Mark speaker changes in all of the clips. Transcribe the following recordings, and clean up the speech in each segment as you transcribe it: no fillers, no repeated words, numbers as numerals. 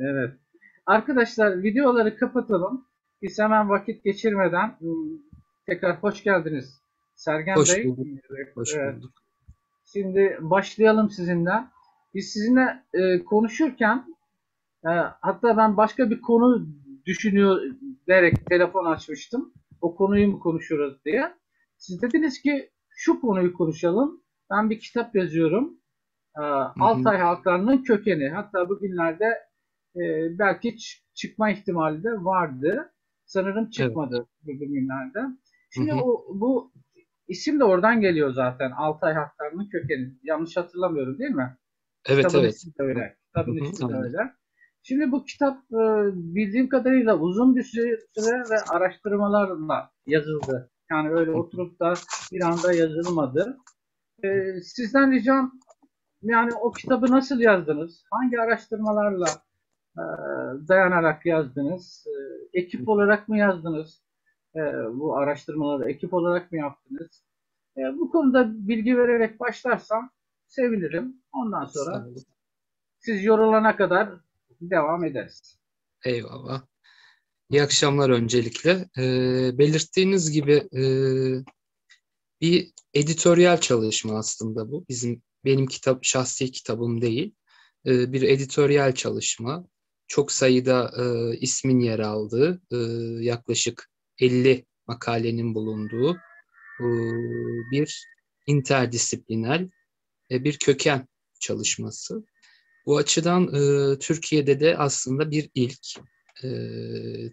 Speaker 1: Evet. Arkadaşlar videoları kapatalım. Biz hemen vakit geçirmeden tekrar hoş geldiniz Sergen
Speaker 2: Hoş
Speaker 1: Bey.
Speaker 2: bulduk. Hoş
Speaker 1: Evet.
Speaker 2: bulduk.
Speaker 1: Şimdi başlayalım sizinle. Biz sizinle konuşurken hatta ben başka bir konu düşünüyor derek telefon açmıştım. O konuyu mu konuşuruz diye. Siz dediniz ki şu konuyu konuşalım. Ben bir kitap yazıyorum. Ee,
Speaker 2: Hı hı.
Speaker 1: Altay halklarının kökeni. Hatta bugünlerde belki çıkma ihtimali de vardı. Sanırım
Speaker 2: Evet.
Speaker 1: çıkmadı bugünlerde.
Speaker 2: Hı
Speaker 1: Şimdi
Speaker 2: hı.
Speaker 1: bu isim de oradan geliyor zaten. Altay halklarının kökeni. Yanlış hatırlamıyorum değil mi?
Speaker 2: Evet,
Speaker 1: Kitabın
Speaker 2: evet.
Speaker 1: ismi de
Speaker 2: Hı
Speaker 1: öyle. Kitabın
Speaker 2: hı.
Speaker 1: ismi de
Speaker 2: Aynen.
Speaker 1: öyle. Şimdi bu kitap bildiğim kadarıyla uzun bir süre ve araştırmalarla yazıldı. Yani öyle
Speaker 2: Hı hı.
Speaker 1: oturup da bir anda yazılmadı. Sizden ricam yani o kitabı nasıl yazdınız? Hangi araştırmalarla e, dayanarak yazdınız? Ekip olarak mı yazdınız? E, Bu araştırmaları ekip olarak mı yaptınız? Bu konuda bilgi vererek başlarsam sevinirim. Ondan
Speaker 2: Sağ
Speaker 1: sonra
Speaker 2: olun.
Speaker 1: siz yorulana kadar devam ederiz.
Speaker 2: Eyvallah. İyi akşamlar öncelikle. Belirttiğiniz gibi bir editoryal çalışma aslında bu. Benim şahsi kitabım değil. Bir editoryal çalışma. Çok sayıda ismin yer aldığı, yaklaşık 50 makalenin bulunduğu e, bir interdisipliner bir köken çalışması. Bu açıdan Türkiye'de de aslında bir ilk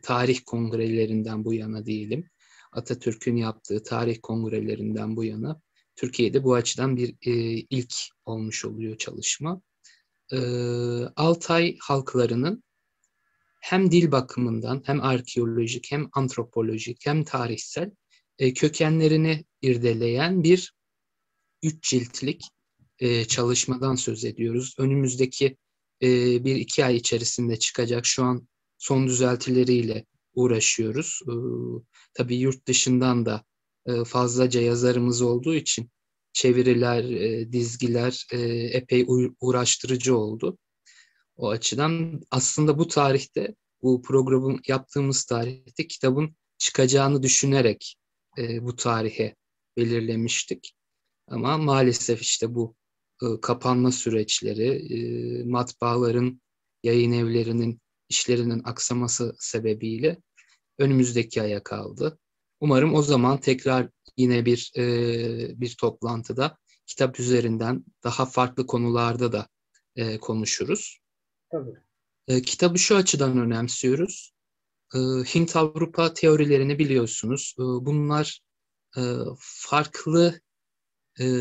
Speaker 2: tarih kongrelerinden bu yana diyelim. Atatürk'ün yaptığı tarih kongrelerinden bu yana Türkiye'de bu açıdan bir ilk olmuş oluyor çalışma. E, Altay halklarının hem dil bakımından hem arkeolojik hem antropolojik hem tarihsel kökenlerini irdeleyen bir 3 ciltlik çalışmadan söz ediyoruz. Önümüzdeki bir iki ay içerisinde çıkacak, şu an son düzeltileriyle uğraşıyoruz. Tabii yurt dışından da fazlaca yazarımız olduğu için çeviriler, dizgiler epey uğraştırıcı oldu. O açıdan aslında bu tarihte, bu programı yaptığımız tarihte kitabın çıkacağını düşünerek bu tarihe belirlemiştik. Ama maalesef işte bu kapanma süreçleri, matbaaların, yayın evlerinin işlerinin aksaması sebebiyle önümüzdeki aya kaldı. Umarım o zaman tekrar yine bir toplantıda kitap üzerinden daha farklı konularda da konuşuruz.
Speaker 1: Tabii.
Speaker 2: Kitabı şu açıdan önemsiyoruz. Hint-Avrupa teorilerini biliyorsunuz. Bunlar e, farklı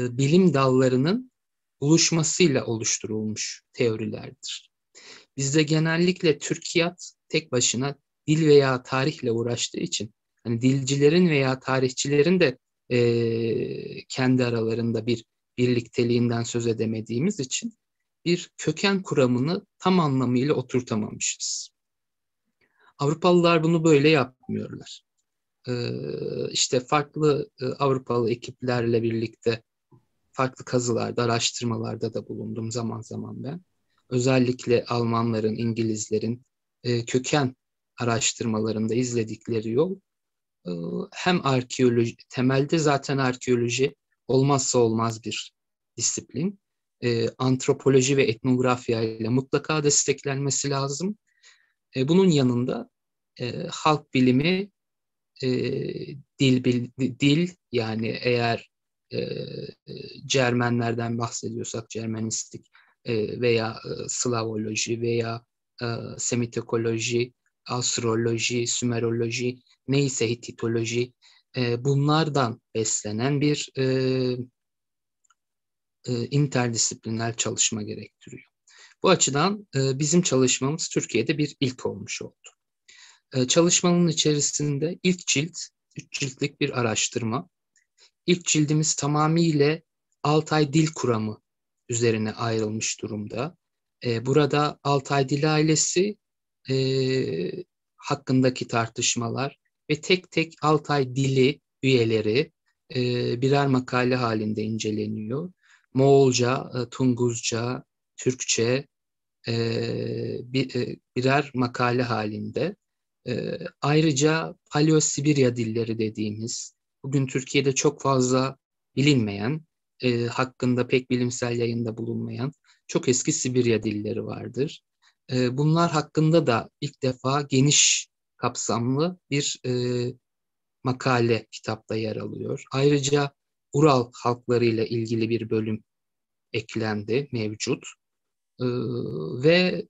Speaker 2: bilim dallarının buluşmasıyla oluşturulmuş teorilerdir. Bizde genellikle Türkiyat tek başına dil veya tarihle uğraştığı için, hani dilcilerin veya tarihçilerin de kendi aralarında bir birlikteliğinden söz edemediğimiz için bir köken kuramını tam anlamıyla oturtamamışız. Avrupalılar bunu böyle yapmıyorlar. İşte farklı Avrupalı ekiplerle birlikte farklı kazılarda, araştırmalarda da bulundum zaman zaman ben. Özellikle Almanların, İngilizlerin köken araştırmalarında izledikleri yol e, hem arkeoloji, temelde zaten arkeoloji olmazsa olmaz bir disiplin. Antropoloji ve etnografya ile mutlaka desteklenmesi lazım. Bunun yanında halk bilimi, e, dil yani eğer e, Cermenlerden bahsediyorsak Cermenistik veya Slavoloji veya Semitokoloji, Astroloji, Sümeroloji, neyse Hititoloji, bunlardan beslenen bir interdisipliner çalışma gerektiriyor. Bu açıdan bizim çalışmamız Türkiye'de bir ilk olmuş oldu. Çalışmanın içerisinde ilk cilt, 3 ciltlik bir araştırma. İlk cildimiz tamamıyla Altay dil kuramı üzerine ayrılmış durumda. Burada Altay dil ailesi e, hakkındaki tartışmalar ve tek tek Altay dili üyeleri birer makale halinde inceleniyor. Moğolca, Tunguzca, Türkçe, birer makale halinde. Ayrıca Paleo-Sibirya dilleri dediğimiz, bugün Türkiye'de çok fazla bilinmeyen, hakkında pek bilimsel yayında bulunmayan çok eski Sibirya dilleri vardır. Bunlar hakkında da ilk defa geniş kapsamlı bir makale kitapta yer alıyor. Ayrıca Ural halklarıyla ilgili bir bölüm eklendi, mevcut. Ee, ve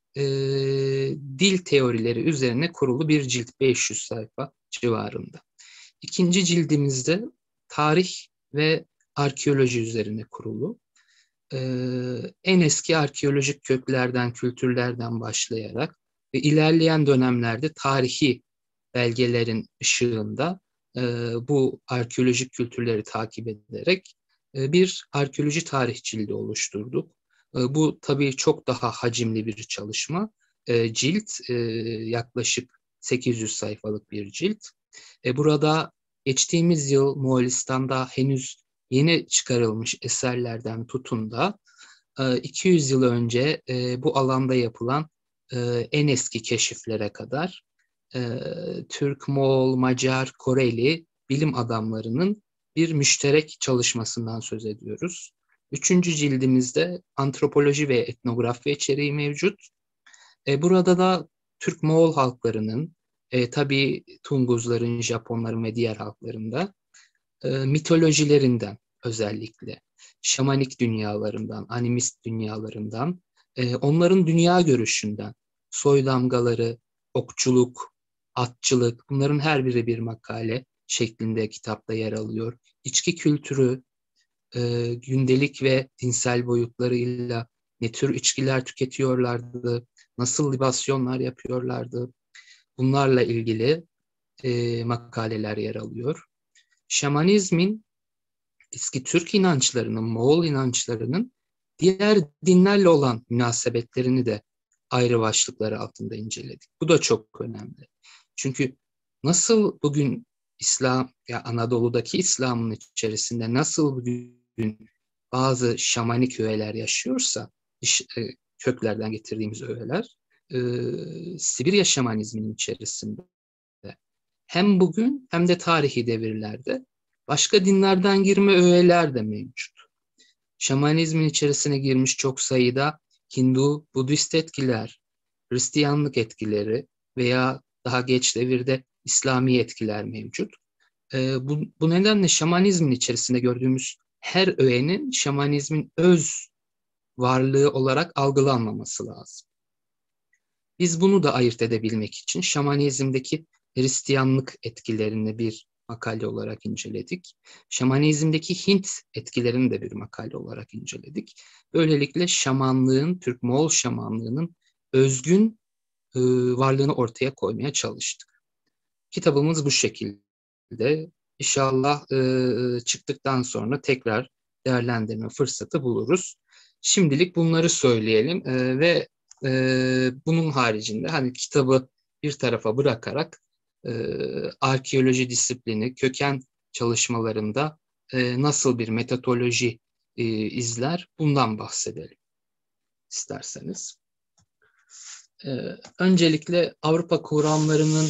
Speaker 2: dil teorileri üzerine kurulu bir cilt, 500 sayfa civarında. İkinci cildimizde tarih ve arkeoloji üzerine kurulu. En eski arkeolojik köklerden, kültürlerden başlayarak ve ilerleyen dönemlerde tarihi belgelerin ışığında bu arkeolojik kültürleri takip ederek bir arkeoloji tarih cildi oluşturduk. Bu tabii çok daha hacimli bir çalışma. Cilt yaklaşık 800 sayfalık bir cilt. Burada geçtiğimiz yıl Moğolistan'da henüz yeni çıkarılmış eserlerden tutun da 200 yıl önce bu alanda yapılan en eski keşiflere kadar Türk, Moğol, Macar, Koreli bilim adamlarının bir müşterek çalışmasından söz ediyoruz. Üçüncü cildimizde antropoloji ve etnografya içeriği mevcut. Burada da Türk-Moğol halklarının, tabii Tunguzların, Japonların ve diğer halklarında mitolojilerinden özellikle, şamanik dünyalarından, animist dünyalarından, onların dünya görüşünden, soy damgaları, okçuluk, atçılık, bunların her biri bir makale şeklinde kitapta yer alıyor. İçki kültürü, gündelik ve dinsel boyutlarıyla ne tür içkiler tüketiyorlardı, nasıl libasyonlar yapıyorlardı, bunlarla ilgili makaleler yer alıyor. Şamanizmin, eski Türk inançlarının, Moğol inançlarının diğer dinlerle olan münasebetlerini de ayrı başlıklar altında inceledik. Bu da çok önemli. Çünkü nasıl bugün İslam, ya Anadolu'daki İslam'ın içerisinde nasıl bugün bazı şamanik öğeler yaşıyorsa, köklerden getirdiğimiz öğeler, Sibirya şamanizminin içerisinde hem bugün hem de tarihi devirlerde başka dinlerden girme öğeler de mevcut. Şamanizmin içerisine girmiş çok sayıda Hindu, Budist etkiler, Hristiyanlık etkileri veya daha geç devirde İslami etkiler mevcut. Bu nedenle şamanizmin içerisinde gördüğümüz her öğenin şamanizmin öz varlığı olarak algılanmaması lazım. Biz bunu da ayırt edebilmek için şamanizmdeki Hristiyanlık etkilerini bir makale olarak inceledik. Şamanizmdeki Hint etkilerini de bir makale olarak inceledik. Böylelikle şamanlığın, Türk-Moğol şamanlığının özgün varlığını ortaya koymaya çalıştık. Kitabımız bu şekilde. İnşallah çıktıktan sonra tekrar değerlendirme fırsatı buluruz. Şimdilik bunları söyleyelim ve bunun haricinde hani kitabı bir tarafa bırakarak arkeoloji disiplini, köken çalışmalarında nasıl bir metodoloji izler, bundan bahsedelim isterseniz. Öncelikle Avrupa kuramlarının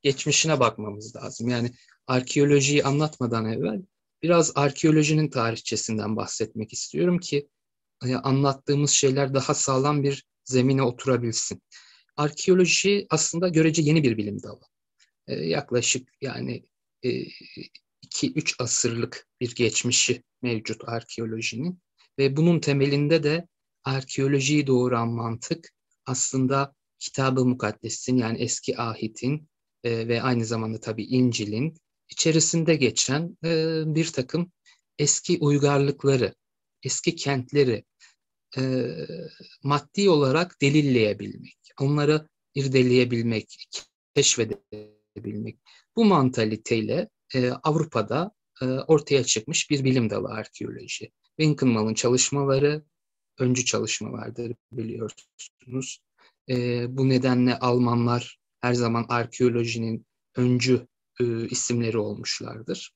Speaker 2: geçmişine bakmamız lazım. Yani arkeolojiyi anlatmadan evvel biraz arkeolojinin tarihçesinden bahsetmek istiyorum ki anlattığımız şeyler daha sağlam bir zemine oturabilsin. Arkeoloji aslında görece yeni bir bilim dalı. Yaklaşık yani 2-3 asırlık bir geçmişi mevcut arkeolojinin ve bunun temelinde de arkeolojiyi doğuran mantık aslında Kitab-ı Mukaddes'in, yani eski ahitin ve aynı zamanda tabii İncil'in içerisinde geçen bir takım eski uygarlıkları, eski kentleri maddi olarak delilleyebilmek, onları irdeleyebilmek, keşfedebilmek. Bu mantaliteyle Avrupa'da ortaya çıkmış bir bilim dalı arkeoloji. Winkelmann'ın çalışmaları öncü çalışmalardır, biliyorsunuz. Bu nedenle Almanlar her zaman arkeolojinin öncü isimleri olmuşlardır.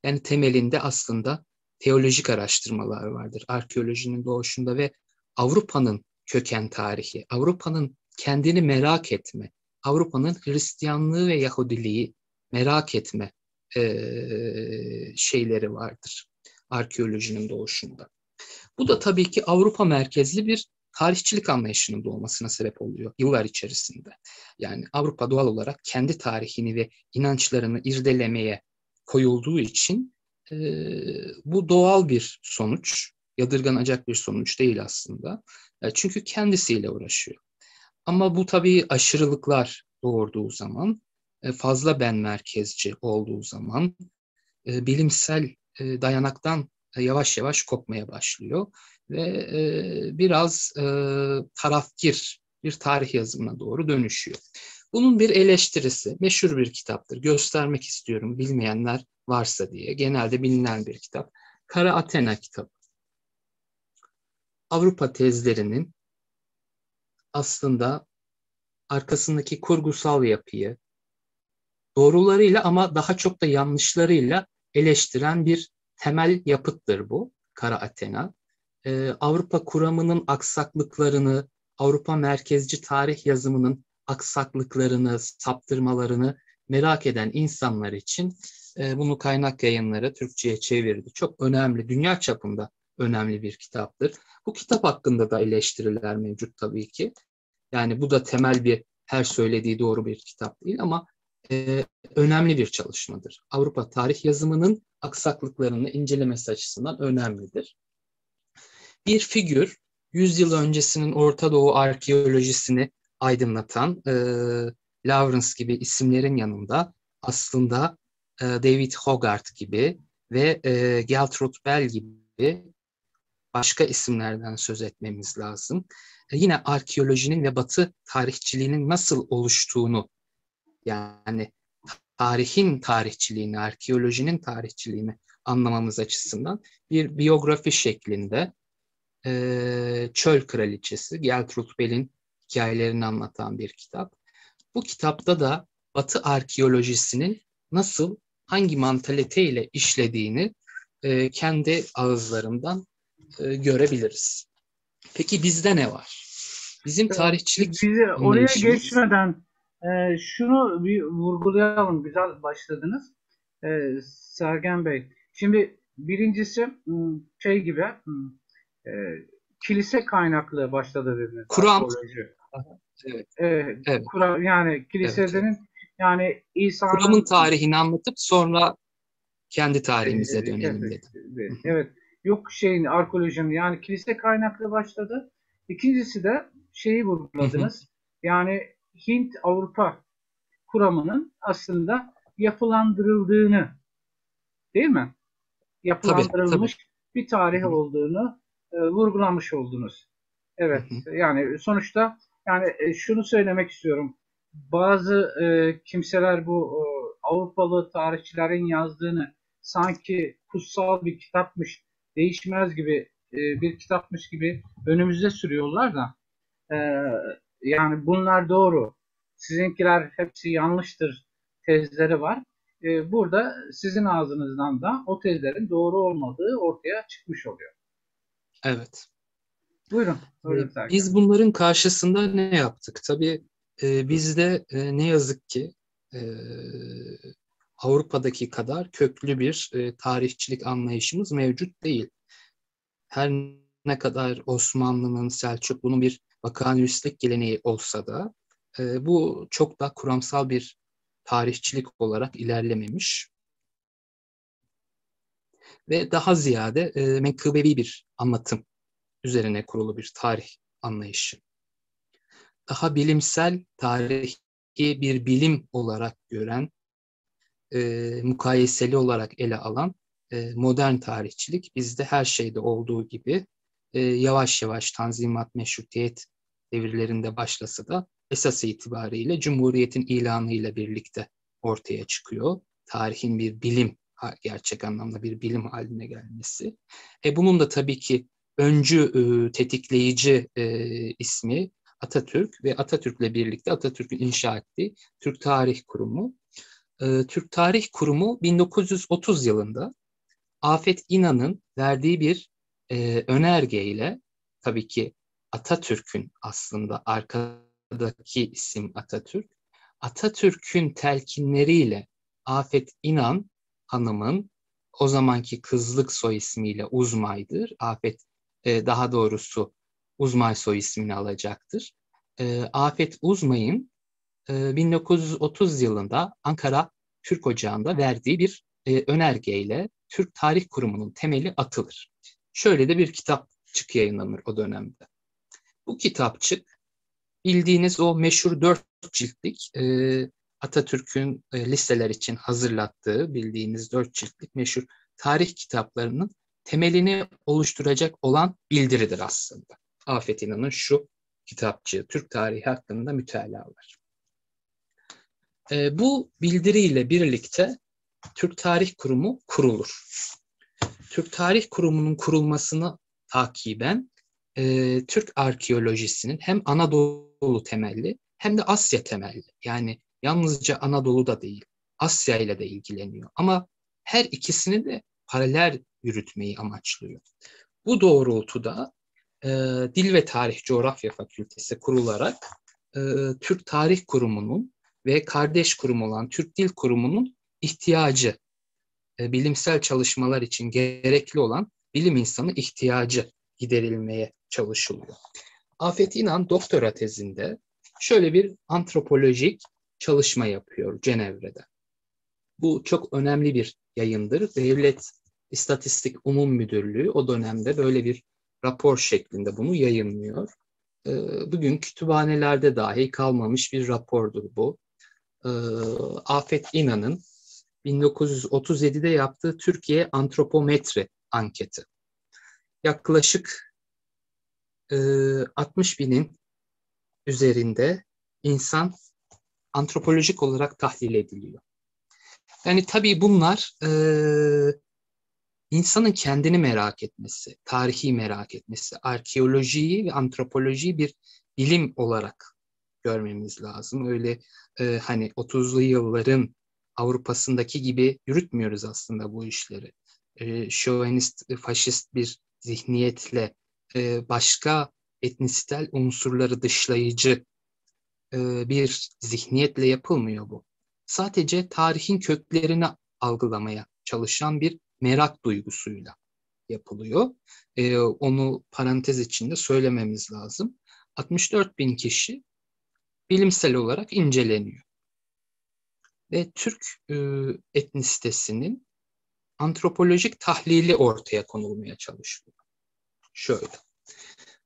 Speaker 2: Yani temelinde aslında teolojik araştırmalar vardır arkeolojinin doğuşunda ve Avrupa'nın köken tarihi, Avrupa'nın kendini merak etme, Avrupa'nın Hristiyanlığı ve Yahudiliği merak etme şeyleri vardır arkeolojinin doğuşunda. Bu da tabii ki Avrupa merkezli bir tarihçilik anlayışının doğmasına sebep oluyor yıllar içerisinde. Yani Avrupa doğal olarak kendi tarihini ve inançlarını irdelemeye koyulduğu için bu doğal bir sonuç, yadırganacak bir sonuç değil aslında. Çünkü kendisiyle uğraşıyor. Ama bu tabii aşırılıklar doğurduğu zaman, fazla ben merkezci olduğu zaman, bilimsel dayanaktan yavaş yavaş kopmaya başlıyor ve biraz tarafgir bir tarih yazımına doğru dönüşüyor. Bunun bir eleştirisi meşhur bir kitaptır. Göstermek istiyorum bilmeyenler varsa diye. Genelde bilinen bir kitap. Kara Athena kitabı. Avrupa tezlerinin aslında arkasındaki kurgusal yapıyı doğrularıyla ama daha çok da yanlışlarıyla eleştiren bir temel yapıttır bu Kara Athena. Avrupa kuramının aksaklıklarını, Avrupa merkezci tarih yazımının aksaklıklarını, saptırmalarını merak eden insanlar için bunu Kaynak Yayınları Türkçe'ye çevirdi. Çok önemli, dünya çapında önemli bir kitaptır. Bu kitap hakkında da eleştiriler mevcut tabii ki. Yani bu da temel bir, her söylediği doğru bir kitap değil ama önemli bir çalışmadır. Avrupa tarih yazımının aksaklıklarını incelemesi açısından önemlidir. Bir figür, 100 yıl öncesinin Orta Doğu arkeolojisini aydınlatan Lawrence gibi isimlerin yanında aslında David Hogarth gibi ve Gertrude Bell gibi başka isimlerden söz etmemiz lazım. Yine arkeolojinin ve Batı tarihçiliğinin nasıl oluştuğunu, yani tarihin tarihçiliğini, arkeolojinin tarihçiliğini anlamamız açısından bir biyografi şeklinde Çöl Kraliçesi, Gertrude Bell'in hikayelerini anlatan bir kitap. Bu kitapta da Batı arkeolojisinin nasıl, hangi mantaliteyle işlediğini kendi ağızlarından görebiliriz. Peki bizde ne var? Bizim tarihçilik
Speaker 1: Bizi oraya
Speaker 2: anlayışımız...
Speaker 1: geçmeden şunu bir vurgulayalım. Güzel başladınız. Sergen Bey. Şimdi birincisi şey gibi e, kilise kaynaklı başladı dediniz
Speaker 2: Kur'an.
Speaker 1: arkeoloji.
Speaker 2: Evet,
Speaker 1: Evet,
Speaker 2: evet,
Speaker 1: yani
Speaker 2: evet, evet.
Speaker 1: kilisenin yani
Speaker 2: Kuramın
Speaker 1: İsa'nın
Speaker 2: tarihini anlatıp sonra kendi tarihimize dönelim dedim.
Speaker 1: evet, yok şeyin arkeolojinin yani kilise kaynaklı başladı. İkincisi de şeyi vurguladınız. Yani Hint-Avrupa kuramının aslında yapılandırıldığını, değil mi?
Speaker 2: Tabii, tabii.
Speaker 1: Yapılandırılmış bir tarih olduğunu vurgulamış oldunuz. Evet, yani sonuçta yani şunu söylemek istiyorum. Bazı kimseler bu Avrupalı tarihçilerin yazdığını sanki kutsal bir kitapmış, değişmez gibi bir kitapmış gibi önümüze sürüyorlar da e, yani bunlar doğru. Sizinkiler hepsi yanlıştır tezleri var. Burada sizin ağzınızdan da o tezlerin doğru olmadığı ortaya çıkmış oluyor.
Speaker 2: Evet.
Speaker 1: Buyurun, buyurun Serkan.
Speaker 2: Biz bunların karşısında ne yaptık? Tabii bizde ne yazık ki e, Avrupa'daki kadar köklü bir tarihçilik anlayışımız mevcut değil. Her ne kadar Osmanlı'nın, Selçuklu'nun bir vakanüvislik geleneği olsa da bu çok da kuramsal bir tarihçilik olarak ilerlememiş ve daha ziyade menkıbevi bir anlatım üzerine kurulu bir tarih anlayışı. Daha bilimsel tarihi bir bilim olarak gören, mukayeseli olarak ele alan modern tarihçilik bizde her şeyde olduğu gibi yavaş yavaş Tanzimat, Meşrutiyet devirlerinde başlasa da esas itibariyle Cumhuriyet'in ilanıyla birlikte ortaya çıkıyor. Tarihin bir bilim, gerçek anlamda bir bilim haline gelmesi. Bunun da tabii ki öncü, tetikleyici ismi Atatürk ve Atatürk'le birlikte Atatürk'ün inşa ettiği Türk Tarih Kurumu. Türk Tarih Kurumu 1930 yılında Afet İnan'ın verdiği bir önergeyle, tabii ki Atatürk'ün aslında arkadaki isim Atatürk. Atatürk'ün telkinleriyle Afet İnan Hanım'ın o zamanki kızlık soy ismiyle Uzmay'dır. Afet daha doğrusu Uzmay soy ismini alacaktır. Afet Uzmay'ın 1930 yılında Ankara Türk Ocağı'nda verdiği bir önergeyle Türk Tarih Kurumu'nun temeli atılır. Şöyle de bir kitapçık yayınlanır o dönemde. Bu kitapçık bildiğiniz o meşhur 4 ciltlik Atatürk'ün listeler için hazırlattığı bildiğiniz 4 ciltlik meşhur tarih kitaplarının temelini oluşturacak olan bildiridir aslında. Afet İnan'ın şu kitapçığı, Türk tarihi hakkında mütalalar. Bu bildiriyle birlikte Türk Tarih Kurumu kurulur. Türk Tarih Kurumu'nun kurulmasını takiben Türk arkeolojisinin hem Anadolu temelli hem de Asya temelli, yani yalnızca Anadolu'da değil Asya ile de ilgileniyor ama her ikisini de paralel yürütmeyi amaçlıyor. Bu doğrultuda Dil ve Tarih Coğrafya Fakültesi kurularak Türk Tarih Kurumu'nun ve kardeş kurum olan Türk Dil Kurumu'nun ihtiyacı, bilimsel çalışmalar için gerekli olan bilim insanı ihtiyacı giderilmeye çalışılıyor. Afet İnan doktora tezinde şöyle bir antropolojik çalışma yapıyor Cenevre'de. Bu çok önemli bir yayındır. Devlet İstatistik Umum Müdürlüğü o dönemde böyle bir rapor şeklinde bunu yayınlıyor. Bugün kütüphanelerde dahi kalmamış bir rapordur bu. Afet İnan'ın 1937'de yaptığı Türkiye Antropometri anketi. Yaklaşık 60 binin üzerinde insan antropolojik olarak tahlil ediliyor. Yani tabii bunlar insanın kendini merak etmesi, tarihi merak etmesi, arkeolojiyi ve antropolojiyi bir bilim olarak görmemiz lazım. Öyle hani 30'lu yılların Avrupa'sındaki gibi yürütmüyoruz aslında bu işleri. Şövenist, faşist bir zihniyetle başka etnisel unsurları dışlayıcı bir zihniyetle yapılmıyor bu. Sadece tarihin köklerini algılamaya çalışan bir merak duygusuyla yapılıyor. Onu parantez içinde söylememiz lazım. 64 bin kişi bilimsel olarak inceleniyor. Ve Türk etnisitesinin antropolojik tahlili ortaya konulmaya çalışılıyor. Şöyle.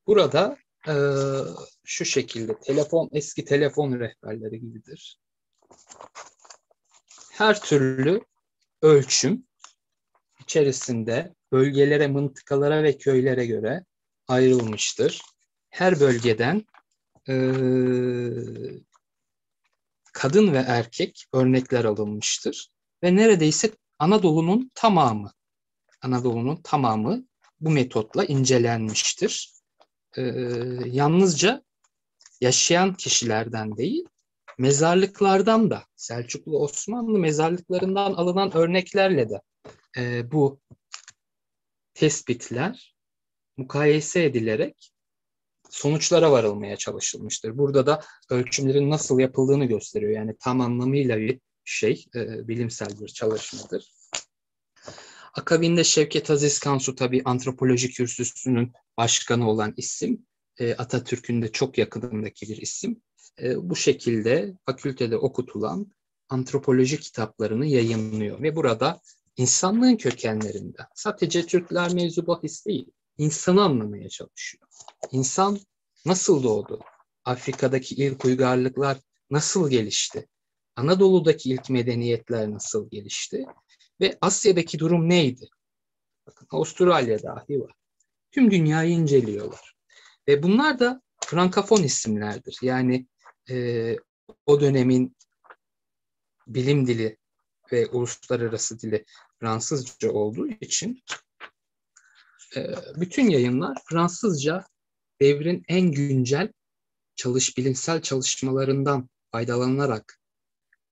Speaker 2: Burada şu şekilde eski telefon rehberleri gibidir. Her türlü ölçüm içerisinde bölgelere, mıntıkalara ve köylere göre ayrılmıştır. Her bölgeden kadın ve erkek örnekler alınmıştır. Ve neredeyse Anadolu'nun tamamı bu metotla incelenmiştir. Yalnızca yaşayan kişilerden değil, mezarlıklardan da, Selçuklu Osmanlı mezarlıklarından alınan örneklerle de bu tespitler mukayese edilerek sonuçlara varılmaya çalışılmıştır. Burada da ölçümlerin nasıl yapıldığını gösteriyor. Yani tam anlamıyla bir bilimsel bir çalışmadır. Akabinde Şevket Aziz Kansu tabii antropoloji kürsüsünün başkanı olan isim. Atatürk'ün de çok yakınındaki bir isim. Bu şekilde fakültede okutulan antropoloji kitaplarını yayınlıyor ve burada insanlığın kökenlerinden sadece Türkler mevzu bahis değil, insanı anlamaya çalışıyor. İnsan nasıl doğdu? Afrika'daki ilk uygarlıklar nasıl gelişti? Anadolu'daki ilk medeniyetler nasıl gelişti? Ve Asya'daki durum neydi? Bakın Avustralya dahi var. Tüm dünyayı inceliyorlar. Ve bunlar da Frankofon isimlerdir. Yani o dönemin bilim dili ve uluslararası dili Fransızca olduğu için bütün yayınlar Fransızca devrin en güncel bilimsel çalışmalarından faydalanılarak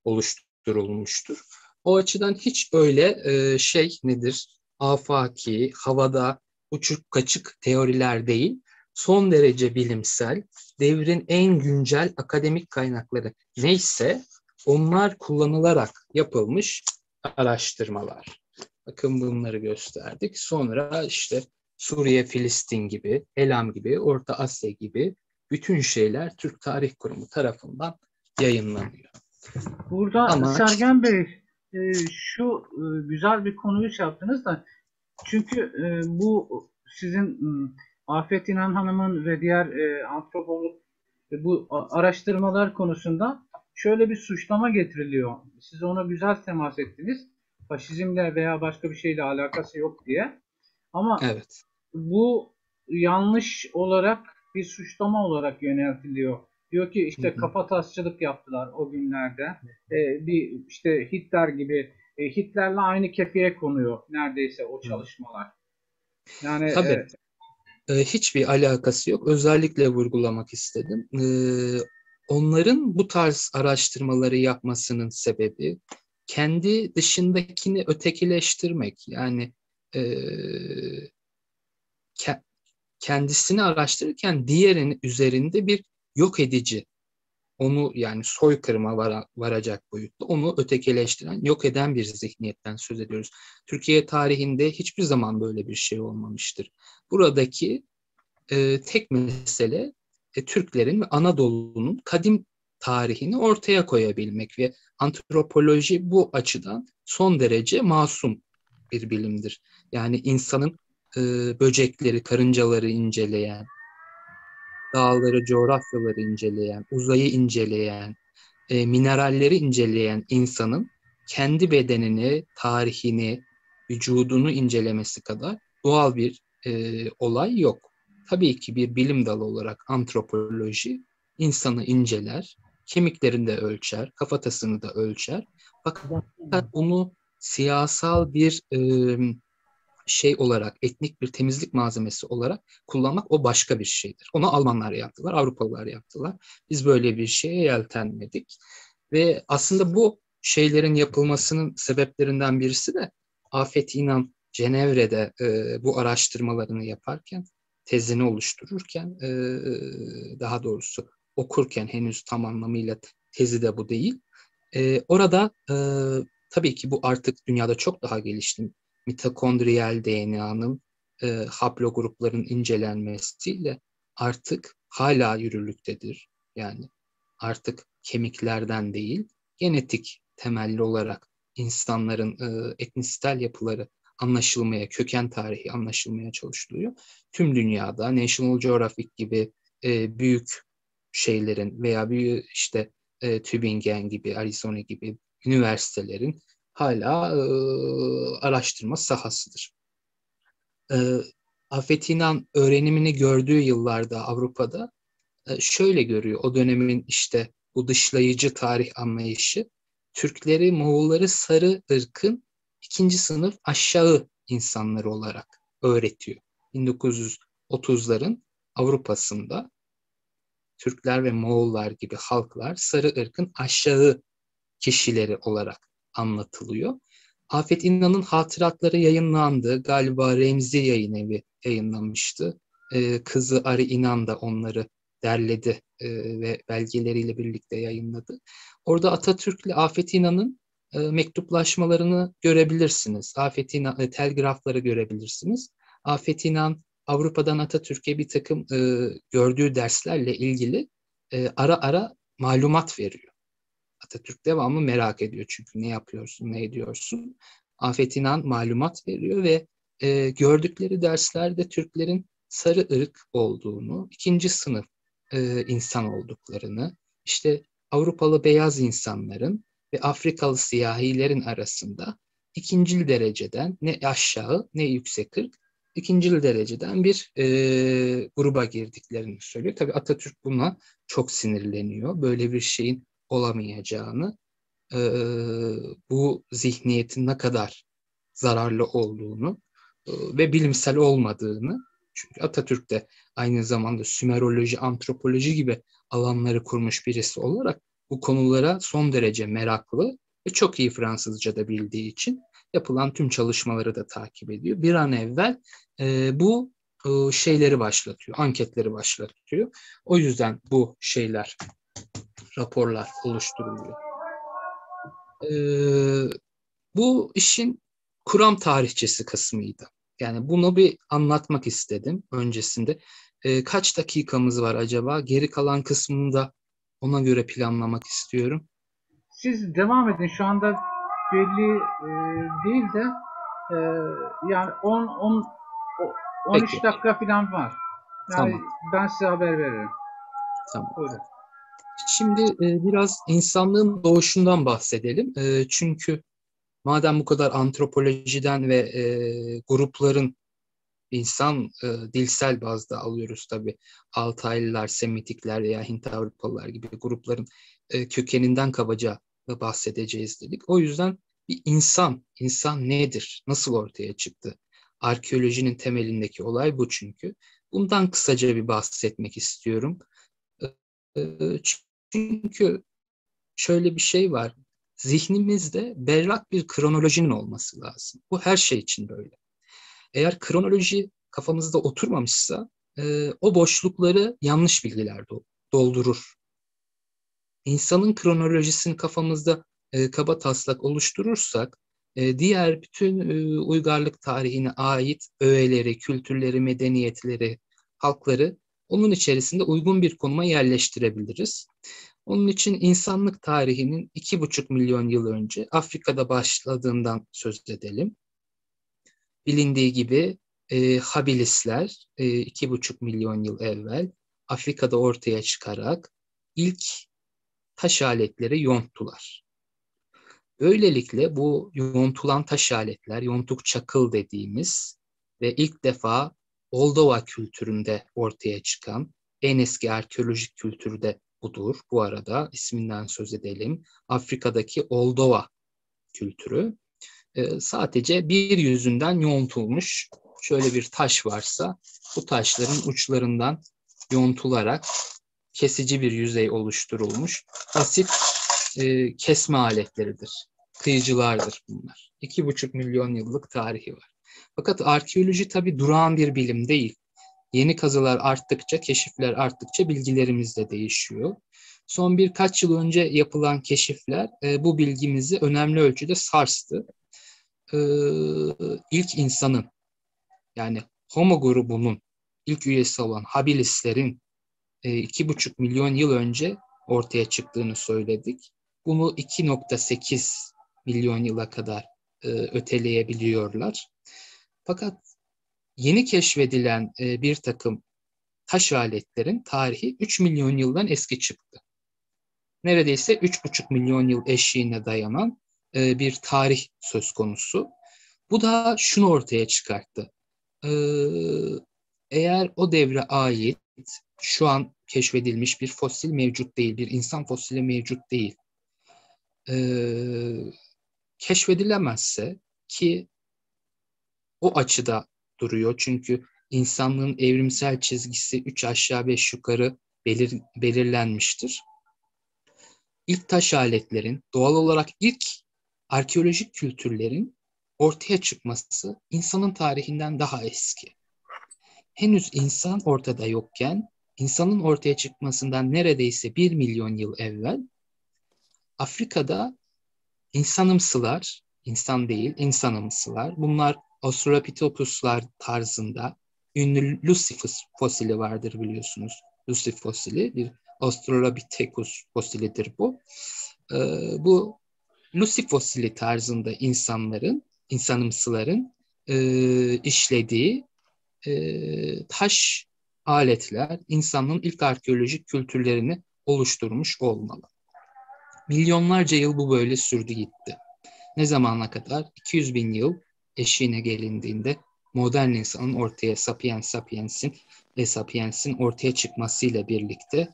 Speaker 2: oluşturulmuştur. O açıdan hiç öyle afaki, havada uçuk kaçık teoriler değil, son derece bilimsel, devrin en güncel akademik kaynakları neyse onlar kullanılarak yapılmış araştırmalar. Bakın bunları gösterdik. Sonra işte Suriye, Filistin gibi, Elam gibi, Orta Asya gibi bütün şeyler Türk Tarih Kurumu tarafından yayınlanıyor.
Speaker 1: Burada
Speaker 2: Amaç
Speaker 1: Sergen Bey, şu güzel bir konuyu şey yaptınız da, çünkü bu sizin Afet İnan Hanım'ın ve diğer antropolog bu araştırmalar konusunda şöyle bir suçlama getiriliyor. Siz ona güzel temas ettiniz. Faşizmle veya başka bir şeyle alakası yok diye. Ama
Speaker 2: evet.
Speaker 1: bu yanlış olarak bir suçlama olarak yöneltiliyor. Diyor ki
Speaker 2: Hı
Speaker 1: işte
Speaker 2: hı.
Speaker 1: kafatasçılık yaptılar o günlerde. Bir işte Hitler gibi, Hitler'le aynı kefeye konuyor neredeyse o
Speaker 2: Hı.
Speaker 1: çalışmalar. Yani
Speaker 2: Tabii. Hiçbir alakası yok. Özellikle vurgulamak istedim. Onların bu tarz araştırmaları yapmasının sebebi kendi dışındakini ötekileştirmek. Yani e, ke- kendisini araştırırken diğerinin üzerinde bir yok edici, onu yani soykırıma varacak boyutta onu ötekileştiren, yok eden bir zihniyetten söz ediyoruz. Türkiye tarihinde hiçbir zaman böyle bir şey olmamıştır. Buradaki tek mesele Türklerin ve Anadolu'nun kadim tarihini ortaya koyabilmek ve antropoloji bu açıdan son derece masum bir bilimdir. Yani insanın e, böcekleri, karıncaları inceleyen, dağları, coğrafyaları inceleyen, uzayı inceleyen, mineralleri inceleyen insanın kendi bedenini, tarihini, vücudunu incelemesi kadar doğal bir olay yok. Tabii ki bir bilim dalı olarak antropoloji insanı inceler, kemiklerini de ölçer, kafatasını da ölçer. Fakat bunu siyasal bir şey olarak, etnik bir temizlik malzemesi olarak kullanmak o başka bir şeydir. Onu Almanlar yaptılar, Avrupalılar yaptılar. Biz böyle bir şeye yeltenmedik. Ve aslında bu şeylerin yapılmasının sebeplerinden birisi de Afet İnan Cenevre'de bu araştırmalarını yaparken, tezini oluştururken, daha doğrusu okurken henüz tam anlamıyla tezi de bu değil. Orada tabii ki bu artık dünyada çok daha gelişti. Mitokondriyal DNA'nın haplogrupların incelenmesiyle artık hala yürürlüktedir. Yani artık kemiklerden değil, genetik temelli olarak insanların etnisel yapıları anlaşılmaya, köken tarihi anlaşılmaya çalışılıyor. Tüm dünyada National Geographic gibi büyük şeylerin veya büyük işte Tübingen gibi, Arizona gibi üniversitelerin hala araştırma sahasıdır. E, Afet İnan öğrenimini gördüğü yıllarda Avrupa'da şöyle görüyor. O dönemin işte bu dışlayıcı tarih anlayışı Türkleri, Moğolları sarı ırkın ikinci sınıf aşağı insanları olarak öğretiyor. 1930'ların Avrupa'sında Türkler ve Moğollar gibi halklar sarı ırkın aşağı kişileri olarak anlatılıyor. Afet İnan'ın hatıratları yayınlandı. Galiba Remzi Yayın Evi yayınlamıştı. Kızı Arı İnan da onları derledi ve belgeleriyle birlikte yayınladı. Orada Atatürk'le Afet İnan'ın mektuplaşmalarını görebilirsiniz. Afet İnan, telgrafları görebilirsiniz. Afet İnan Avrupa'dan Atatürk'e bir takım gördüğü derslerle ilgili ara ara malumat veriyor. Atatürk devamlı merak ediyor çünkü ne yapıyorsun, ne ediyorsun. Afet İnan malumat veriyor ve gördükleri derslerde Türklerin sarı ırk olduğunu, ikinci sınıf insan olduklarını, işte Avrupalı beyaz insanların ve Afrikalı siyahilerin arasında ikincil dereceden ne aşağı ne yüksek ırk, ikincil dereceden bir gruba girdiklerini söylüyor. Tabii Atatürk buna çok sinirleniyor. Böyle bir şeyin olamayacağını, e, bu zihniyetin ne kadar zararlı olduğunu ve bilimsel olmadığını, çünkü Atatürk de aynı zamanda Sümeroloji, antropoloji gibi alanları kurmuş birisi olarak bu konulara son derece meraklı ve çok iyi Fransızca da bildiği için yapılan tüm çalışmaları da takip ediyor. Bir an evvel bu şeyleri başlatıyor, anketleri başlatıyor. O yüzden bu şeyler, raporlar oluşturuluyor. Bu işin kuram tarihçesi kısmıydı. Yani bunu bir anlatmak istedim öncesinde. Kaç dakikamız var acaba? Geri kalan kısmını da ona göre planlamak istiyorum.
Speaker 1: Siz devam edin. Şu anda belli değil de e, yani 13
Speaker 2: Peki,
Speaker 1: dakika falan var. Yani
Speaker 2: tamam,
Speaker 1: ben size haber veririm.
Speaker 2: tamam.
Speaker 1: Buyurun.
Speaker 2: Şimdi biraz insanlığın doğuşundan bahsedelim. Çünkü madem bu kadar antropolojiden ve grupların insan dilsel bazda alıyoruz tabii. Altaylılar, Semitikler veya Hint-Avrupalılar gibi grupların kökeninden kabaca bahsedeceğiz dedik. O yüzden bir insan nedir? Nasıl ortaya çıktı? Arkeolojinin temelindeki olay bu çünkü. Bundan kısaca bir bahsetmek istiyorum. E, Çünkü şöyle bir şey var. Zihnimizde berrak bir kronolojinin olması lazım. Bu her şey için böyle. Eğer kronoloji kafamızda oturmamışsa o boşlukları yanlış bilgiler doldurur. İnsanın kronolojisini kafamızda kaba taslak oluşturursak diğer bütün uygarlık tarihine ait öğeleri, kültürleri, medeniyetleri, halkları onun içerisinde uygun bir konuma yerleştirebiliriz. Onun için insanlık tarihinin 2,5 milyon yıl önce Afrika'da başladığından söz edelim. Bilindiği gibi Habilisler 2,5 milyon yıl evvel Afrika'da ortaya çıkarak ilk taş aletleri yonttular. Böylelikle bu yontulan taş aletler, yontuk çakıl dediğimiz ve ilk defa Moldova kültüründe ortaya çıkan en eski arkeolojik kültürü de budur. Bu arada isminden söz edelim. Afrika'daki Moldova kültürü. Sadece bir yüzünden yontulmuş şöyle bir taş varsa bu taşların uçlarından yontularak kesici bir yüzey oluşturulmuş basit kesme aletleridir. Kıyıcılardır bunlar. 2,5 milyon yıllık tarihi var. Fakat arkeoloji tabii durağan bir bilim değil. Yeni kazılar arttıkça, keşifler arttıkça bilgilerimiz de değişiyor. Son birkaç yıl önce yapılan keşifler bu bilgimizi önemli ölçüde sarstı. e, ilk insanın yani Homo grubunun ilk üyesi olan Habilislerin 2,5 milyon yıl önce ortaya çıktığını söyledik. Bunu 2,8 milyon yıla kadar öteleyebiliyorlar. Fakat yeni keşfedilen bir takım taş aletlerin tarihi 3 milyon yıldan eski çıktı. Neredeyse 3,5 milyon yıl eşiğine dayanan bir tarih söz konusu. Bu da şunu ortaya çıkarttı. Ee, Eğer o devre ait şu an keşfedilmiş bir fosil mevcut değil, bir insan fosili mevcut değil. Ee, Keşfedilemezse ki o açıda duruyor çünkü insanlığın evrimsel çizgisi 3 aşağı 5 yukarı belirlenmiştir. İlk taş aletlerin, doğal olarak ilk arkeolojik kültürlerin ortaya çıkması insanın tarihinden daha eski. Henüz insan ortada yokken, insanın ortaya çıkmasından neredeyse 1 milyon yıl evvel Afrika'da insanımsılar, insan değil insanımsılar, bunlar Australopithecuslar tarzında ünlü Lucy fosili vardır biliyorsunuz. Lucy fosili bir Australopithecus fosilidir bu. Bu Lucy fosili tarzında insanımsıların işlediği taş aletler insanlığın ilk arkeolojik kültürlerini oluşturmuş olmalı. Milyonlarca yıl bu böyle sürdü gitti. Ne zamana kadar? 200 bin yıl eşiğine gelindiğinde modern insanın ortaya sapiensin ortaya çıkmasıyla birlikte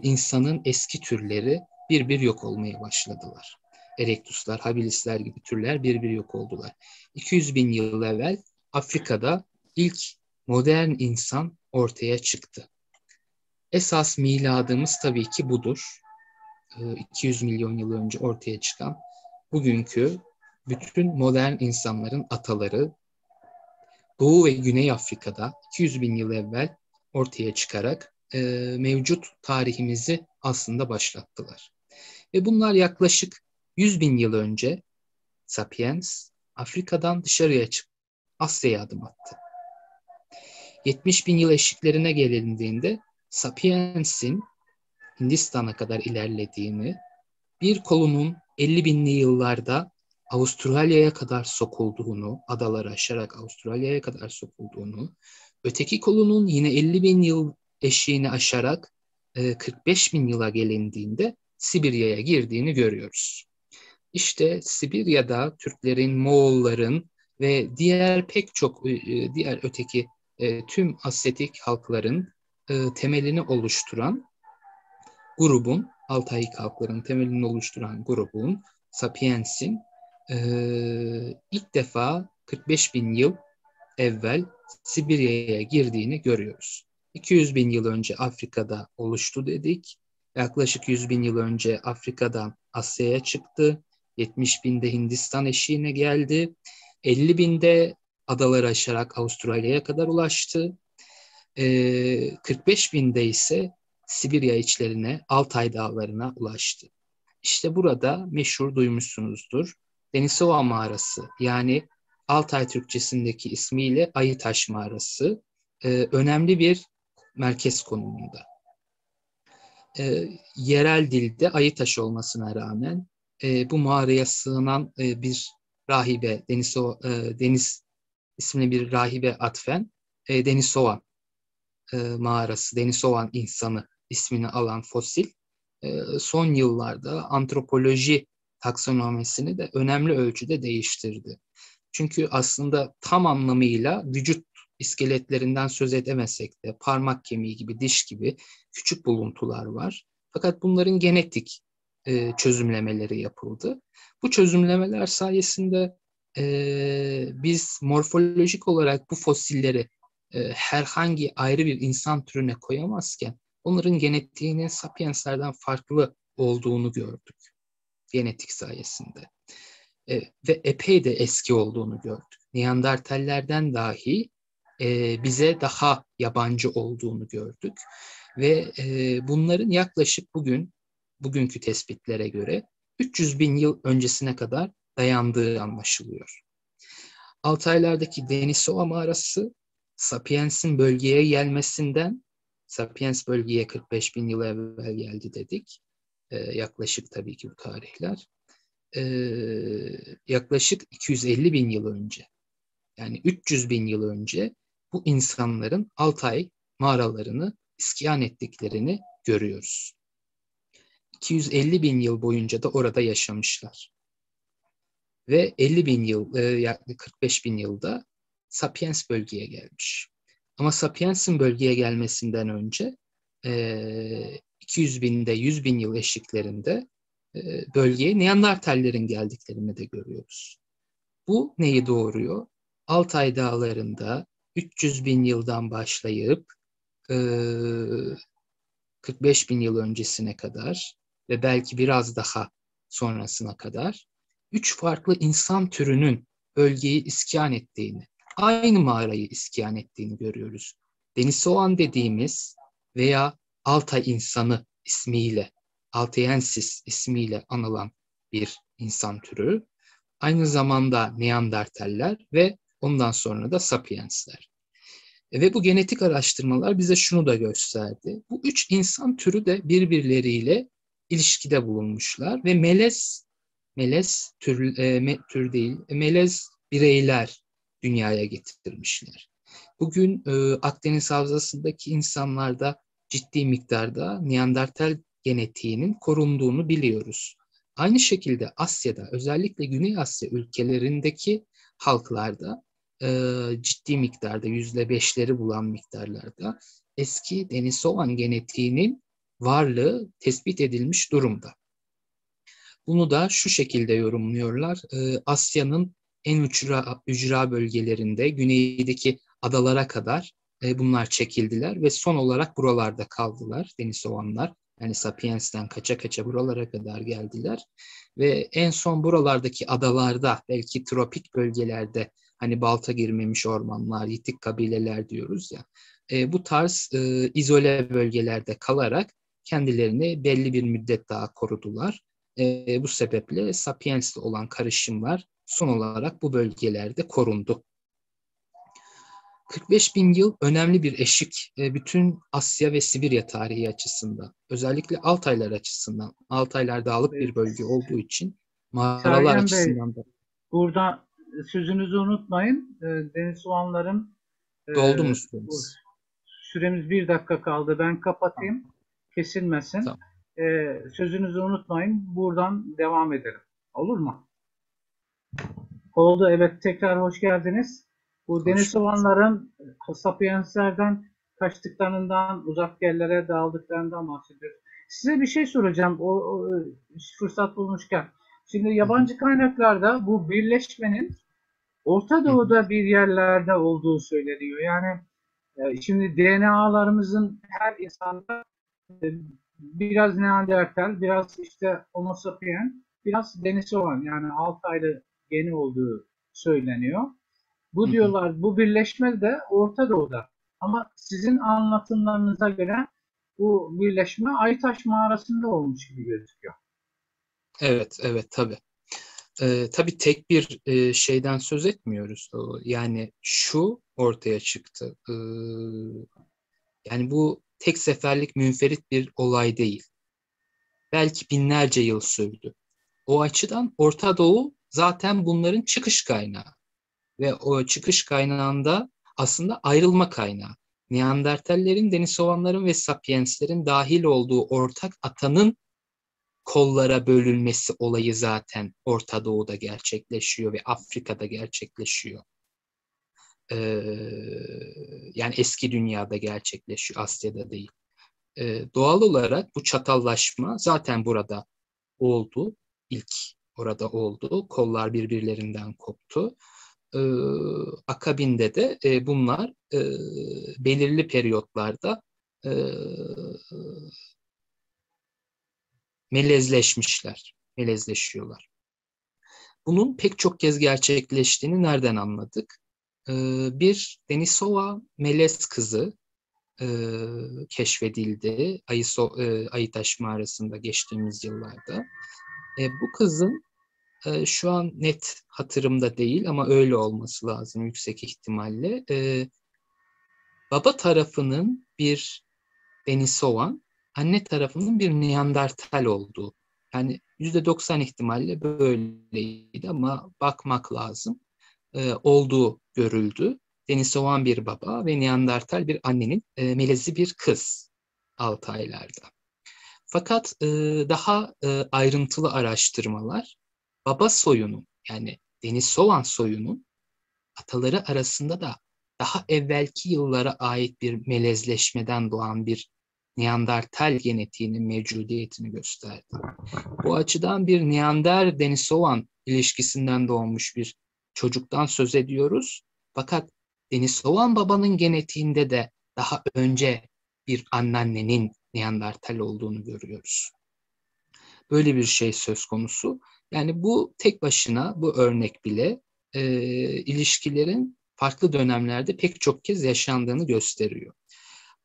Speaker 2: insanın eski türleri bir bir yok olmaya başladılar. Erektuslar, habilisler gibi türler bir bir yok oldular. 200 bin yıl evvel Afrika'da ilk modern insan ortaya çıktı. Esas miladımız tabii ki budur. 200 milyon yıl önce ortaya çıkan bugünkü bütün modern insanların ataları Doğu ve Güney Afrika'da 200 bin yıl evvel ortaya çıkarak mevcut tarihimizi aslında başlattılar. Ve bunlar yaklaşık 100 bin yıl önce Sapiens Afrika'dan dışarıya çıktı, Asya'ya adım attı. 70 bin yıl eşiklerine gelindiğinde Sapiens'in Hindistan'a kadar ilerlediğini, bir kolunun 50 binli yıllarda Avustralya'ya kadar sokulduğunu, adaları aşarak Avustralya'ya kadar sokulduğunu, öteki kolunun yine 50 bin yıl eşiğini aşarak 45 bin yıla gelindiğinde Sibirya'ya girdiğini görüyoruz. İşte Sibirya'da Türklerin, Moğolların ve diğer pek çok diğer öteki tüm Asyatik halkların temelini oluşturan grubun, Altayik halkların temelini oluşturan grubun, Sapiens'in ilk defa 45 bin yıl evvel Sibirya'ya girdiğini görüyoruz. 200 bin yıl önce Afrika'da oluştu dedik. Yaklaşık 100 bin yıl önce Afrika'dan Asya'ya çıktı. 70 binde Hindistan eşiğine geldi. 50 binde adaları aşarak Avustralya'ya kadar ulaştı. 45 binde ise Sibirya içlerine, Altay dağlarına ulaştı. İşte burada meşhur duymuşsunuzdur. Denisova mağarası, yani Altay Türkçesindeki ismiyle Ayıtaş mağarası önemli bir merkez konumunda. Yerel dilde Ayıtaş olmasına rağmen bu mağaraya sığınan bir rahibe, Deniz isimli bir rahibe atfen Denisova mağarası, Denisovan insanı ismini alan fosil son yıllarda antropoloji taksonomisini de önemli ölçüde değiştirdi. Çünkü aslında tam anlamıyla vücut iskeletlerinden söz edemesek de parmak kemiği gibi, diş gibi küçük buluntular var. Fakat bunların genetik çözümlemeleri yapıldı. Bu çözümlemeler sayesinde biz morfolojik olarak bu fosilleri herhangi ayrı bir insan türüne koyamazken onların genetiğinin sapienslerden farklı olduğunu gördük genetik sayesinde. Ve epey de eski olduğunu gördük. Neandertallerden dahi bize daha yabancı olduğunu gördük. Ve bunların yaklaşık bugünkü tespitlere göre 300 bin yıl öncesine kadar dayandığı anlaşılıyor. Altaylardaki Denisova mağarası Sapiens'in bölgeye gelmesinden, Sapiens bölgeye 45 bin yıl evvel geldi dedik. Yaklaşık tabii ki bu tarihler. Yaklaşık 250 bin yıl önce, yani 300 bin yıl önce bu insanların Altay mağaralarını iskan ettiklerini görüyoruz. 250 bin yıl boyunca da orada yaşamışlar. Ve 50 bin yıl, yani 45 bin yılda Sapiens bölgeye gelmiş. Ama Sapiens'in bölgeye gelmesinden önce 200 binde 100 bin yıl eşiklerinde bölgeye Neandertallerin geldiklerini de görüyoruz. Bu neyi doğuruyor? Altay dağlarında 300 bin yıldan başlayıp 45 bin yıl öncesine kadar ve belki biraz daha sonrasına kadar 3 farklı insan türünün bölgeyi iskan ettiğini, aynı mağarayı iskan ettiğini görüyoruz. Denisovan dediğimiz veya Altay insanı ismiyle, Altayensis ismiyle anılan bir insan türü, aynı zamanda Neandertaller ve ondan sonra da Sapiensler. Ve bu genetik araştırmalar bize şunu da gösterdi. Bu üç insan türü de birbirleriyle ilişkide bulunmuşlar ve melez tür değil, melez bireyler dünyaya getirmişler. Bugün Akdeniz Havzası'ndaki insanlarda ciddi miktarda Neandertal genetiğinin korunduğunu biliyoruz. Aynı şekilde Asya'da, özellikle Güney Asya ülkelerindeki halklarda ciddi miktarda, %5'leri bulan miktarlarda eski Denisovan genetiğinin varlığı tespit edilmiş durumda. Bunu da şu şekilde yorumluyorlar. Asya'nın en ücra bölgelerinde, güneydeki adalara kadar bunlar çekildiler ve son olarak buralarda kaldılar Denisovanlar. Yani Sapiens'ten kaça kaça buralara kadar geldiler ve en son buralardaki adalarda, belki tropik bölgelerde Hani balta girmemiş ormanlar, yitik kabileler diyoruz ya. Bu tarz izole bölgelerde kalarak kendilerini belli bir müddet daha korudular. Bu sebeple Sapiens'le olan karışımlar son olarak bu bölgelerde korundu. 45 bin yıl önemli bir eşik bütün Asya ve Sibirya tarihi açısından. Özellikle Altaylar açısından. Altaylar dağlık bir bölge olduğu için mağaralar
Speaker 1: Sergen Bey,
Speaker 2: açısından da.
Speaker 1: burada sözünüzü unutmayın. Deniz Soğanlar'ın e,
Speaker 2: Doldu mu
Speaker 1: bu
Speaker 2: süremiz?
Speaker 1: süremiz 1 dakika kaldı. Ben
Speaker 2: Tamam.
Speaker 1: kapatayım. Kesilmesin.
Speaker 2: Tamam.
Speaker 1: Sözünüzü unutmayın. Buradan devam edelim. Olur mu? Oldu. Evet. Tekrar hoş geldiniz. Bu Deniz
Speaker 2: Hoş bulduk.
Speaker 1: Soğanlar'ın Sapienslerden kaçtıklarından, uzak yerlere dağıldıklarından bahsediyoruz. Size bir şey soracağım. Fırsat bulmuşken. Şimdi
Speaker 2: Hı hı.
Speaker 1: yabancı kaynaklarda bu birleşmenin Orta
Speaker 2: Hı hı.
Speaker 1: Doğu'da bir yerlerde olduğu söyleniyor. Yani şimdi DNA'larımızın her insanda e, biraz Neandertal, biraz işte Homo sapien, biraz Denisovan yani Altaylı geni olduğu söyleniyor.
Speaker 2: Hı
Speaker 1: Bu
Speaker 2: hı.
Speaker 1: diyorlar bu birleşme de Orta Doğu'da. Ama sizin anlatımlarınıza göre bu birleşme Aytaş mağarasında olmuş gibi gözüküyor.
Speaker 2: Evet, evet tabii. Tabii tek bir şeyden söz etmiyoruz. Yani şu ortaya çıktı. Yani bu tek seferlik münferit bir olay değil. Belki binlerce yıl sürdü. O açıdan Orta Doğu zaten bunların çıkış kaynağı. Ve o çıkış kaynağında aslında ayrılma kaynağı. Neandertallerin, Denisovanların ve Sapienslerin dahil olduğu ortak atanın kollara bölünmesi olayı zaten Orta Doğu'da gerçekleşiyor ve Afrika'da gerçekleşiyor. Ee, Yani eski dünyada gerçekleşiyor, Asya'da değil. Doğal olarak bu çatallaşma zaten burada oldu. İlk orada oldu. Kollar birbirlerinden koptu. Ee, Akabinde de bunlar belirli periyotlarda e, melezleşmişler, melezleşiyorlar. Bunun pek çok kez gerçekleştiğini nereden anladık? Bir Denisova melez kızı e, keşfedildi Ayıtaş mağarasında geçtiğimiz yıllarda. Bu kızın şu an net hatırımda değil ama öyle olması lazım yüksek ihtimalle. Baba tarafının bir Denisovan, anne tarafının bir Neandertal olduğu. Yani %90 ihtimalle böyleydi ama bakmak lazım. Olduğu görüldü. Denisovan bir baba ve Neandertal bir annenin melezi bir kız 6 aylarda. Fakat daha ayrıntılı araştırmalar baba soyunun yani Denisovan soyunun ataları arasında da daha evvelki yıllara ait bir melezleşmeden doğan bir Neandertal genetiğinin mevcudiyetini gösterdi. Bu açıdan bir Neander-Denisovan ilişkisinden doğmuş bir çocuktan söz ediyoruz. Fakat Denisovan babanın genetiğinde de daha önce bir anneannenin Neandertal olduğunu görüyoruz. Böyle bir şey söz konusu. Yani bu tek başına bu örnek bile ilişkilerin farklı dönemlerde pek çok kez yaşandığını gösteriyor.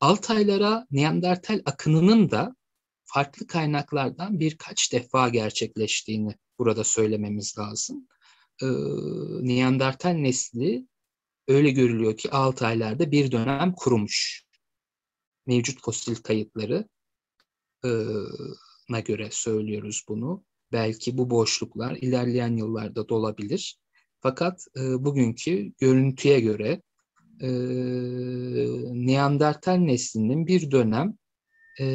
Speaker 2: Altaylara Neandertal akınının da farklı kaynaklardan birkaç defa gerçekleştiğini burada söylememiz lazım. Ee, Neandertal nesli öyle görülüyor ki Altaylar'da bir dönem kurumuş. Mevcut fosil kayıtları na göre söylüyoruz bunu. Belki bu boşluklar ilerleyen yıllarda dolabilir. Fakat bugünkü görüntüye göre e, Neandertal neslinin bir dönem e,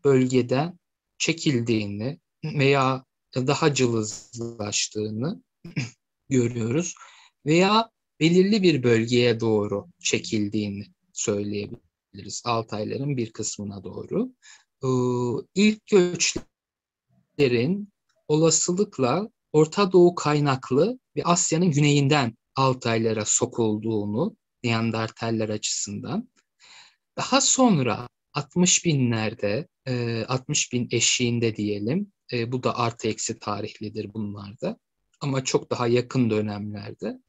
Speaker 2: bölgeden çekildiğini veya daha cılızlaştığını görüyoruz veya belirli bir bölgeye doğru çekildiğini söyleyebiliriz. Altayların bir kısmına doğru. İlk göçlerin olasılıkla Orta Doğu kaynaklı ve Asya'nın güneyinden Altaylara sokulduğunu Neandertaller açısından. Daha sonra 60 binlerde, 60 bin eşiğinde diyelim, bu da artı eksi tarihlidir bunlarda ama çok daha yakın dönemlerde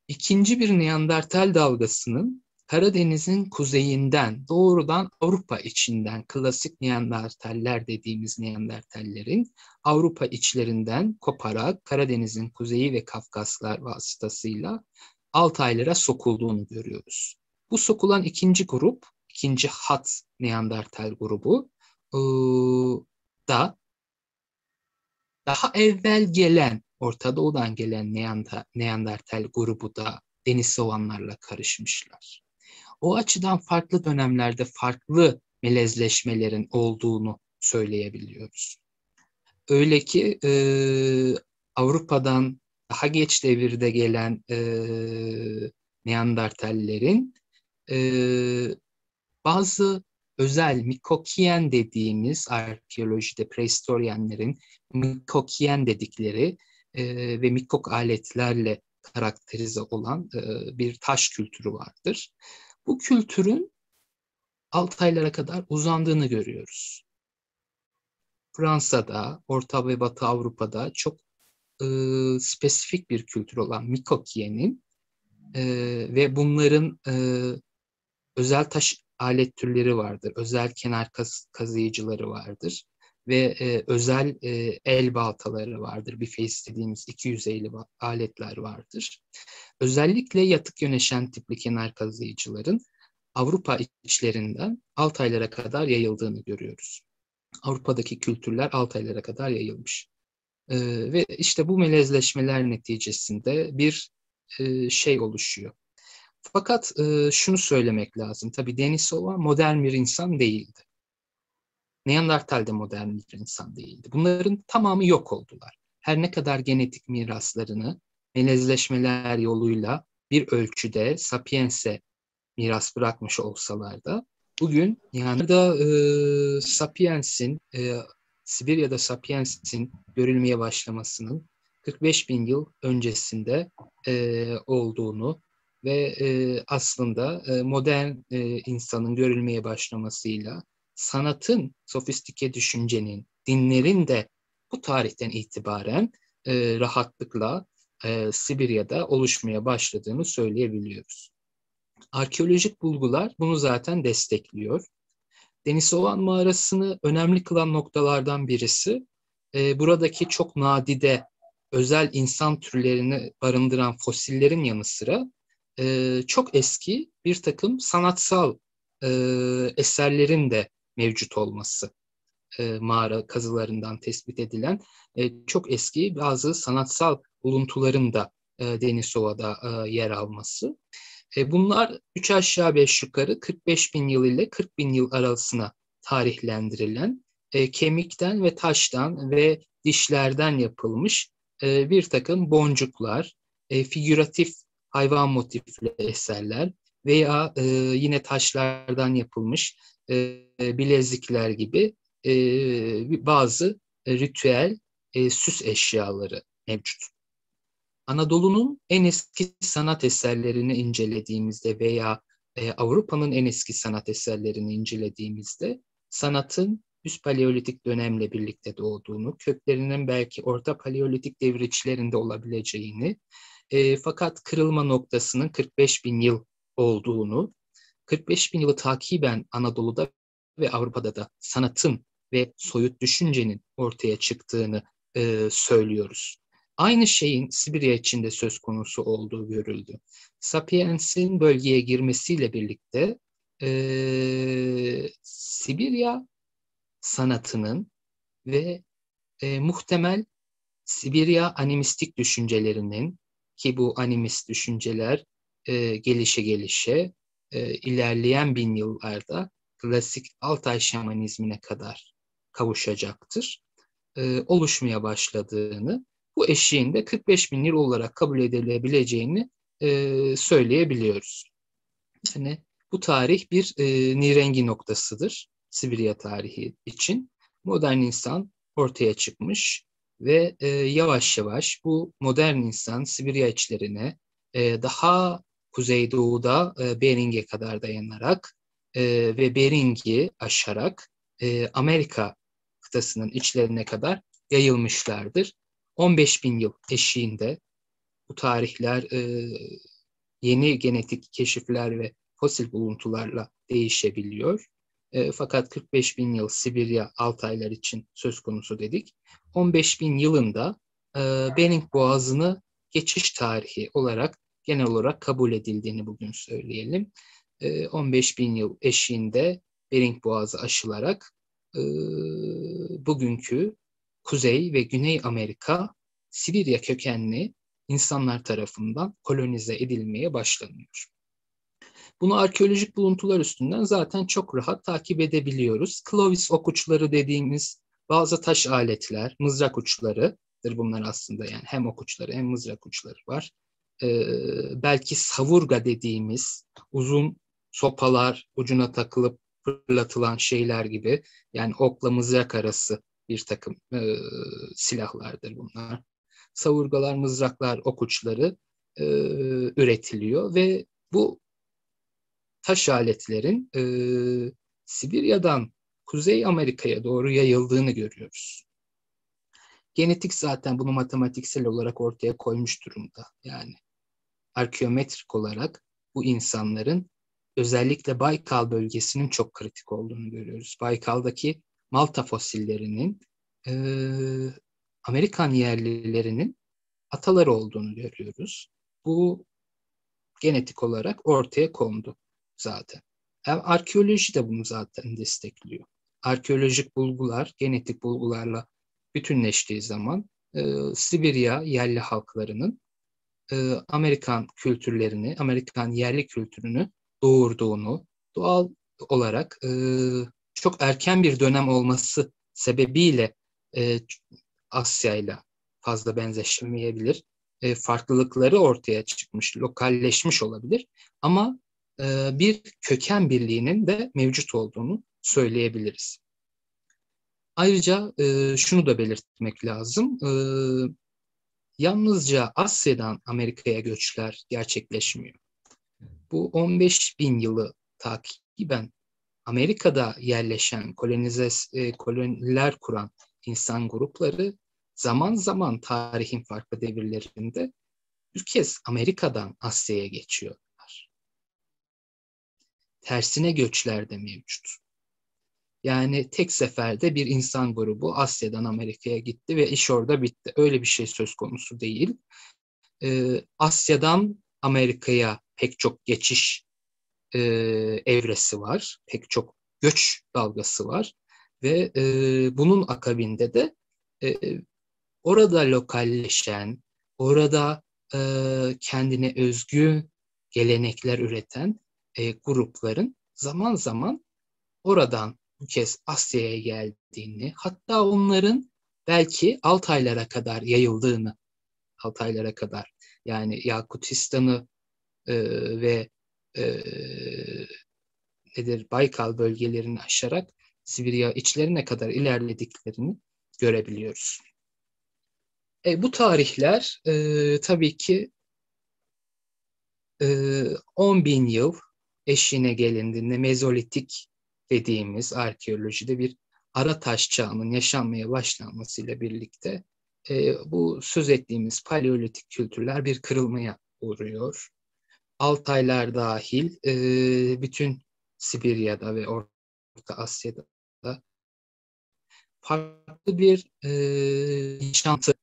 Speaker 2: İkinci bir Neandertal dalgasının Karadeniz'in kuzeyinden doğrudan Avrupa içinden klasik Neandertaller dediğimiz Neandertallerin Avrupa içlerinden koparak Karadeniz'in kuzeyi ve Kafkaslar vasıtasıyla Altaylara sokulduğunu görüyoruz. Bu sokulan ikinci grup, ikinci hat Neandertal grubu da daha evvel gelen, Orta Doğu'dan gelen Neandertal grubu da Denisovanlarla karışmışlar. O açıdan farklı dönemlerde farklı melezleşmelerin olduğunu söyleyebiliyoruz. Öyle ki Avrupa'dan daha geç devirde gelen Neandertallerin bazı özel Mikokien dediğimiz arkeolojide prehistoryenlerin Mikokien dedikleri ve Mikok aletlerle karakterize olan bir taş kültürü vardır. Bu kültürün Altaylara kadar uzandığını görüyoruz. Fransa'da, Orta ve Batı Avrupa'da çok spesifik bir kültür olan Mikokien'in ve bunların özel taş alet türleri vardır. Özel kenar kazıyıcıları vardır. Ve özel el baltaları vardır. Biface dediğimiz iki yüzeyli aletler vardır. Özellikle yatık yöneşen tipli kenar kazıyıcıların Avrupa içlerinden Altaylara kadar yayıldığını görüyoruz. Avrupa'daki kültürler Altaylara kadar yayılmış. Ve işte bu melezleşmeler neticesinde bir şey oluşuyor. Fakat şunu söylemek lazım. Tabii Denisova modern bir insan değildi. Neandertal de modern bir insan değildi. Bunların tamamı yok oldular. Her ne kadar genetik miraslarını melezleşmeler yoluyla bir ölçüde Sapiens'e miras bırakmış olsalar da bugün yani da Sapiens'in Sibirya'da Sapiens'in görülmeye başlamasının 45 bin yıl öncesinde olduğunu ve aslında modern insanın görülmeye başlamasıyla sanatın, sofistike düşüncenin, dinlerin de bu tarihten itibaren rahatlıkla Sibirya'da oluşmaya başladığını söyleyebiliyoruz. Arkeolojik bulgular bunu zaten destekliyor. Denisovan mağarasını önemli kılan noktalardan birisi buradaki çok nadide özel insan türlerini barındıran fosillerin yanı sıra çok eski bir takım sanatsal eserlerin de mevcut olması. Mağara kazılarından tespit edilen çok eski bazı sanatsal buluntuların da Denisova'da yer alması. Bunlar 3 aşağı 5 yukarı 45 bin yıl ile 40 bin yıl arasına tarihlendirilen kemikten ve taştan ve dişlerden yapılmış bir takım boncuklar, figüratif hayvan motifli eserler veya yine taşlardan yapılmış bilezikler gibi bazı ritüel süs eşyaları mevcut. Anadolu'nun en eski sanat eserlerini incelediğimizde veya Avrupa'nın en eski sanat eserlerini incelediğimizde sanatın üst paleolitik dönemle birlikte doğduğunu, köklerinin belki orta paleolitik devriçlerinde olabileceğini, fakat kırılma noktasının 45 bin yıl olduğunu, 45 bin yılı takiben Anadolu'da ve Avrupa'da da sanatın ve soyut düşüncenin ortaya çıktığını söylüyoruz. Aynı şeyin Sibirya içinde söz konusu olduğu görüldü. Sapiens'in bölgeye girmesiyle birlikte Sibirya sanatının ve muhtemel Sibirya animistik düşüncelerinin ki bu animist düşünceler gelişe ilerleyen bin yıllarda klasik Altay şamanizmine kadar kavuşacaktır. Oluşmaya başladığını, bu eşiğin de 45 bin yıl olarak kabul edilebileceğini söyleyebiliyoruz. Yani bu tarih bir nirengi noktasıdır Sibirya tarihi için. Modern insan ortaya çıkmış ve yavaş yavaş bu modern insan Sibirya içlerine daha kuzeydoğuda Bering'e kadar dayanarak ve Bering'i aşarak Amerika kıtasının içlerine kadar yayılmışlardır. 15 bin yıl eşiğinde bu tarihler yeni genetik keşifler ve fosil buluntularla değişebiliyor. Fakat 45 bin yıl Sibirya Altaylar için söz konusu dedik. 15 bin yılında Bering Boğazı'nı geçiş tarihi olarak genel olarak kabul edildiğini bugün söyleyelim. 15 bin yıl eşiğinde Bering Boğazı aşılarak bugünkü Kuzey ve Güney Amerika Sibirya kökenli insanlar tarafından kolonize edilmeye başlanıyor. Bunu arkeolojik buluntular üstünden zaten çok rahat takip edebiliyoruz. Clovis ok uçları dediğimiz bazı taş aletler, mızrak uçlarıdır bunlar aslında, yani hem ok uçları hem mızrak uçları var. Belki savurga dediğimiz uzun sopalar ucuna takılıp fırlatılan şeyler gibi, yani okla mızrak arası bir takım silahlardır bunlar. Savurgalar, mızraklar, ok uçları üretiliyor ve bu taş aletlerin Sibirya'dan Kuzey Amerika'ya doğru yayıldığını görüyoruz. Genetik zaten bunu matematiksel olarak ortaya koymuş durumda. Yani arkeometrik olarak bu insanların özellikle Baykal bölgesinin çok kritik olduğunu görüyoruz. Baykal'daki Malta fosillerinin Amerikan yerlilerinin ataları olduğunu görüyoruz. Bu genetik olarak ortaya kondu zaten. Arkeoloji de bunu zaten destekliyor. Arkeolojik bulgular, genetik bulgularla bütünleştiği zaman Sibirya yerli halklarının Amerikan kültürlerini, Amerikan yerli kültürünü doğurduğunu, doğal olarak çok erken bir dönem olması sebebiyle Asya'yla fazla benzeşmeyebilir. Farklılıkları ortaya çıkmış, lokalleşmiş olabilir. Ama bir köken birliğinin de mevcut olduğunu söyleyebiliriz. Ayrıca şunu da belirtmek lazım. Yalnızca Asya'dan Amerika'ya göçler gerçekleşmiyor. Bu 15 bin yılı takiben Amerika'da yerleşen, koloniler kuran insan grupları zaman zaman tarihin farklı devirlerinde bir kez Amerika'dan Asya'ya geçiyorlar. Tersine göçler de mevcut. Yani tek seferde bir insan grubu Asya'dan Amerika'ya gitti ve iş orada bitti. Öyle bir şey söz konusu değil. Asya'dan Amerika'ya pek çok geçiş evresi var. Pek çok göç dalgası var. Ve bunun akabinde de orada lokalleşen, orada kendine özgü gelenekler üreten grupların zaman zaman oradan bu kez Asya'ya geldiğini, hatta onların belki Altaylara kadar yayıldığını, Altaylara kadar, yani Yakutistan'ı ve e, Baykal bölgelerini aşarak Sibirya içlerine kadar ilerlediklerini görebiliyoruz. Bu tarihler tabii ki 10 bin yıl eşiğine gelindiğinde Mezolitik dediğimiz arkeolojide bir ara taş çağının yaşanmaya başlanmasıyla birlikte bu söz ettiğimiz paleolitik kültürler bir kırılmaya uğruyor. Altaylar dahil bütün Sibirya'da ve Orta Asya'da farklı bir yaşantı,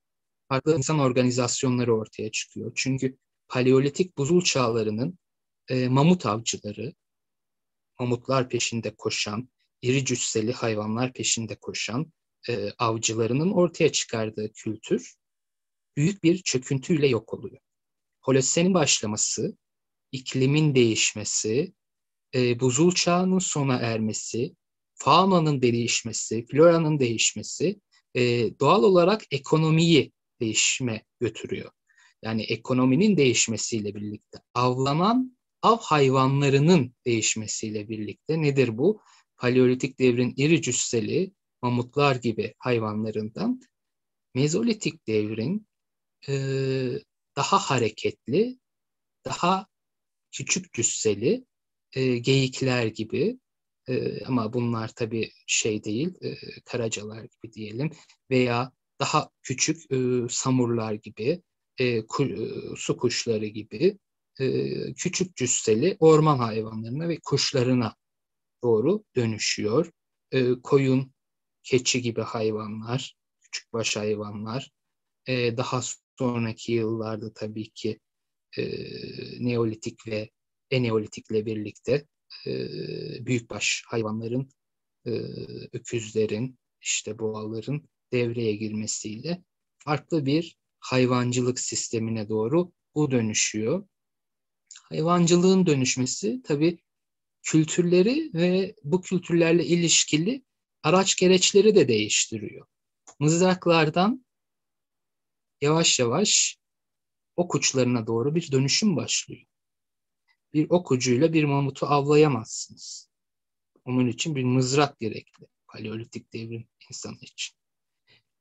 Speaker 2: farklı insan organizasyonları ortaya çıkıyor. Çünkü paleolitik buzul çağlarının mamut avcıları, mamutlar peşinde koşan, iri cüsseli hayvanlar peşinde koşan avcılarının ortaya çıkardığı kültür büyük bir çöküntüyle yok oluyor. Holosen'in başlaması, iklimin değişmesi, buzul çağının sona ermesi, faunanın değişmesi, floranın değişmesi doğal olarak ekonomiyi değişime götürüyor. Yani ekonominin değişmesiyle birlikte avlanan av hayvanlarının değişmesiyle birlikte nedir bu? Paleolitik devrin iri cüsseli mamutlar gibi hayvanlarından Mezolitik devrin e, daha hareketli, daha küçük cüsseli geyikler gibi, ama bunlar tabii şey değil, karacalar gibi diyelim, veya daha küçük samurlar gibi, su kuşları gibi küçük cüsseli orman hayvanlarına ve kuşlarına doğru dönüşüyor. Koyun, keçi gibi hayvanlar, küçükbaş hayvanlar. Daha sonraki yıllarda tabii ki Neolitik ve Eneolitikle birlikte büyükbaş hayvanların, e, öküzlerin, işte boğaların devreye girmesiyle farklı bir hayvancılık sistemine doğru bu dönüşüyor. Hayvancılığın dönüşmesi tabii kültürleri ve bu kültürlerle ilişkili araç gereçleri de değiştiriyor. Mızraklardan yavaş yavaş ok uçlarına doğru bir dönüşüm başlıyor. Bir ok ucuyla bir mamutu avlayamazsınız. Onun için bir mızrak gerekli. Paleolitik devrin insanı için.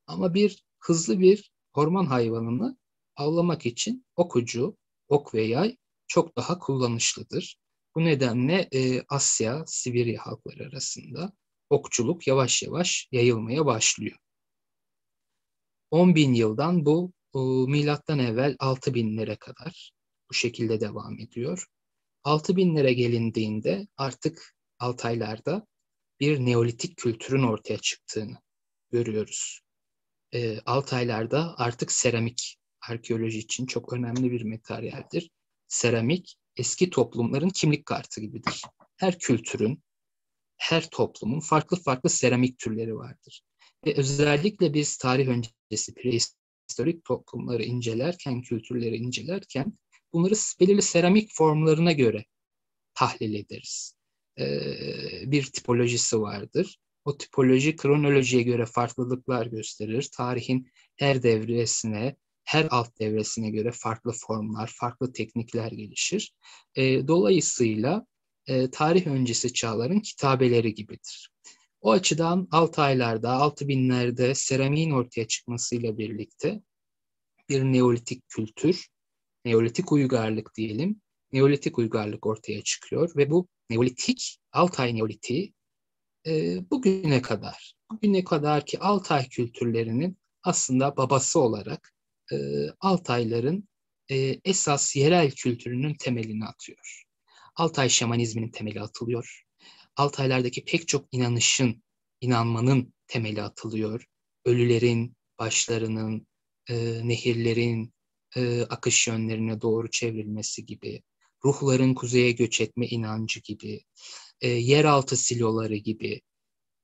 Speaker 2: Ama hızlı bir orman hayvanını avlamak için ok ucu, ok ve yay çok daha kullanışlıdır. Bu nedenle Asya, Sibirya halkları arasında okçuluk yavaş yavaş yayılmaya başlıyor. 10 bin yıldan bu milattan evvel 6 binlere kadar bu şekilde devam ediyor. 6 binlere gelindiğinde artık Altaylar'da bir Neolitik kültürün ortaya çıktığını görüyoruz. Altaylar'da artık seramik arkeoloji için çok önemli bir materyaldir. Seramik eski toplumların kimlik kartı gibidir. Her kültürün, her toplumun farklı farklı seramik türleri vardır. Ve özellikle biz tarih öncesi prehistorik toplumları incelerken, kültürleri incelerken bunları belirli seramik formlarına göre tahlil ederiz. Bir tipolojisi vardır. O tipoloji kronolojiye göre farklılıklar gösterir. Tarihin her devresine, her alt devresine göre farklı formlar, farklı teknikler gelişir. Dolayısıyla tarih öncesi çağların kitabeleri gibidir. O açıdan Altaylar'da, 6000'lerde seramiğin ortaya çıkmasıyla birlikte bir Neolitik kültür, Neolitik uygarlık diyelim, Neolitik uygarlık ortaya çıkıyor ve bu Neolitik, Altay Neolitiği bugüne kadar ki Altay kültürlerinin aslında babası olarak Altayların esas yerel kültürünün temelini atıyor. Altay şamanizminin temeli atılıyor. Altaylardaki pek çok inanmanın temeli atılıyor. Ölülerin başlarının, nehirlerin akış yönlerine doğru çevrilmesi gibi, ruhların kuzeye göç etme inancı gibi, yeraltı siloları gibi,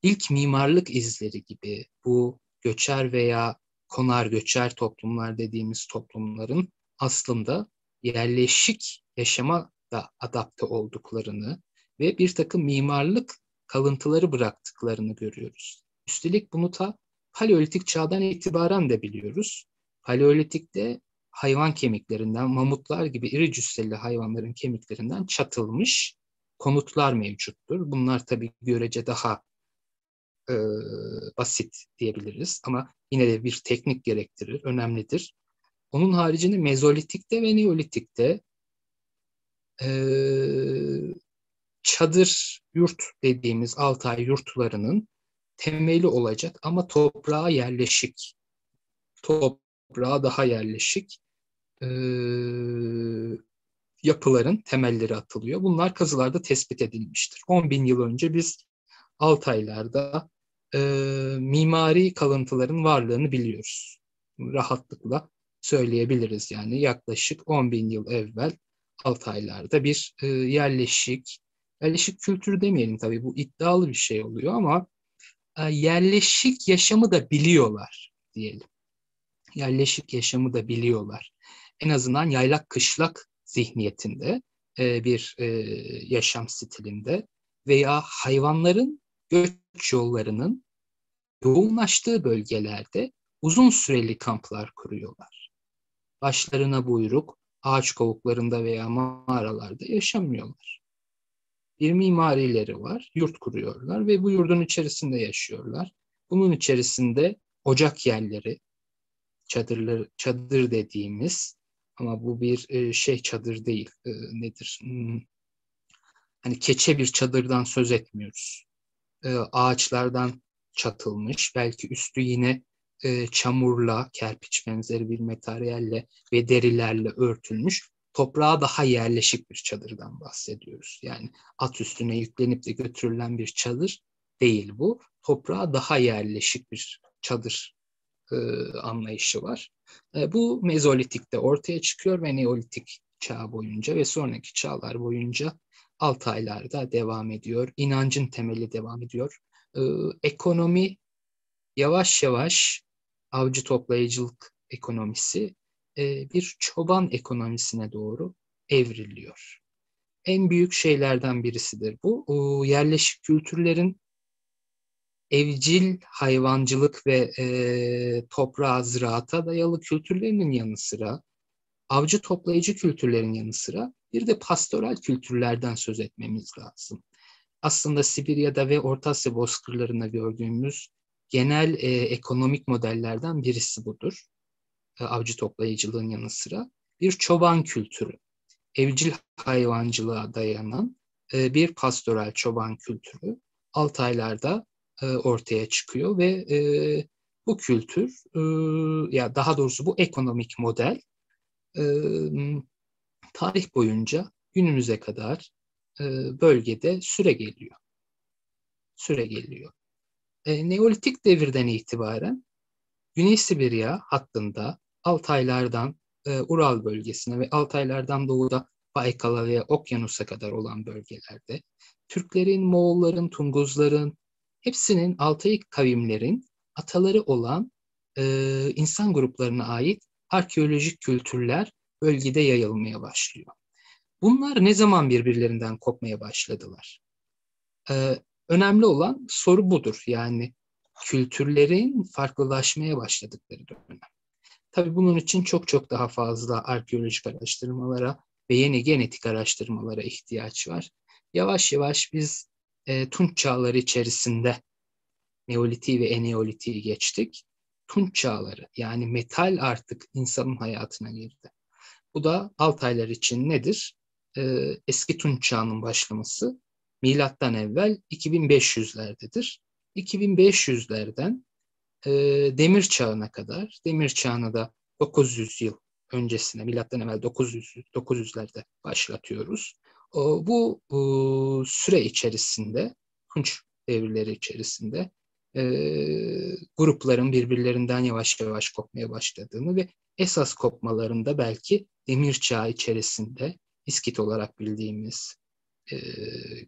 Speaker 2: ilk mimarlık izleri gibi bu göçer veya konar göçer toplumlar dediğimiz toplumların aslında yerleşik yaşama da adapte olduklarını ve bir takım mimarlık kalıntıları bıraktıklarını görüyoruz. Üstelik bunu ta Paleolitik çağdan itibaren de biliyoruz. Paleolitik'te hayvan kemiklerinden, mamutlar gibi iri cüsseli hayvanların kemiklerinden çatılmış konutlar mevcuttur. Bunlar tabii görece daha e, basit diyebiliriz ama yine de bir teknik gerektirir, önemlidir. Onun haricinde Mezolitik'te ve Neolitik'te e, çadır yurt dediğimiz Altay yurtlarının temeli olacak ama toprağa daha yerleşik e, yapıların temelleri atılıyor. Bunlar kazılarda tespit edilmiştir. 10 bin yıl önce biz Altaylar'da mimari kalıntıların varlığını biliyoruz. Rahatlıkla söyleyebiliriz yani yaklaşık 10 bin yıl evvel Altaylar'da bir yerleşik kültür demeyelim tabii bu iddialı bir şey oluyor ama yerleşik yaşamı da biliyorlar diyelim. Yerleşik yaşamı da biliyorlar. En azından yaylak kışlak zihniyetinde bir yaşam stilinde veya hayvanların göç yollarının yoğunlaştığı bölgelerde uzun süreli kamplar kuruyorlar. Başlarına buyruk, ağaç kovuklarında veya mağaralarda yaşamıyorlar. Bir mimarileri var, yurt kuruyorlar ve bu yurdun içerisinde yaşıyorlar. Bunun içerisinde ocak yerleri, çadır dediğimiz ama bu bir çadır değil, nedir? Hani keçe bir çadırdan söz etmiyoruz. Ağaçlardan çatılmış, belki üstü yine çamurla, kerpiç benzeri bir materyalle ve derilerle örtülmüş toprağa daha yerleşik bir çadırdan bahsediyoruz. Yani at üstüne yüklenip de götürülen bir çadır değil bu. Toprağa daha yerleşik bir çadır anlayışı var. Bu Mezolitik'te ortaya çıkıyor ve Neolitik çağ boyunca ve sonraki çağlar boyunca Altaylar'da devam ediyor. İnancın temeli devam ediyor. Ekonomi yavaş yavaş avcı toplayıcılık ekonomisi bir çoban ekonomisine doğru evriliyor. En büyük şeylerden birisidir bu. Yerleşik kültürlerin evcil hayvancılık ve toprağa, ziraata dayalı kültürlerinin yanı sıra, avcı toplayıcı kültürlerin yanı sıra bir de pastoral kültürlerden söz etmemiz lazım. Aslında Sibirya'da ve Orta Asya bozkırlarında gördüğümüz genel ekonomik modellerden birisi budur. Avcı toplayıcılığın yanı sıra bir çoban kültürü, evcil hayvancılığa dayanan bir pastoral çoban kültürü Altaylar'da ortaya çıkıyor ve bu kültür, ya daha doğrusu bu ekonomik model e, tarih boyunca günümüze kadar bölgede süre geliyor. Neolitik devirden itibaren Güney Sibirya hattında Altaylardan Ural bölgesine ve Altaylardan doğuda Baykal'a ve Okyanus'a kadar olan bölgelerde Türklerin, Moğolların, Tunguzların hepsinin Altay kavimlerin ataları olan insan gruplarına ait arkeolojik kültürler bölgede yayılmaya başlıyor. Bunlar ne zaman birbirlerinden kopmaya başladılar? Önemli olan soru budur. Yani kültürlerin farklılaşmaya başladıkları dönem. Tabii bunun için çok çok daha fazla arkeolojik araştırmalara ve yeni genetik araştırmalara ihtiyaç var. Yavaş yavaş biz Tunç çağları içerisinde Neolitik'i ve Eneolitik'i geçtik. Tunç çağları yani metal artık insanın hayatına girdi. Bu da Altaylar için nedir? Eski Tunç çağının başlaması milattan evvel 2500'lerdedir. 2500'lerden Demir çağına kadar, Demir çağına da 900 yıl öncesine, milattan evvel 900'lerde başlatıyoruz. Bu süre içerisinde, Tunç devirleri içerisinde e, grupların birbirlerinden yavaş yavaş kopmaya başladığını ve esas kopmalarında belki Demir çağı içerisinde İskit olarak bildiğimiz e,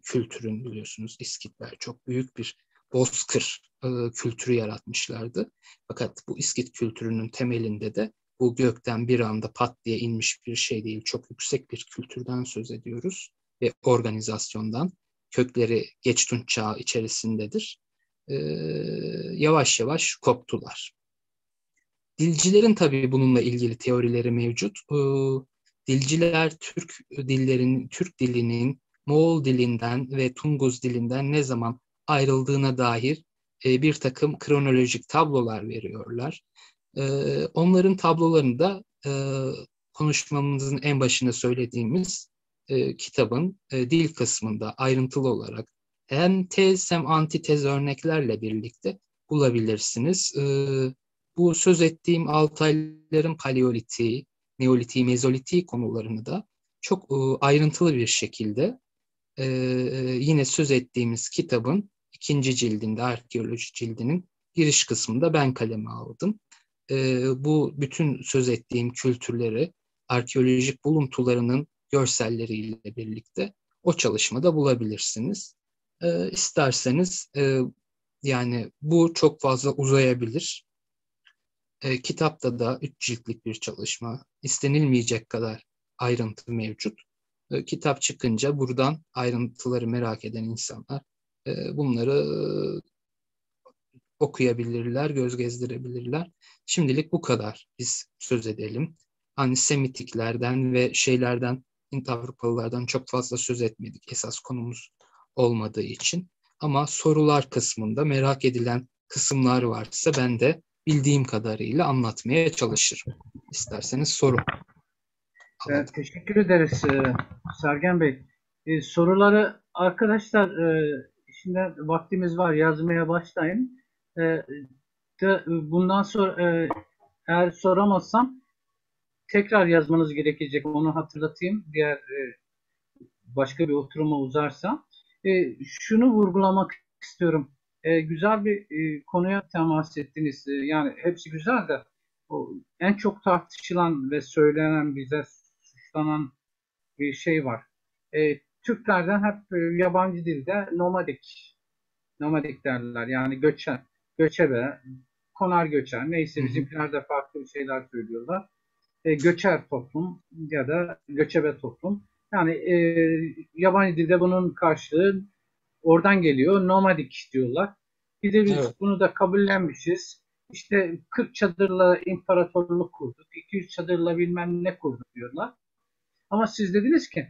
Speaker 2: kültürün, biliyorsunuz İskitler çok büyük bir bozkır kültürü yaratmışlardı. Fakat bu İskit kültürünün temelinde de bu gökten bir anda pat diye inmiş bir şey değil. Çok yüksek bir kültürden söz ediyoruz ve organizasyondan. Kökleri Geç Tunç çağı içerisindedir. E, Yavaş yavaş koptular. Dilcilerin tabii bununla ilgili teorileri mevcut. Dilciler Türk dilinin Moğol dilinden ve Tunguz dilinden ne zaman ayrıldığına dair bir takım kronolojik tablolar veriyorlar. Onların tablolarını da konuşmamızın en başında söylediğimiz kitabın dil kısmında ayrıntılı olarak hem tez hem antitez örneklerle birlikte bulabilirsiniz. Bu söz ettiğim Altayların Paleolitiği, Neolitiği, Mezolitiği konularını da çok ayrıntılı bir şekilde e, yine söz ettiğimiz kitabın ikinci cildinde, arkeoloji cildinin giriş kısmında ben kaleme aldım. Bu bütün söz ettiğim kültürleri arkeolojik buluntularının görselleriyle birlikte o çalışmada bulabilirsiniz. İsterseniz yani bu çok fazla uzayabilir. Kitapta da 3 ciltlik bir çalışma, istenilmeyecek kadar ayrıntı mevcut. Kitap çıkınca buradan ayrıntıları merak eden insanlar bunları okuyabilirler, göz gezdirebilirler. Şimdilik bu kadar biz söz edelim. Antisemitiklerden ve şeylerden, Hint-Avrupalılardan çok fazla söz etmedik esas konumuz olmadığı için. Ama sorular kısmında merak edilen kısımlar varsa ben de bildiğim kadarıyla anlatmaya çalışırım. İsterseniz soru alalım.
Speaker 1: Teşekkür ederiz Sergen Bey. Soruları arkadaşlar, şimdi vaktimiz var, yazmaya başlayın. Bundan sonra eğer soramazsam tekrar yazmanız gerekecek. Onu hatırlatayım. Diğer başka bir oturuma uzarsa. Şunu vurgulamak istiyorum. Güzel bir konuya temas ettiniz. Yani hepsi güzel de o en çok tartışılan ve söylenen, bize suçlanan bir şey var. Türklerden hep yabancı dilde nomadik derler. Yani göçebe, konar göçer.
Speaker 2: Hı
Speaker 1: Neyse
Speaker 2: hı.
Speaker 1: bizimkiler de farklı bir şeyler söylüyorlar. Göçer toplum ya da göçebe toplum. Yani yabancı dilde bunun karşılığı oradan geliyor. Nomadik diyorlar. Bir de biz
Speaker 2: Evet.
Speaker 1: bunu da kabullenmişiz. İşte 40 çadırla imparatorluk kurduk. 200 çadırla bilmem ne kurduk diyorlar. Ama siz dediniz ki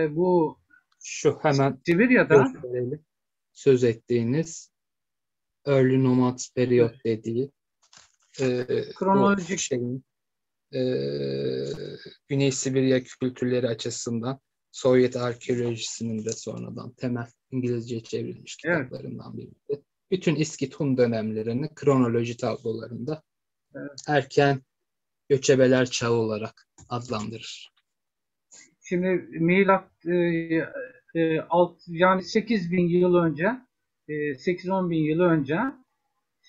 Speaker 1: bu
Speaker 2: Şu hemen
Speaker 1: Sibirya'da
Speaker 2: gösterelim. Söz ettiğiniz Early Nomad Period dediği bu
Speaker 1: kronolojik,
Speaker 2: şeyin e, Güney Sibirya kültürleri açısından Sovyet arkeolojisinin de sonradan temel İngilizce çevrilmiş
Speaker 1: evet,
Speaker 2: kitaplarından biriydi. Bütün İskit Hun dönemlerini kronoloji tablolarında
Speaker 1: evet.
Speaker 2: erken göçebeler çağı olarak adlandırır.
Speaker 1: Şimdi milat yani 8.000 yıl önce 8-10 bin yıl önce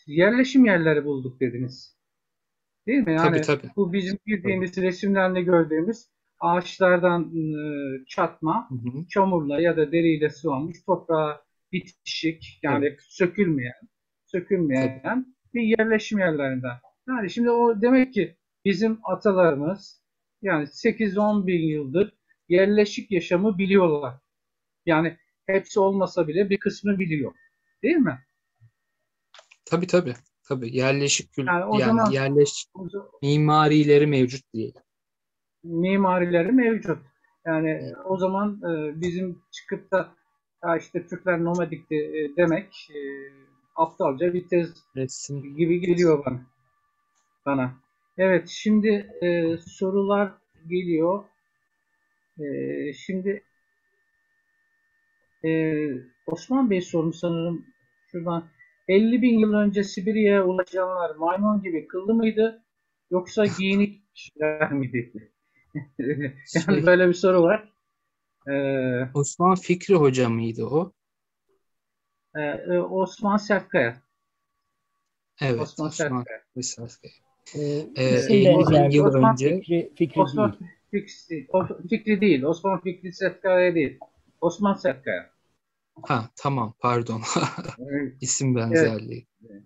Speaker 1: yerleşim yerleri bulduk dediniz. Değil mi?
Speaker 2: Tabii
Speaker 1: Yani
Speaker 2: tabii.
Speaker 1: bu bizim
Speaker 2: Tabii.
Speaker 1: bildiğimiz resimlerde gördüğümüz ağaçlardan çatma,
Speaker 2: Hı hı.
Speaker 1: çamurla ya da deriyle sıvanmış toprağa bitişik
Speaker 2: Evet,
Speaker 1: yani
Speaker 2: tabii.
Speaker 1: sökülmeyen bir yerleşim yerlerinden. Yani şimdi o demek ki bizim atalarımız yani 8-10 bin yıldır yerleşik yaşamı biliyorlar. Yani hepsi olmasa bile bir kısmı biliyor. Değil mi?
Speaker 2: Tabii tabii. Tabii yerleşik
Speaker 1: Yani o
Speaker 2: yani
Speaker 1: zaman
Speaker 2: yerleşik
Speaker 1: o zaman
Speaker 2: mimarileri mevcut diyelim.
Speaker 1: mimarileri mevcut. Yani o zaman bizim çıkıp da ya işte Türkler nomadikti demek aptalca bir tez
Speaker 2: Resim.
Speaker 1: gibi geliyor bana. Evet, şimdi sorular geliyor. Şimdi e, Osman Bey sormuş sanırım şuradan. 50 bin yıl önce Sibirya'ya ulaşanlar maymun gibi kıllı mıydı yoksa giyinik kişiler miydi? Yani
Speaker 2: Şey,
Speaker 1: böyle bir soru var. E,
Speaker 2: Osman Fikri Hoca mıydı o?
Speaker 1: Osman Sertkaya.
Speaker 2: Evet,
Speaker 1: Osman
Speaker 2: Osman
Speaker 1: Sertkaya.
Speaker 2: Fikri.
Speaker 3: İsim
Speaker 2: 50 bin yıl
Speaker 3: benzerliği
Speaker 1: Osman
Speaker 2: önce
Speaker 3: Fikri
Speaker 1: Osman
Speaker 3: değil.
Speaker 1: Fikri değil. Osman Fikri Sertkaya değil. Osman Sertkaya.
Speaker 2: tamam pardon.
Speaker 1: Evet.
Speaker 2: İsim
Speaker 1: Evet.
Speaker 2: benzerliği.
Speaker 1: Evet.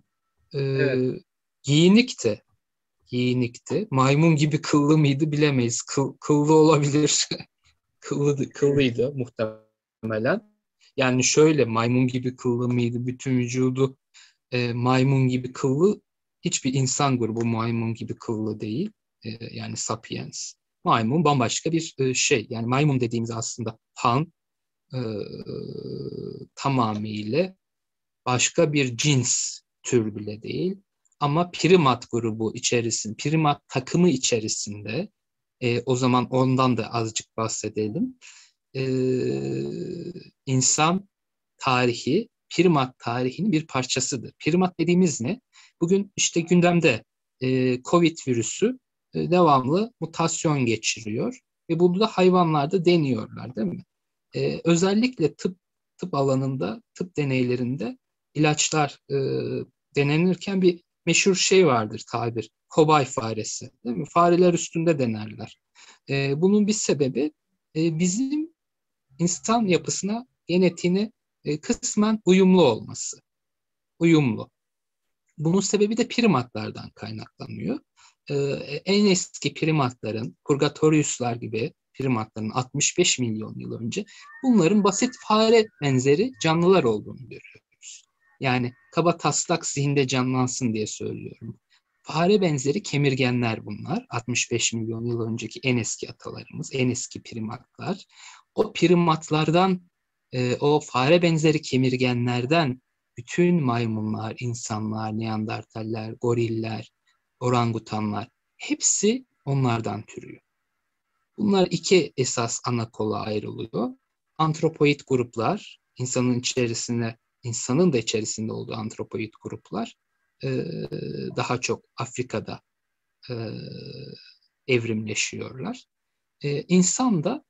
Speaker 2: Ee, giyinikti. Giyinikti. Maymun gibi kıllı mıydı bilemeyiz. Kıllı olabilir. Kıllıydı muhtemelen. Yani şöyle maymun gibi kıllı mıydı? Bütün vücudu maymun gibi kıllı. Hiçbir insan grubu maymun gibi kıllı değil. Yani sapiens. Maymun bambaşka bir şey. Yani maymun dediğimiz aslında Han e, tamamıyla başka bir cins tür bile değil. Ama primat grubu içerisinde, primat takımı içerisinde o zaman ondan da azıcık bahsedelim. E, insan tarihi, primat tarihinin bir parçasıdır. Primat dediğimiz ne? Bugün işte gündemde Covid virüsü devamlı mutasyon geçiriyor ve bunu da hayvanlarda deniyorlar, değil mi? Özellikle tıp alanında, tıp deneylerinde ilaçlar denenirken bir meşhur şey vardır tabir. Kobay faresi, değil mi? Fareler üstünde denerler. Bunun bir sebebi bizim insan yapısına, genetiğine kısmen uyumlu olması. Uyumlu. Bunun sebebi de primatlardan kaynaklanıyor. Ee, en eski primatların, Purgatorius'lar gibi primatların 65 milyon yıl önce bunların basit fare benzeri canlılar olduğunu görüyoruz. Yani kaba taslak zihinde canlansın diye söylüyorum. Fare benzeri kemirgenler bunlar. 65 milyon yıl önceki en eski atalarımız, en eski primatlar. O primatlardan, o fare benzeri kemirgenlerden bütün maymunlar, insanlar, neandertaller, goriller, orangutanlar hepsi onlardan türüyor. Bunlar iki esas ana kola ayrılıyor. Antropoid gruplar, insanın da içerisinde olduğu antropoid gruplar daha çok Afrika'da e, evrimleşiyorlar. İnsan da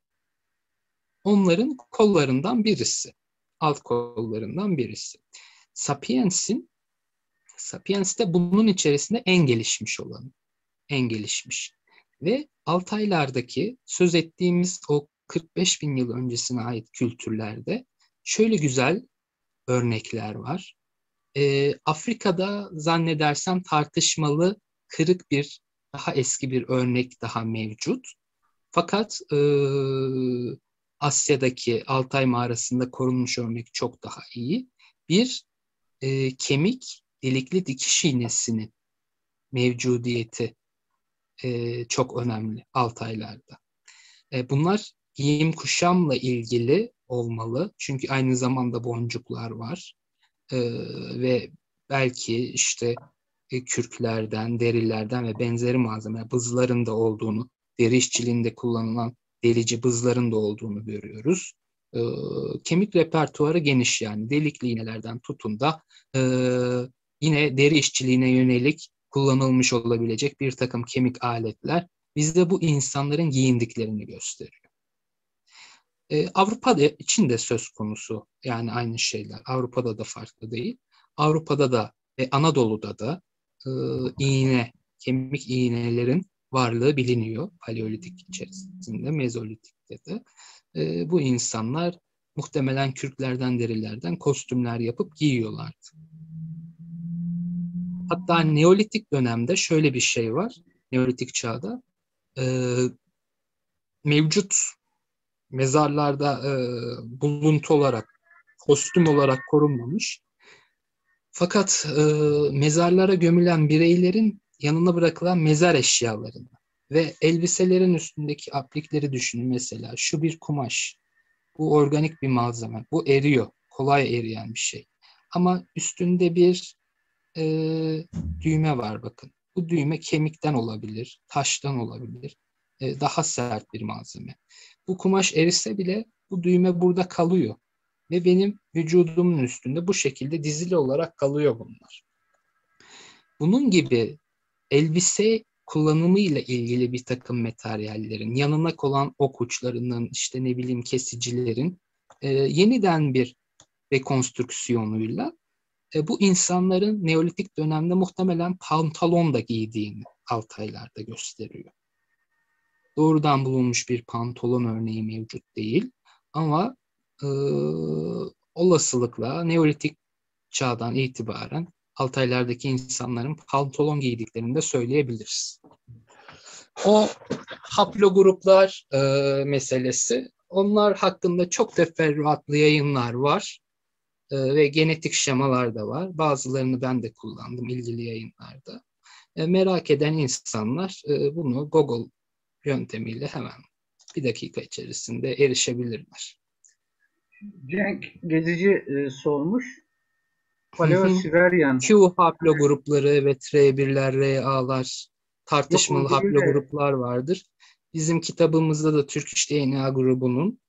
Speaker 2: onların kollarından birisi. Alt kollarından birisi. Sapiens de bunun içerisinde en gelişmiş olanı. En gelişmiş. Ve Altaylardaki söz ettiğimiz o 45 bin yıl öncesine ait kültürlerde şöyle güzel örnekler var. Afrika'da zannedersem tartışmalı kırık bir daha eski bir örnek daha mevcut. Fakat Asya'daki Altay mağarasında korunmuş örnek çok daha iyi. Bir kemik delikli dikiş iğnesinin mevcudiyeti çok önemli Altaylarda. Bunlar giyim kuşamla ilgili olmalı. Çünkü aynı zamanda boncuklar var. Ve belki işte kürklerden, derilerden ve benzeri malzeme, bızların da olduğunu, deri işçiliğinde kullanılan delici bızların da olduğunu görüyoruz. Kemik repertuarı geniş yani. Delikli iğnelerden tutun da yine deri işçiliğine yönelik kullanılmış olabilecek bir takım kemik aletler bizde bu insanların giyindiklerini gösteriyor. Avrupa'da için de söz konusu yani aynı şeyler. Avrupa'da da farklı değil. Avrupa'da da ve Anadolu'da da kemik iğnelerin varlığı biliniyor. Paleolitik içerisinde, Mezolitik'te de. Bu insanlar muhtemelen kürklerden, derilerden kostümler yapıp giyiyorlardı. Hatta Neolitik dönemde şöyle bir şey var. Neolitik çağda mevcut mezarlarda buluntu olarak, kostüm olarak korunmamış. Fakat mezarlara gömülen bireylerin yanına bırakılan mezar eşyalarını ve elbiselerin üstündeki aplikleri düşünün mesela. Şu bir kumaş, bu organik bir malzeme, bu eriyor, kolay eriyen bir şey. Ama üstünde bir düğme var bakın. Bu düğme kemikten olabilir, taştan olabilir. Daha sert bir malzeme. Bu kumaş erise bile bu düğme burada kalıyor. Ve benim vücudumun üstünde bu şekilde dizili olarak kalıyor bunlar. Bunun gibi elbise kullanımı ile ilgili bir takım materyallerin, yanına konan ok uçlarının, işte ne bileyim kesicilerin yeniden bir rekonstrüksiyonuyla bu insanların Neolitik dönemde muhtemelen pantolon da giydiğini Altaylarda gösteriyor. Doğrudan bulunmuş bir pantolon örneği mevcut değil ama olasılıkla Neolitik çağdan itibaren Altaylardaki insanların pantolon giydiklerini de söyleyebiliriz. O haplogruplar meselesi, onlar hakkında çok teferruatlı yayınlar var. Ve genetik şemalar da var. Bazılarını ben de kullandım ilgili yayınlarda. Merak eden insanlar bunu Google yöntemiyle hemen bir dakika içerisinde erişebilirler.
Speaker 1: Cenk Gezici sormuş. Paleo-Siberian.
Speaker 2: Q haplogrupları ve R1'ler, RA'lar, tartışmalı haplogruplar vardır. Bizim kitabımızda da Turkish DNA grubunun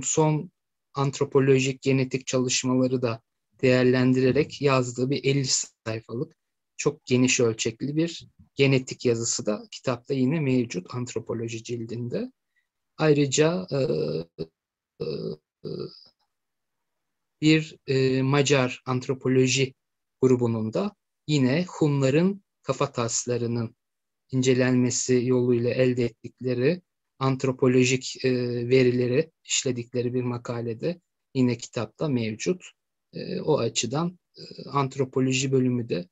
Speaker 2: son antropolojik genetik çalışmaları da değerlendirerek yazdığı bir 50 sayfalık çok geniş ölçekli bir genetik yazısı da kitapta yine mevcut antropoloji cildinde. Ayrıca bir Macar antropoloji grubunun da yine Hunların kafataslarının incelenmesi yoluyla elde ettikleri antropolojik verileri işledikleri bir makalede yine kitapta mevcut. O açıdan antropoloji bölümü de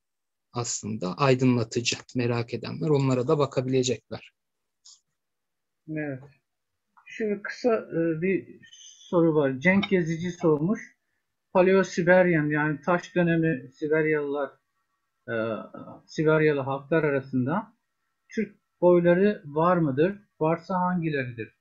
Speaker 2: aslında aydınlatıcı. Merak edenler onlara da bakabilecekler.
Speaker 1: Evet. Şimdi kısa bir soru var. Cenk Gezici sormuş. Paleo-Siberian yani taş dönemi Sibiryalı halklar arasında Türk boyları var mıdır? Varsa hangileridir?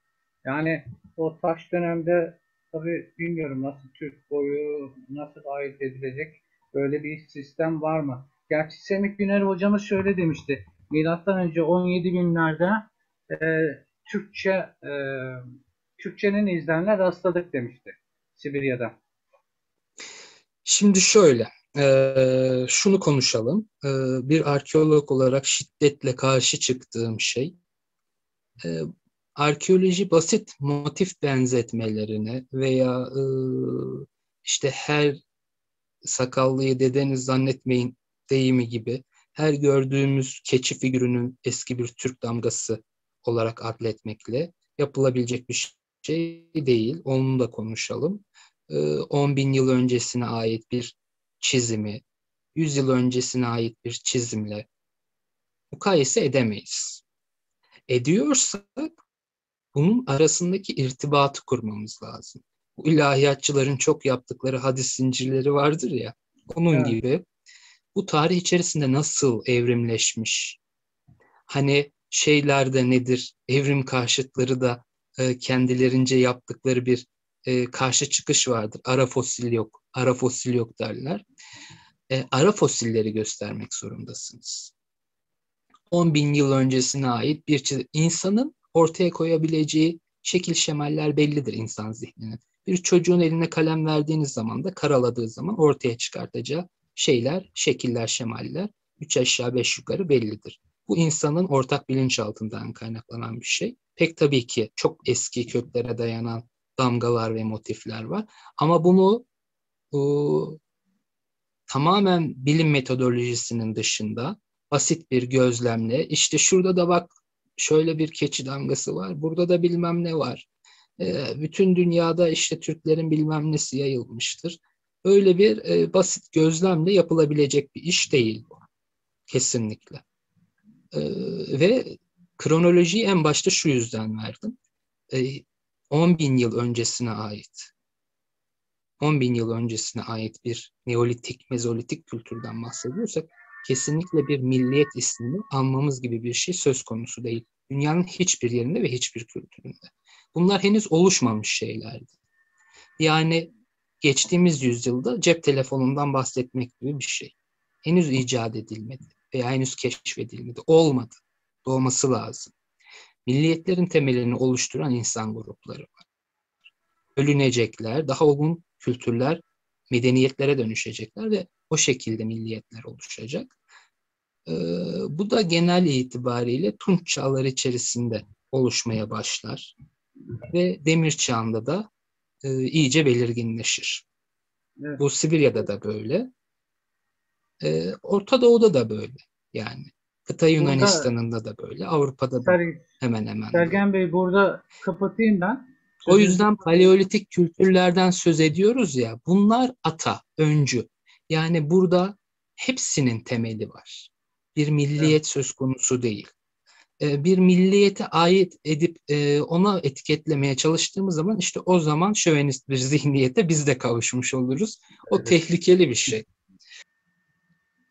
Speaker 1: Yani o taş dönemde tabii bilmiyorum nasıl Türk boyu nasıl ayırt edilecek böyle bir sistem var mı? Gerçi Semih Güner hocamız şöyle demişti. Milattan önce 17 binlerde e, Türkçenin izlerine rastladık demişti Sibirya'da.
Speaker 2: Şimdi şöyle, şunu konuşalım. Bir arkeolog olarak şiddetle karşı çıktığım şey, e, arkeoloji basit motif benzetmelerine veya işte her sakallıyı dedeniz zannetmeyin deyimi gibi her gördüğümüz keçi figürünün eski bir Türk damgası olarak adletmekle yapılabilecek bir şey değil. Onu da konuşalım. 10 bin yıl öncesine ait bir çizimi, 100 yıl öncesine ait bir çizimle mukayese edemeyiz. Ediyorsak bunun arasındaki irtibatı kurmamız lazım. Bu ilahiyatçıların çok yaptıkları hadis zincirleri vardır ya, onun
Speaker 1: Evet.
Speaker 2: gibi bu tarih içerisinde nasıl evrimleşmiş? Hani şeylerde nedir? Evrim karşıtları da kendilerince yaptıkları bir karşı çıkış vardır. Ara fosil yok, ara fosil yok derler. Ara fosilleri göstermek zorundasınız. 10 bin yıl öncesine ait bir insanın ortaya koyabileceği şekil şemaller bellidir insan zihninin. Bir çocuğun eline kalem verdiğiniz zaman da karaladığı zaman ortaya çıkartacağı şeyler, şekiller, şemaller 3 aşağı 5 yukarı bellidir. Bu insanın ortak bilinçaltından kaynaklanan bir şey. Pek tabii ki çok eski köklere dayanan damgalar ve motifler var. Ama bunu tamamen bilim metodolojisinin dışında basit bir gözlemle işte şurada da bak şöyle bir keçi damgası var, burada da bilmem ne var. Bütün dünyada işte Türklerin bilmem nesi yayılmıştır. Öyle bir basit gözlemle yapılabilecek bir iş değil bu. Kesinlikle. Ve kronolojiyi en başta şu yüzden verdim. 10 bin yıl öncesine ait 10 bin yıl öncesine ait bir Neolitik, Mezolitik kültürden bahsediyorsak kesinlikle bir milliyet ismini almamız gibi bir şey söz konusu değil. Dünyanın hiçbir yerinde ve hiçbir kültüründe. Bunlar henüz oluşmamış şeylerdi. Yani geçtiğimiz yüzyılda cep telefonundan bahsetmek gibi bir şey. Henüz icat edilmedi veya henüz keşfedilmedi. Olmadı. Doğması lazım. Milliyetlerin temelini oluşturan insan grupları var. Bölünecekler, daha olgun kültürler, medeniyetlere dönüşecekler ve o şekilde milliyetler oluşacak. Bu da genel itibariyle Tunç çağları içerisinde oluşmaya başlar ve Demir çağında da iyice belirginleşir.
Speaker 1: Evet.
Speaker 2: Bu Sibirya'da da böyle, Orta Doğu'da da böyle yani. Kıta
Speaker 1: Burada
Speaker 2: Yunanistan'ında da böyle, Avrupa'da da
Speaker 1: Ser-
Speaker 2: hemen hemen böyle.
Speaker 1: Sergen Bey, burada kapatayım ben.
Speaker 2: O
Speaker 1: Sözünüzü
Speaker 2: yüzden paleolitik kültürlerden söz ediyoruz ya, bunlar ata, öncü. Yani burada hepsinin temeli var. Bir
Speaker 1: evet.
Speaker 2: milliyet söz konusu değil. Bir milliyete ait edip ona etiketlemeye çalıştığımız zaman işte o zaman şövenist bir zihniyete biz de kavuşmuş oluruz. O
Speaker 1: Evet.
Speaker 2: tehlikeli bir şey.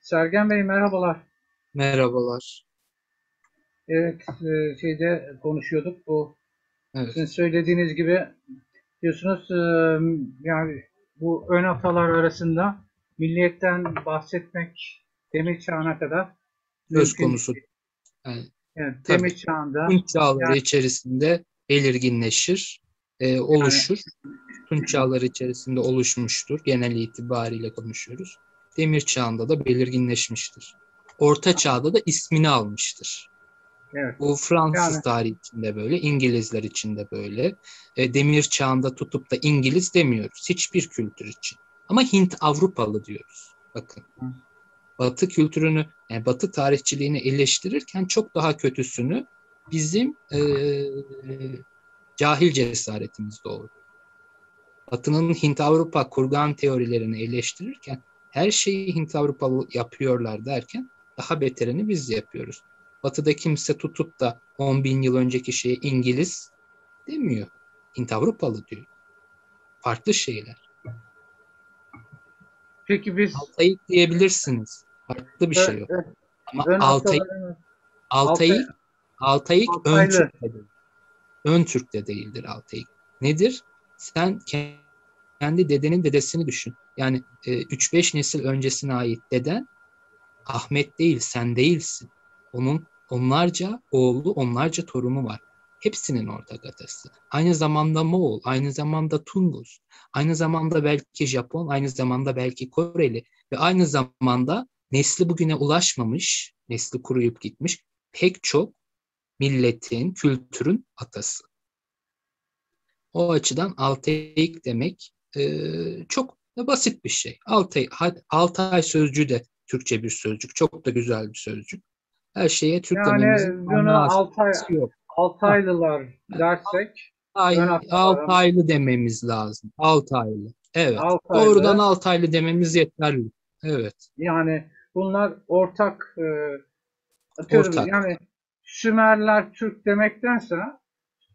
Speaker 1: Sergen Bey, merhabalar.
Speaker 2: Merhabalar.
Speaker 1: Evet, şeyde konuşuyorduk. Bu sizin
Speaker 2: Evet,
Speaker 1: söylediğiniz gibi diyorsunuz, yani bu ön atalar arasında milliyetten bahsetmek demir çağına kadar
Speaker 2: söz
Speaker 1: mümkün
Speaker 2: konusu.
Speaker 1: değil.
Speaker 2: Yani,
Speaker 1: Yani
Speaker 2: tabii.
Speaker 1: demir çağında,
Speaker 2: Tunç çağları
Speaker 1: yani,
Speaker 2: içerisinde belirginleşir,
Speaker 1: yani
Speaker 2: oluşur. Tunç çağları içerisinde oluşmuştur. Genel itibariyle konuşuyoruz. Demir çağında da belirginleşmiştir. Orta çağda da ismini almıştır.
Speaker 1: evet.
Speaker 2: Bu Fransız
Speaker 1: Yani
Speaker 2: tarihi içinde böyle, İngilizler için de böyle. Demir çağında tutup da İngiliz demiyoruz hiçbir kültür için. Ama Hint Avrupalı diyoruz. Bakın. Batı kültürünü, yani Batı tarihçiliğini eleştirirken çok daha kötüsünü bizim cahil cesaretimiz doğru. Batı'nın Hint-Avrupa kurgan teorilerini eleştirirken her şeyi Hint-Avrupalı yapıyorlar derken daha beterini biz yapıyoruz. Batı'da kimse tutup da 10 bin yıl önceki şeye İngiliz demiyor. Hint-Avrupalı diyor. Farklı şeyler.
Speaker 1: peki biz
Speaker 2: Altayık diyebilirsiniz. Farklı bir
Speaker 1: ö,
Speaker 2: şey o.
Speaker 1: ö,
Speaker 2: Ama
Speaker 1: ön
Speaker 2: Altayık,
Speaker 1: atalarımız Altay,
Speaker 2: Altayık, Altayık ön
Speaker 1: Altaylı,
Speaker 2: Türk'te değil. Ön Türk'te değildir Altayık. Nedir? Sen kendi dedenin dedesini düşün. Yani 3-5 nesil öncesine ait deden Ahmet değil, sen değilsin. Onun onlarca oğlu, onlarca torunu var. Hepsinin ortak atası. Aynı zamanda Moğol, aynı zamanda Tungus, aynı zamanda belki Japon, aynı zamanda belki Koreli ve aynı zamanda nesli bugüne ulaşmamış, nesli kuruyup gitmiş pek çok milletin, kültürün atası. O açıdan Altaik demek çok da basit bir şey. Altay sözcüğü de Türkçe bir sözcük. Çok da güzel bir sözcük. Her şeye Türk
Speaker 1: Yani
Speaker 2: annemizin
Speaker 1: bunu
Speaker 2: manası yok. Ha,
Speaker 1: Altaylılar dersek ön atalarım
Speaker 2: Altaylı dememiz lazım. Altaylı. Evet. Doğrudan
Speaker 1: Altaylı.
Speaker 2: Altaylı dememiz yeterli. Evet.
Speaker 1: Yani bunlar ortak, atıyorum
Speaker 2: Ortak.
Speaker 1: yani Sümerler Türk demektense
Speaker 2: Ha,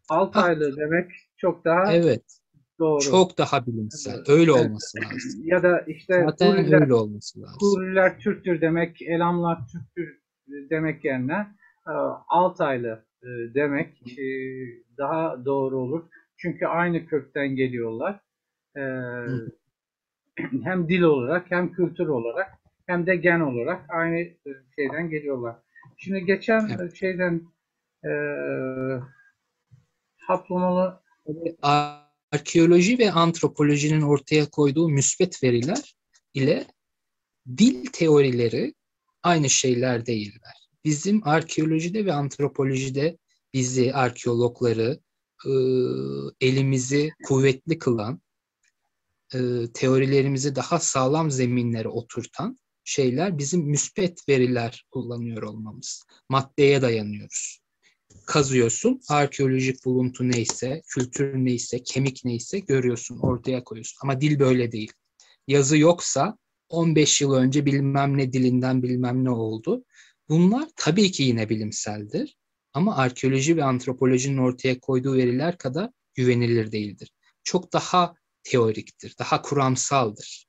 Speaker 1: Altaylı demek çok daha
Speaker 2: evet.
Speaker 1: doğru.
Speaker 2: Çok daha bilimsel. Öyle
Speaker 1: Evet.
Speaker 2: olması lazım.
Speaker 1: Ya da işte
Speaker 2: Zaten öyle olması lazım.
Speaker 1: Huriler Türktür demek, Elamlar Türktür demek yerine e, Altaylı demek daha doğru olur. Çünkü aynı kökten geliyorlar. E,
Speaker 2: Hı,
Speaker 1: Hem dil olarak hem kültür olarak hem de gen olarak aynı şeyden geliyorlar. Şimdi geçen
Speaker 2: evet.
Speaker 1: şeyden e, Haplamalı.
Speaker 2: Tabii arkeoloji ve antropolojinin ortaya koyduğu müsbet veriler ile dil teorileri aynı şeyler değiller. Bizim arkeolojide ve antropolojide bizi, arkeologları, e, elimizi kuvvetli kılan, teorilerimizi daha sağlam zeminlere oturtan şeyler bizim müspet veriler kullanıyor olmamız. Maddeye dayanıyoruz. Kazıyorsun, arkeolojik buluntu neyse, kültür neyse, kemik neyse görüyorsun, ortaya koyuyorsun. Ama dil böyle değil. Yazı yoksa 15 yıl önce bilmem ne dilinden bilmem ne oldu. Bunlar tabii ki yine bilimseldir. Ama arkeoloji ve antropolojinin ortaya koyduğu veriler kadar güvenilir değildir. Çok daha teoriktir, daha kuramsaldır.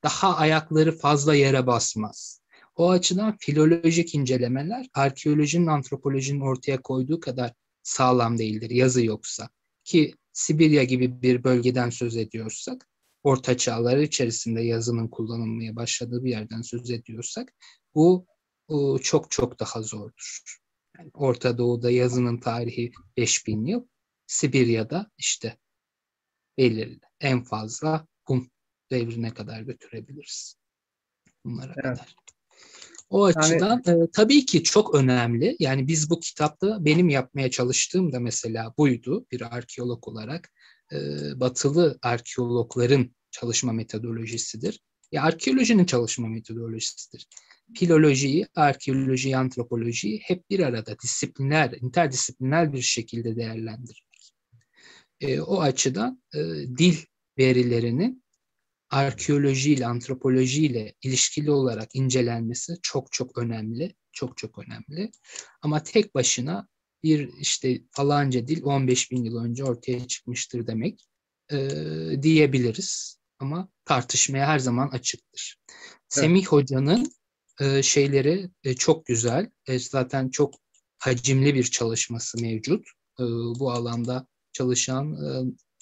Speaker 2: Daha ayakları fazla yere basmaz. O açıdan filolojik incelemeler arkeolojinin, antropolojinin ortaya koyduğu kadar sağlam değildir yazı yoksa. Ki Sibirya gibi bir bölgeden söz ediyorsak, Orta Çağlar içerisinde yazının kullanılmaya başladığı bir yerden söz ediyorsak, bu çok çok daha zordur. Yani Orta Doğu'da yazının tarihi 5000 yıl, Sibirya'da işte belirli. En fazla Hun devrine kadar götürebiliriz. Bunlara
Speaker 1: Evet.
Speaker 2: kadar. O
Speaker 1: Yani
Speaker 2: açıdan tabii ki çok önemli. Yani biz bu kitapta benim yapmaya çalıştığım da mesela buydu bir arkeolog olarak. E, Batılı arkeologların çalışma metodolojisidir. Arkeolojinin çalışma metodolojisidir. Filolojiyi, arkeolojiyi, antropolojiyi hep bir arada disiplinler, interdisipliner bir şekilde değerlendirir. O açıdan dil verilerinin arkeolojiyle, antropolojiyle ilişkili olarak incelenmesi çok çok önemli. Çok çok önemli. Ama tek başına bir işte falanca dil 15 bin yıl önce ortaya çıkmıştır demek diyebiliriz. Ama tartışmaya her zaman açıktır.
Speaker 1: evet.
Speaker 2: Semih Hoca'nın şeyleri çok güzel. Zaten çok hacimli bir çalışması mevcut. Bu alanda çalışan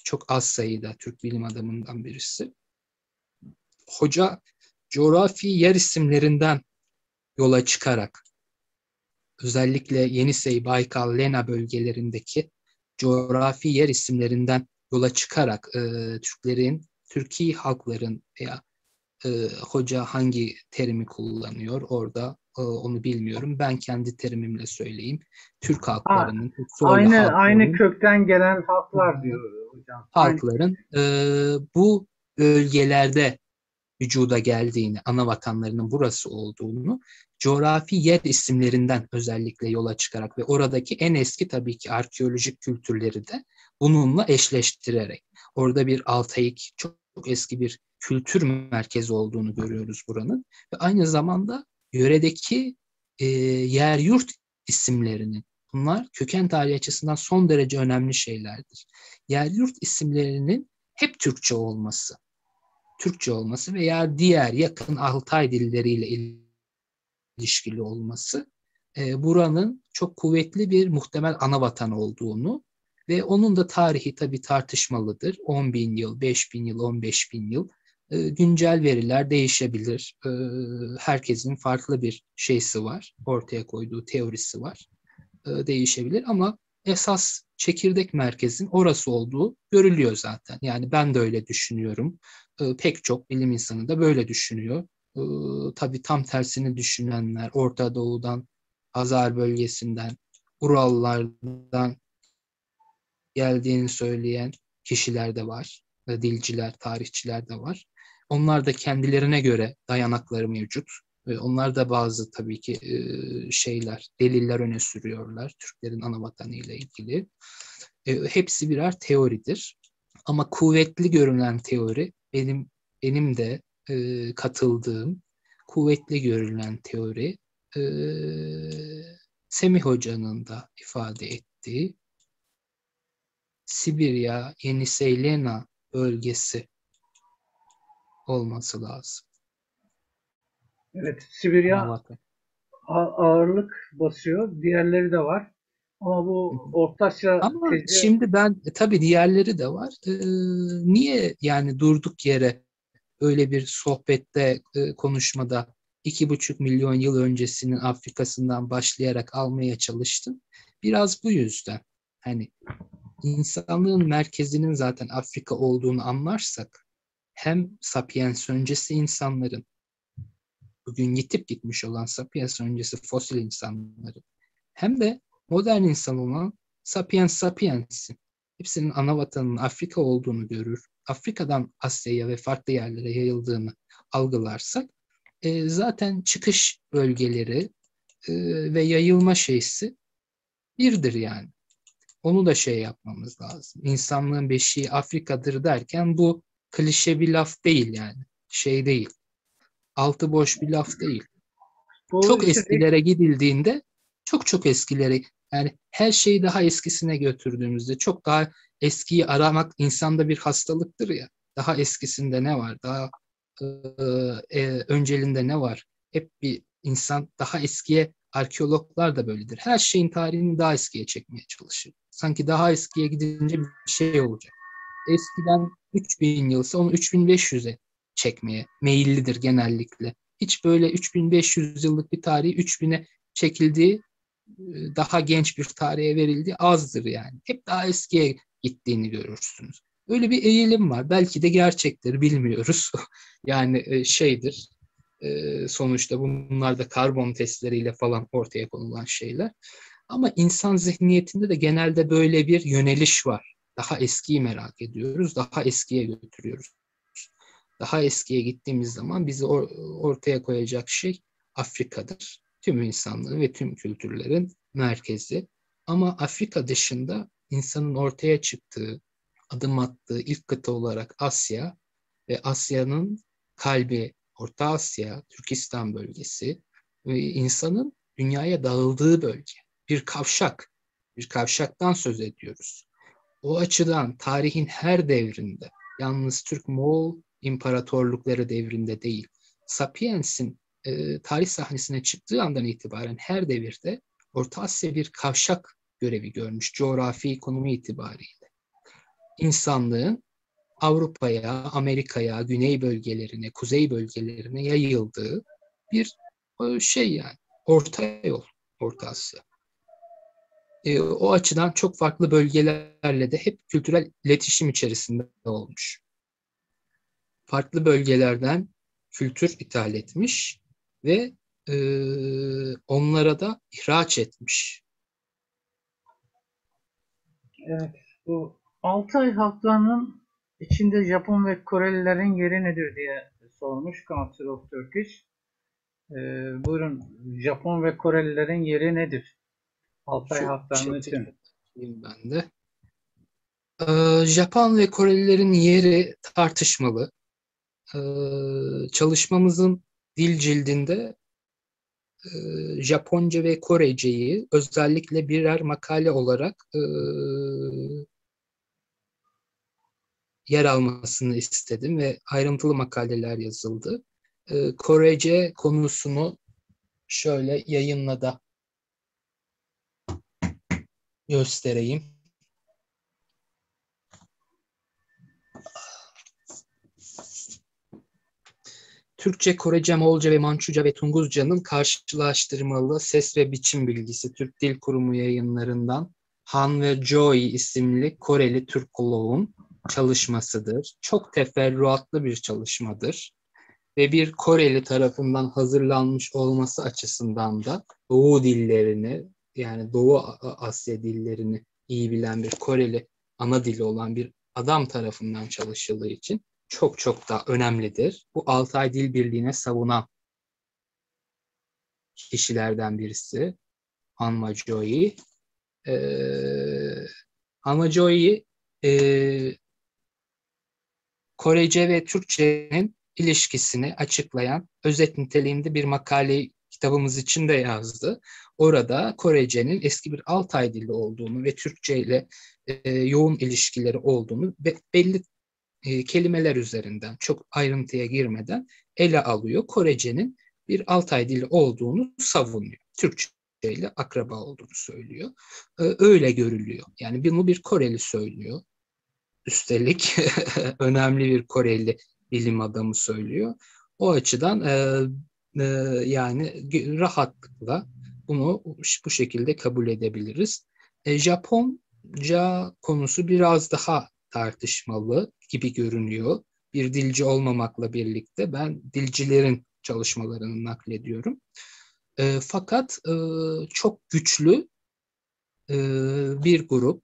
Speaker 2: çok az sayıda Türk bilim adamından birisi. Hoca coğrafi yer isimlerinden yola çıkarak özellikle Yenisey, Baykal, Lena bölgelerindeki coğrafi yer isimlerinden yola çıkarak Türklerin, Türkiye halkların veya hoca hangi terimi kullanıyor orada onu bilmiyorum. Ben kendi terimimle söyleyeyim. Türk
Speaker 1: Ha,
Speaker 2: halklarının, Türk soylu
Speaker 1: aynı
Speaker 2: halkların
Speaker 1: kökten gelen halklar diyor hocam. Aynı.
Speaker 2: bu bölgelerde vücuda geldiğini, ana vatanlarının burası olduğunu coğrafi yer isimlerinden özellikle yola çıkarak ve oradaki en eski tabii ki arkeolojik kültürleri de bununla eşleştirerek orada bir Altayik çok eski bir kültür merkezi olduğunu görüyoruz buranın ve aynı zamanda yöredeki yer yurt isimlerinin bunlar köken tarihi açısından son derece önemli şeylerdir. Yer yurt isimlerinin hep Türkçe olması veya diğer yakın Altay dilleriyle ilişkili olması buranın çok kuvvetli bir muhtemel ana vatan olduğunu ve onun da tarihi tabii tartışmalıdır. 10 bin yıl, 5 bin yıl, 15 bin yıl. Güncel veriler değişebilir. Herkesin farklı bir şeysi var, ortaya koyduğu teorisi var. Değişebilir ama esas çekirdek merkezin orası olduğu görülüyor zaten. Yani ben de öyle düşünüyorum. Pek çok bilim insanı da böyle düşünüyor. Tabii tam tersini düşünenler Orta Doğu'dan, Hazar bölgesinden Urallardan geldiğini söyleyen kişiler de var. Dilciler, tarihçiler de var. Onlar da kendilerine göre dayanakları mevcut. Onlar da bazı tabii ki deliller öne sürüyorlar Türklerin ana vatanı ile ilgili. Hepsi birer teoridir. Ama kuvvetli görünen teori benim de katıldığım kuvvetli görülen teori e, Semih Hoca'nın da ifade ettiği Sibirya, Yeniseyena bölgesi olması lazım.
Speaker 1: Evet, Sibirya
Speaker 2: Anavatan.
Speaker 1: ağırlık basıyor. Diğerleri de var. Ama bu Orta Asya
Speaker 2: Ama
Speaker 1: tezi,
Speaker 2: şimdi tabii diğerleri de var. Niye yani durduk yere öyle bir sohbette, konuşmada 2,5 milyon yıl öncesinin Afrika'sından başlayarak almaya çalıştın? Biraz bu yüzden. Hani insanlığın merkezinin zaten Afrika olduğunu anlarsak hem Sapiens öncesi insanların, bugün yitip gitmiş olan Sapiens öncesi fosil insanların, hem de modern insan olan Sapiens Sapiens'in hepsinin ana vatanının Afrika olduğunu görür. Afrika'dan Asya'ya ve farklı yerlere yayıldığını algılarsak zaten çıkış bölgeleri ve yayılma şeysi birdir yani. Onu da yapmamız lazım. İnsanlığın beşiği Afrika'dır derken bu klişe bir laf değil yani. Değil. Altı boş bir laf değil.
Speaker 1: bu
Speaker 2: Çok
Speaker 1: işte
Speaker 2: eskilere gidildiğinde çok eskilere, yani her şeyi daha eskisine götürdüğümüzde çok daha eskiyi aramak insanda bir hastalıktır ya. Daha eskisinde ne var? Daha öncelinde ne var? Hep bir insan daha eskiye, arkeologlar da böyledir. Her şeyin tarihini daha eskiye çekmeye çalışır. Sanki daha eskiye gidince bir şey olacak. Eskiden 3000 yılsa onu 3500'e çekmeye meyillidir genellikle. Hiç böyle 3500 yıllık bir tarihi 3000'e çekildiği, daha genç bir tarihe verildiği azdır yani. Hep daha eskiye gittiğini görürsünüz. Öyle bir eğilim var. Belki de gerçektir, bilmiyoruz. Yani sonuçta bunlar da karbon testleriyle falan ortaya konulan şeyler. Ama insan zihniyetinde de genelde böyle bir yöneliş var. Daha eskiyi merak ediyoruz, daha eskiye götürüyoruz. Daha eskiye gittiğimiz zaman bizi ortaya koyacak şey Afrika'dır. Tüm insanlığın ve tüm kültürlerin merkezi. Ama Afrika dışında insanın ortaya çıktığı, adım attığı ilk kıta olarak Asya ve Asya'nın kalbi Orta Asya, Türkistan bölgesi ve insanın dünyaya dağıldığı bölge. Bir kavşak, bir kavşaktan söz ediyoruz. O açıdan tarihin her devrinde, yalnız Türk-Moğol imparatorlukları devrinde değil, Sapiens'in tarih sahnesine çıktığı andan itibaren her devirde Orta Asya bir kavşak görevi görmüş coğrafi konumu itibariyle. İnsanlığın Avrupa'ya, Amerika'ya, güney bölgelerine, kuzey bölgelerine yayıldığı bir yani orta yol, Orta Asya. O açıdan çok farklı bölgelerle de hep kültürel iletişim içerisinde olmuş. Farklı bölgelerden kültür ithal etmiş ve e, onlara da ihraç etmiş.
Speaker 1: evet, bu 6 ay haftanın içinde Japon ve Korelilerin yeri nedir diye sormuş Council of Turkish. Buyurun, Japon ve Korelilerin yeri nedir? 6 ay
Speaker 2: Şu
Speaker 1: haftanın
Speaker 2: chat'i
Speaker 1: için.
Speaker 2: kapatayım ben de. Japon ve Korelilerin yeri tartışmalı. Çalışmamızın dil cildinde Japonca ve Koreceyi özellikle birer makale olarak yer almasını istedim ve ayrıntılı makaleler yazıldı. Korece konusunu şöyle yayınla da göstereyim. Türkçe, Korece, Moğolca ve Mançuca ve Tunguzca'nın karşılaştırmalı ses ve biçim bilgisi Türk Dil Kurumu yayınlarından Han ve Joy isimli Koreli Türkoloğun çalışmasıdır. Çok teferruatlı bir çalışmadır ve bir Koreli tarafından hazırlanmış olması açısından da Doğu dillerini yani Doğu Asya dillerini iyi bilen bir Koreli ana dili olan bir adam tarafından çalışıldığı için çok çok da önemlidir. Bu Altay Dil Birliği'ne savunan kişilerden birisi Hanma Joyi. Hanma Joyi Korece ve Türkçenin ilişkisini açıklayan özet niteliğinde bir makale kitabımız için de yazdı. Orada Korece'nin eski bir Altay dili olduğunu ve Türkçe ile yoğun ilişkileri olduğunu belli kelimeler üzerinden çok ayrıntıya girmeden ele alıyor. Korece'nin bir Altay dili olduğunu savunuyor. Türkçe ile akraba olduğunu söylüyor. Öyle görülüyor. Yani bunu bir Koreli söylüyor. Üstelik önemli bir Koreli bilim adamı söylüyor. O açıdan yani rahatlıkla bunu bu şekilde kabul edebiliriz. Japonca konusu biraz daha tartışmalı gibi görünüyor. Bir dilci olmamakla birlikte ben dilcilerin çalışmalarını naklediyorum. Fakat çok güçlü bir grup.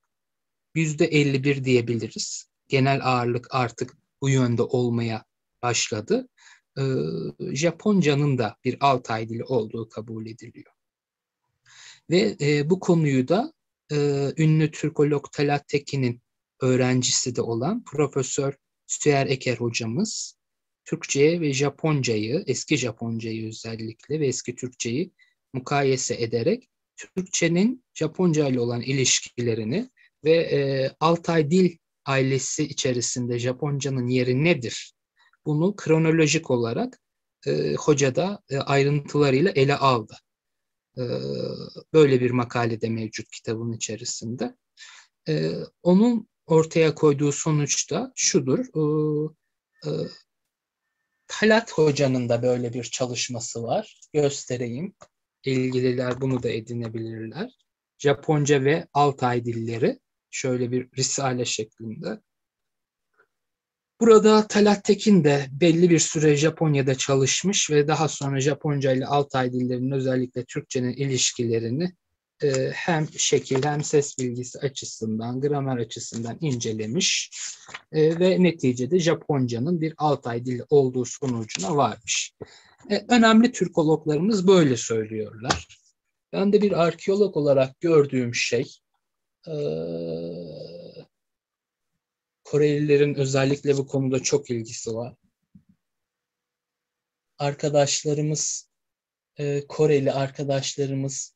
Speaker 2: %51 diyebiliriz. Genel ağırlık artık bu yönde olmaya başladı. Japonca'nın da bir Altay dili olduğu kabul ediliyor. Ve bu konuyu da ünlü Türkolog Talat Tekin'in öğrencisi de olan Profesör Süer Eker hocamız Türkçe'ye ve Japonca'yı, eski Japonca'yı özellikle ve eski Türkçe'yi mukayese ederek Türkçenin Japonca ile olan ilişkilerini ve Altay dil ailesi içerisinde Japonca'nın yeri nedir? Bunu kronolojik olarak hoca da ayrıntılarıyla ele aldı. Böyle bir makale de mevcut kitabın içerisinde. Onun ortaya koyduğu sonuç da şudur. E, Talat Hoca'nın da böyle bir çalışması var. Göstereyim. İlgililer bunu da edinebilirler. Japonca ve Altay dilleri. Şöyle bir risale şeklinde. Burada Talat Tekin de belli bir süre Japonya'da çalışmış ve daha sonra Japonca ile Altay dillerinin özellikle Türkçenin ilişkilerini hem şekil hem ses bilgisi açısından, gramer açısından incelemiş ve neticede Japonca'nın bir Altay dili olduğu sonucuna varmış. Önemli Türkologlarımız böyle söylüyorlar. Ben de bir arkeolog olarak gördüğüm şey, Korelilerin özellikle bu konuda çok ilgisi var. Arkadaşlarımız, Koreli arkadaşlarımız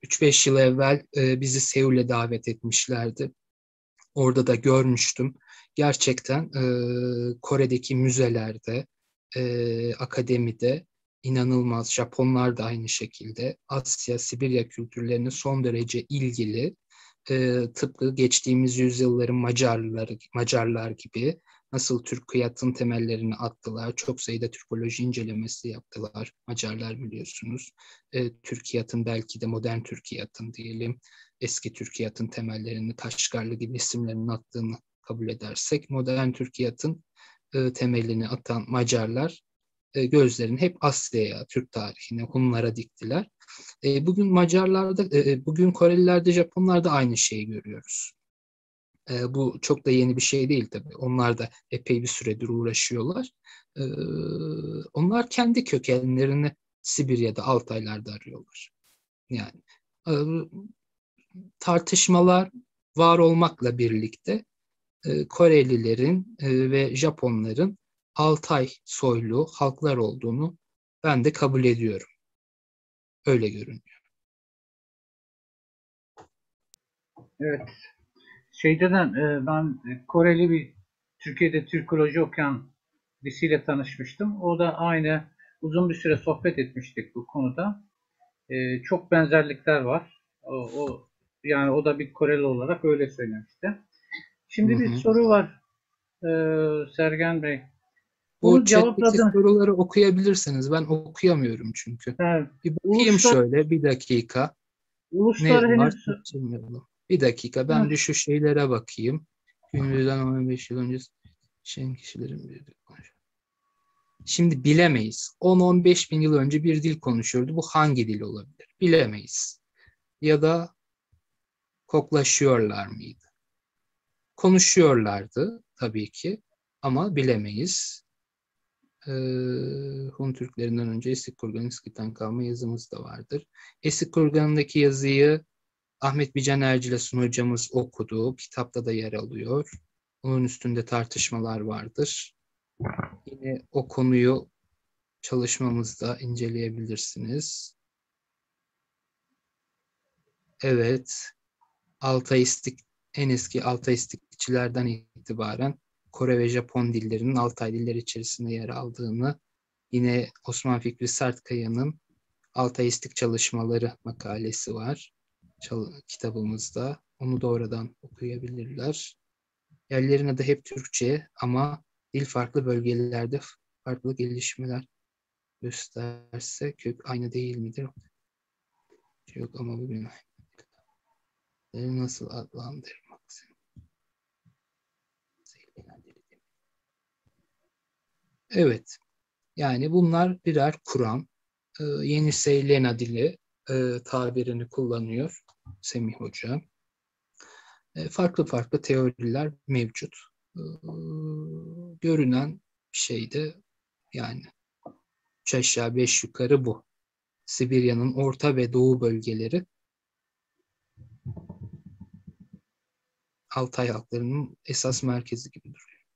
Speaker 2: 3-5 yıl evvel bizi Seul'e davet etmişlerdi. Orada da görmüştüm. Gerçekten Kore'deki müzelerde, akademide inanılmaz, Japonlar da aynı şekilde Asya, Sibirya kültürlerine son derece ilgili, tıpkı geçtiğimiz yüzyılların Macarlar gibi nasıl Türkiyat'ın temellerini attılar. Çok sayıda Türkoloji incelemesi yaptılar. Macarlar biliyorsunuz. Türkiyat'ın belki de modern Türkiyat'ın diyelim eski Türkiyat'ın temellerini Kaşgarlı gibi isimlerin attığını kabul edersek modern Türkiyat'ın temelini atan Macarlar gözlerini hep Asya'ya, Türk tarihine, Hunlara diktiler. Bugün Macarlarda, bugün Korelilerde, Japonlarda aynı şeyi görüyoruz. Bu çok da yeni bir şey değil tabii. Onlar da epey bir süredir uğraşıyorlar. Onlar kendi kökenlerini Sibirya'da, Altaylar'da arıyorlar. Yani tartışmalar var olmakla birlikte Korelilerin ve Japonların Altay soylu halklar olduğunu ben de kabul ediyorum. Öyle görünüyor.
Speaker 1: Evet. Ben Koreli bir Türkiye'de Türkoloji okuyan birisiyle tanışmıştım. O da aynı uzun bir süre sohbet etmiştik bu konuda. Çok benzerlikler var. Yani o da bir Koreli olarak öyle söylemişti. Şimdi bir soru var Sergen Bey.
Speaker 2: Bu
Speaker 1: Bunu
Speaker 2: chat'teki
Speaker 1: cevapladın.
Speaker 2: soruları okuyabilirsiniz. Ben okuyamıyorum çünkü.
Speaker 1: Yani,
Speaker 2: Bir bakayım şöyle bir dakika.
Speaker 1: uluslar
Speaker 2: Ne var
Speaker 1: henüz
Speaker 2: seçilmiyorum. Bir dakika ben bir şu şeylere bakayım. Günümüzden 15 yıl önce yaşayan kişilerin bir dil konuşuyor. Şimdi bilemeyiz. 10-15 bin yıl önce bir dil konuşuyordu. Bu hangi dil olabilir? Bilemeyiz. ya da koklaşıyorlar mıydı? Konuşuyorlardı tabii ki ama bilemeyiz. Hun Türklerinden önce Esik Kurgan eskiden kalma yazımız da vardır. Esik Kurgan'daki yazıyı Ahmet Bican Ercilesun hocamız okudu. Kitapta da yer alıyor. Onun üstünde tartışmalar vardır. Yine o konuyu çalışmamızda inceleyebilirsiniz. Evet, Altaistik, en eski Altaistikçilerden itibaren Kore ve Japon dillerinin Altay dilleri içerisinde yer aldığını, yine Osman Fikri Sertkaya'nın Altaistik Çalışmaları makalesi var kitabımızda. Onu da oradan okuyabilirler. Yerlerin adı hep Türkçe ama dil farklı bölgelerde farklı gelişmeler gösterse kök aynı değil midir? Yok ama bugün nasıl adlandırmak? Evet, yani bunlar birer Kur'an. Yeni Seylena dili tabirini kullanıyor Semih Hoca. Farklı farklı teoriler mevcut. Görünen şey de yani 3 aşağı 5 yukarı bu. Sibirya'nın orta ve doğu bölgeleri Altay halklarının esas merkezi gibi duruyor.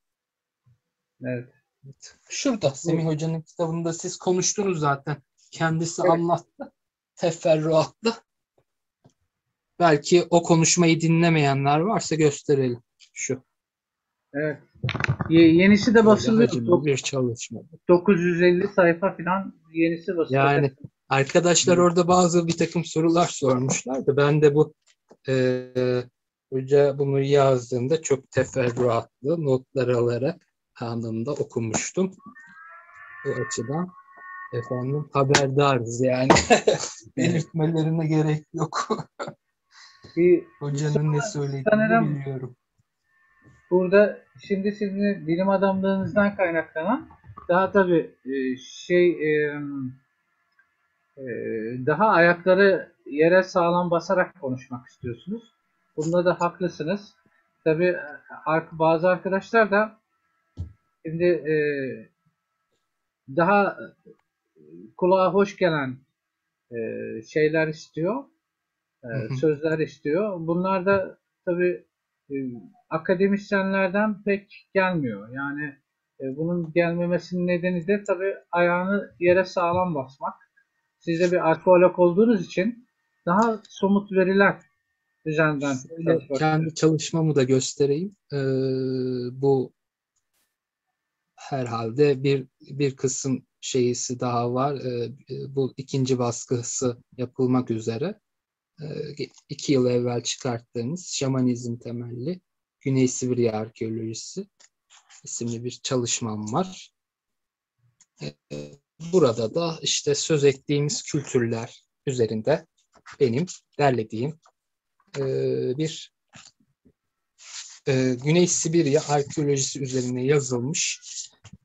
Speaker 1: Evet.
Speaker 2: Evet. Şurada Semih Hoca'nın kitabında siz konuştunuz zaten. Kendisi
Speaker 1: Evet.
Speaker 2: anlattı teferruatlı. Belki o konuşmayı dinlemeyenler varsa gösterelim. Şu.
Speaker 1: Evet. Yenisi de
Speaker 2: Böyle
Speaker 1: basılıyor.
Speaker 2: hacimli bir çalışma.
Speaker 1: 950 sayfa falan yenisi basılacak.
Speaker 2: Yani arkadaşlar orada bir takım sorular sormuşlar da ben de bu hoca bunu yazdığında çok teferruatlı notlar alarak anında okumuştum. Bu açıdan efendim haberdarız yani. Belirtmelerine gerek yok.
Speaker 1: Bir,
Speaker 2: Hocanın ne söylediğini
Speaker 1: sanırım
Speaker 2: biliyorum.
Speaker 1: burada şimdi sizin bilim adamlığınızdan kaynaklanan daha tabii e, daha ayakları yere sağlam basarak konuşmak istiyorsunuz. Bunda da haklısınız. Tabii bazı arkadaşlar da şimdi daha kulağa hoş gelen şeyler istiyor, sözler istiyor. Bunlar da tabii e, akademisyenlerden pek gelmiyor. Yani bunun gelmemesinin nedeni de tabii ayağını yere sağlam basmak. Siz de bir arkeolog olduğunuz için daha somut veriler üzerinden
Speaker 2: Şöyle
Speaker 1: çalışmak
Speaker 2: kendi
Speaker 1: istiyorsunuz.
Speaker 2: çalışmamı da göstereyim. Bu herhalde bir kısım şeysi daha var. Bu ikinci baskısı yapılmak üzere. 2 yıl evvel çıkarttığımız Şamanizm temelli Güney Sibirya Arkeolojisi isimli bir çalışmam var. Burada da işte söz ettiğimiz kültürler üzerinde benim derlediğim bir Güney Sibirya arkeolojisi üzerine yazılmış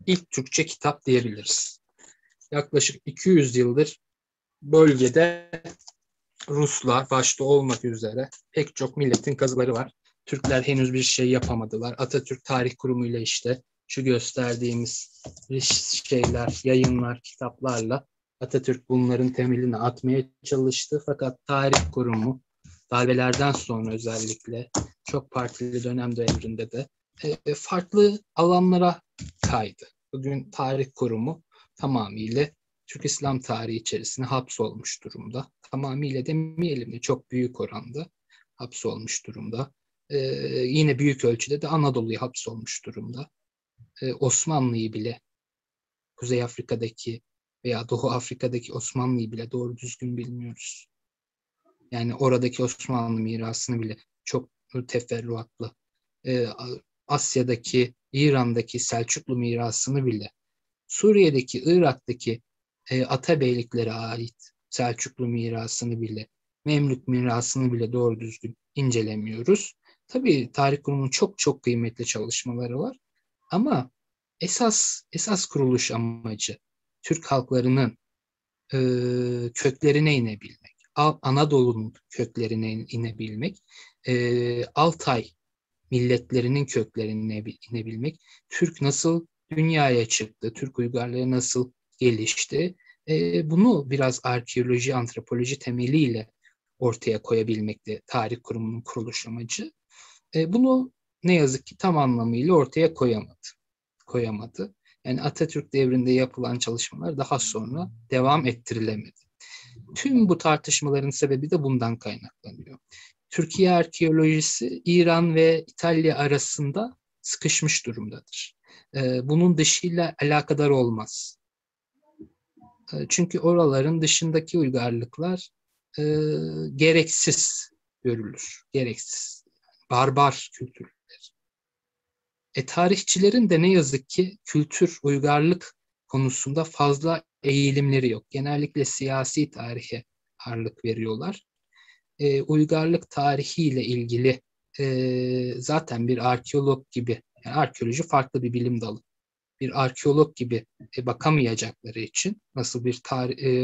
Speaker 2: ilk Türkçe kitap diyebiliriz. Yaklaşık 200 yıldır bölgede Ruslar başta olmak üzere pek çok milletin kazıları var. Türkler henüz bir şey yapamadılar. Atatürk Tarih Kurumu ile işte şu gösterdiğimiz şeyler, yayınlar, kitaplarla Atatürk bunların temelini atmaya çalıştı. Fakat Tarih Kurumu darbelerden sonra özellikle çok partili dönem devrinde de farklı alanlara kaydı. Bugün Tarih Kurumu tamamıyla Türk İslam tarihi içerisine hapsolmuş durumda. Tamamıyla demeyelim de çok büyük oranda hapsolmuş durumda. Yine büyük ölçüde de Anadolu'ya hapsolmuş durumda. Osmanlı'yı bile, Kuzey Afrika'daki veya Doğu Afrika'daki Osmanlı'yı bile doğru düzgün bilmiyoruz. Yani oradaki Osmanlı mirasını bile çok teferruatlı. Asya'daki, İran'daki Selçuklu mirasını bile, Suriye'deki, Irak'taki Atabeyliklere ait Selçuklu mirasını bile, Memlük mirasını bile doğru düzgün incelemiyoruz. Tabii Tarih Kurumu'nun çok çok kıymetli çalışmaları var. Ama esas kuruluş amacı Türk halklarının köklerine inebilmek. Anadolu'nun köklerine inebilmek, Altay milletlerinin köklerine inebilmek, Türk nasıl dünyaya çıktı, Türk uygarlığı nasıl gelişti, bunu biraz arkeoloji, antropoloji temeliyle ortaya koyabilmekte tarih kurumunun kuruluş amacı. Bunu ne yazık ki tam anlamıyla ortaya koyamadı. Yani Atatürk devrinde yapılan çalışmalar daha sonra devam ettirilemedi. Tüm bu tartışmaların sebebi de bundan kaynaklanıyor. Türkiye arkeolojisi İran ve İtalya arasında sıkışmış durumdadır. Bunun dışıyla alakadar olmaz. Çünkü oraların dışındaki uygarlıklar gereksiz görülür. Gereksiz. Barbar kültürler. Tarihçilerin de ne yazık ki kültür, uygarlık konusunda fazla eğilimleri yok. Genellikle siyasi tarihe ağırlık veriyorlar. Uygarlık tarihiyle ilgili zaten bir arkeolog gibi, yani arkeoloji farklı bir bilim dalı. Bir arkeolog gibi bakamayacakları için, nasıl bir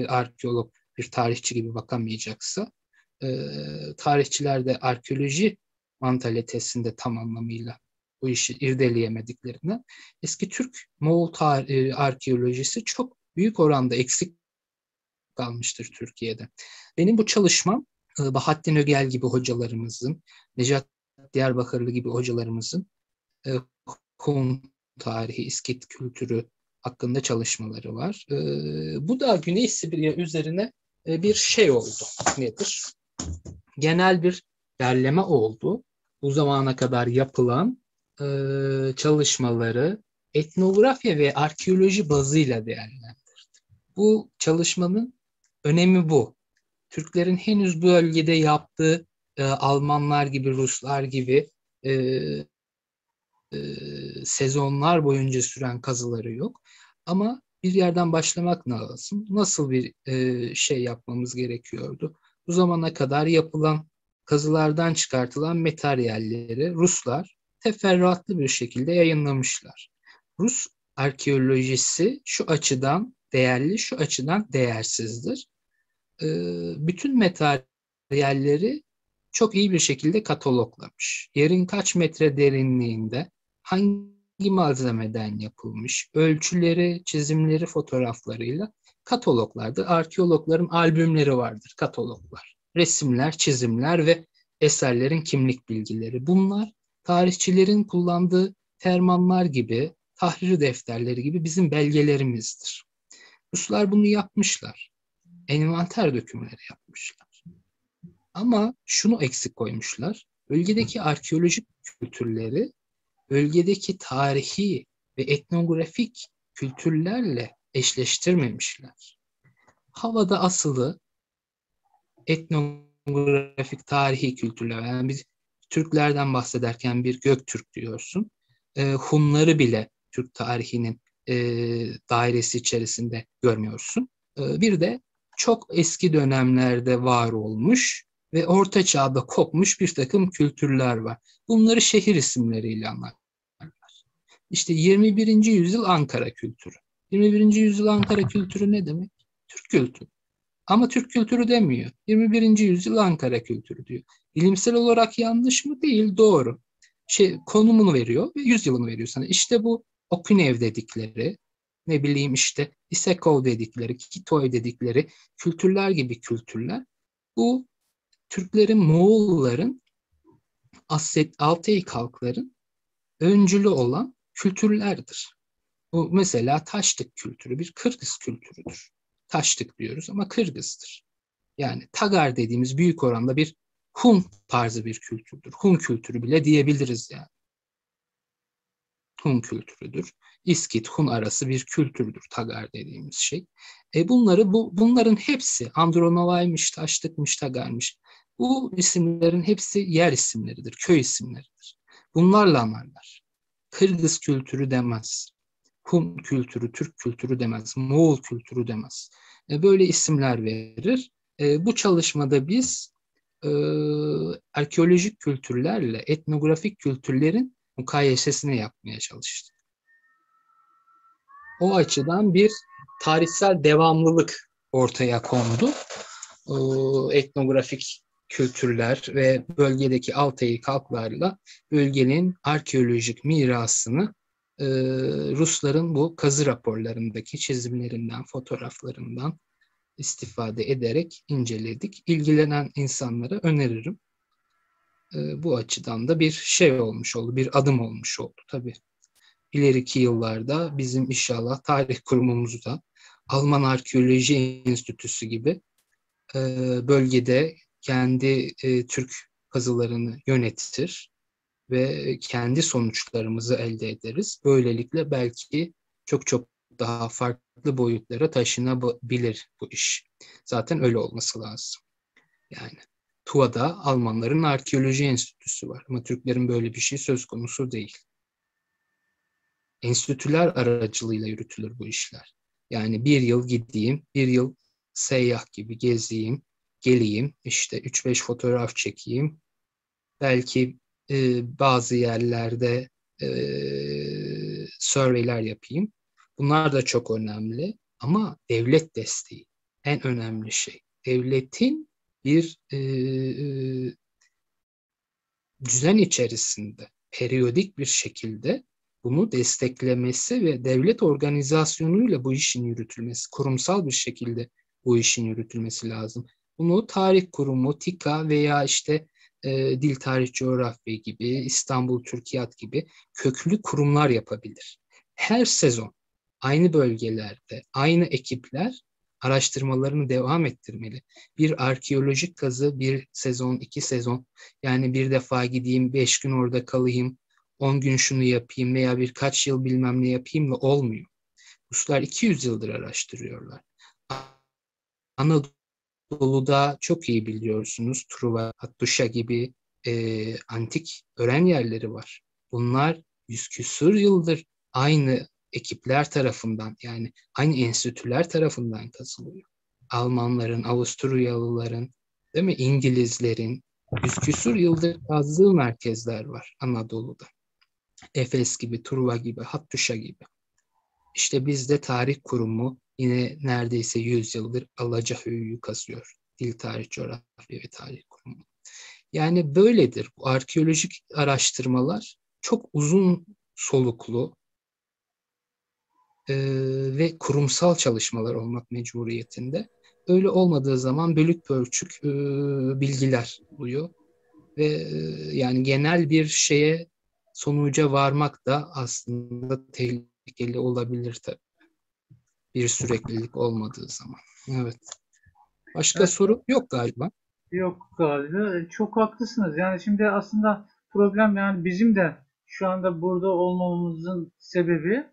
Speaker 2: arkeolog bir tarihçi gibi bakamayacaksa, tarihçiler de arkeoloji mantalitesinde tam anlamıyla bu işi irdeleyemediklerinden eski Türk-Moğol arkeolojisi çok büyük oranda eksik kalmıştır Türkiye'de. Benim bu çalışmam Bahattin Ögel gibi hocalarımızın, Necat Diyarbakırlı gibi hocalarımızın Hun tarihi, İskit kültürü hakkında çalışmaları var. Bu da Güney Sibirya üzerine bir şey oldu. Nedir? Genel bir derleme oldu. Bu zamana kadar yapılan çalışmaları etnografya ve arkeoloji bazıyla değerlendirdi. Bu çalışmanın önemi bu. Türklerin henüz bu bölgede yaptığı Almanlar gibi, Ruslar gibi sezonlar boyunca süren kazıları yok. Ama bir yerden başlamak lazım. Nasıl bir şey yapmamız gerekiyordu? Bu zamana kadar yapılan kazılardan çıkartılan materyalleri Ruslar teferruatlı bir şekilde yayınlamışlar. Rus arkeolojisi şu açıdan değerli, şu açıdan değersizdir. Bütün materyalleri çok iyi bir şekilde kataloglamış. Yerin kaç metre derinliğinde, hangi malzemeden yapılmış, ölçüleri, çizimleri, fotoğraflarıyla kataloglardır. Arkeologların albümleri vardır, kataloglar. Resimler, çizimler ve eserlerin kimlik bilgileri. Bunlar tarihçilerin kullandığı fermanlar gibi, tahrir defterleri gibi bizim belgelerimizdir. Ruslar bunu yapmışlar. Envanter dökümleri yapmışlar. Ama şunu eksik koymuşlar. Bölgedeki arkeolojik kültürleri, bölgedeki tarihi ve etnografik kültürlerle eşleştirmemişler. Havada asılı etnografik tarihi kültürler, yani biz Türklerden bahsederken bir Göktürk diyorsun. Hunları bile Türk tarihinin dairesi içerisinde görmüyorsun. Bir de çok eski dönemlerde var olmuş ve Orta Çağ'da kopmuş bir takım kültürler var. Bunları şehir isimleriyle anlatırlar. İşte 21. yüzyıl Ankara kültürü. 21. yüzyıl Ankara kültürü ne demek? Türk kültürü. Ama Türk kültürü demiyor. 21. yüzyıl Ankara kültürü diyor. Bilimsel olarak yanlış mı? Değil, doğru. Konumunu veriyor ve yüzyılını veriyor sana. İşte bu Okunev dedikleri, ne bileyim işte Isekov dedikleri, Kitoy dedikleri kültürler gibi kültürler. Bu Türklerin, Moğolların, Altay halkların öncülü olan kültürlerdir. Bu mesela Taştık kültürü bir Kırgız kültürüdür. Taştık diyoruz ama Kırgız'dır. Yani Tagar dediğimiz büyük oranda bir Hun tarzı bir kültürdür. Hun kültürü bile diyebiliriz yani. Hun kültürüdür. İskit, Hun arası bir kültürdür Tagar dediğimiz şey. Bunların hepsi Andronova'ymış, Taştıkmış, Tagar'mış. Bu isimlerin hepsi yer isimleridir, köy isimleridir. Bunlarla anlarlar. Kırgız kültürü demez. Hun kültürü, Türk kültürü demez. Moğol kültürü demez. Böyle isimler verir. Bu çalışmada biz arkeolojik kültürlerle etnografik kültürlerin mukayesesini yapmaya çalıştık. O açıdan bir tarihsel devamlılık ortaya kondu. etnografik kültürler ve bölgedeki Altay halklarla bölgenin arkeolojik mirasını Rusların bu kazı raporlarındaki çizimlerinden, fotoğraflarından istifade ederek inceledik. İlgilenen insanlara öneririm. Bu açıdan da bir şey olmuş oldu, bir adım olmuş oldu tabii. İleriki yıllarda bizim inşallah tarih kurumumuzu da Alman Arkeoloji Enstitüsü gibi bölgede kendi Türk kazılarını yönetir ve kendi sonuçlarımızı elde ederiz. Böylelikle belki çok çok daha farklı boyutlara taşınabilir bu iş. Zaten öyle olması lazım. Yani TUA'da Almanların arkeoloji enstitüsü var ama Türklerin böyle bir şey söz konusu değil. Enstitüler aracılığıyla yürütülür bu işler. Yani bir yıl gideyim, bir yıl seyyah gibi gezeyim, geleyim, işte 3-5 fotoğraf çekeyim. Belki bazı yerlerde surveyler yapayım. Bunlar da çok önemli ama devlet desteği en önemli şey. Devletin bir düzen içerisinde periyodik bir şekilde bunu desteklemesi ve devlet organizasyonuyla bu işin yürütülmesi, kurumsal bir şekilde bu işin yürütülmesi lazım. Bunu tarih kurumu, TİKA veya işte Dil Tarih Coğrafya gibi, İstanbul Türkiyat gibi köklü kurumlar yapabilir. Her sezon aynı bölgelerde, aynı ekipler araştırmalarını devam ettirmeli. Bir arkeolojik kazı bir sezon, 2 sezon, yani bir defa gideyim, 5 gün orada kalayım, 10 gün şunu yapayım veya birkaç yıl bilmem ne yapayım da olmuyor. Ruslar 200 yıldır araştırıyorlar. Anadolu'da çok iyi biliyorsunuz Truva, Hattuşa gibi antik öğren yerleri var. Bunlar 100 küsur yıldır aynı ekipler tarafından, yani aynı enstitüler tarafından kazılıyor. Almanların, Avusturyalıların, değil mi, İngilizlerin 100 küsur yıldır kazdığı merkezler var Anadolu'da. Efes gibi, Truva gibi, Hattuşa gibi. İşte bizde tarih kurumu yine neredeyse 100 yıldır Alacahöyü'yü kazıyor. Dil Tarih Coğrafya ve Tarih Kurumu. Yani böyledir. Bu arkeolojik araştırmalar çok uzun soluklu ve kurumsal çalışmalar olmak mecburiyetinde. Öyle olmadığı zaman bölük pörçük bilgiler oluyor. Ve yani genel bir şeye, sonuca varmak da aslında tehlikeli olabilir tabii. Bir süreklilik olmadığı zaman. Evet. Başka
Speaker 1: Evet,
Speaker 2: soru yok galiba.
Speaker 1: yok galiba. Çok haklısınız. Yani şimdi aslında problem, yani bizim de şu anda burada olmamızın sebebi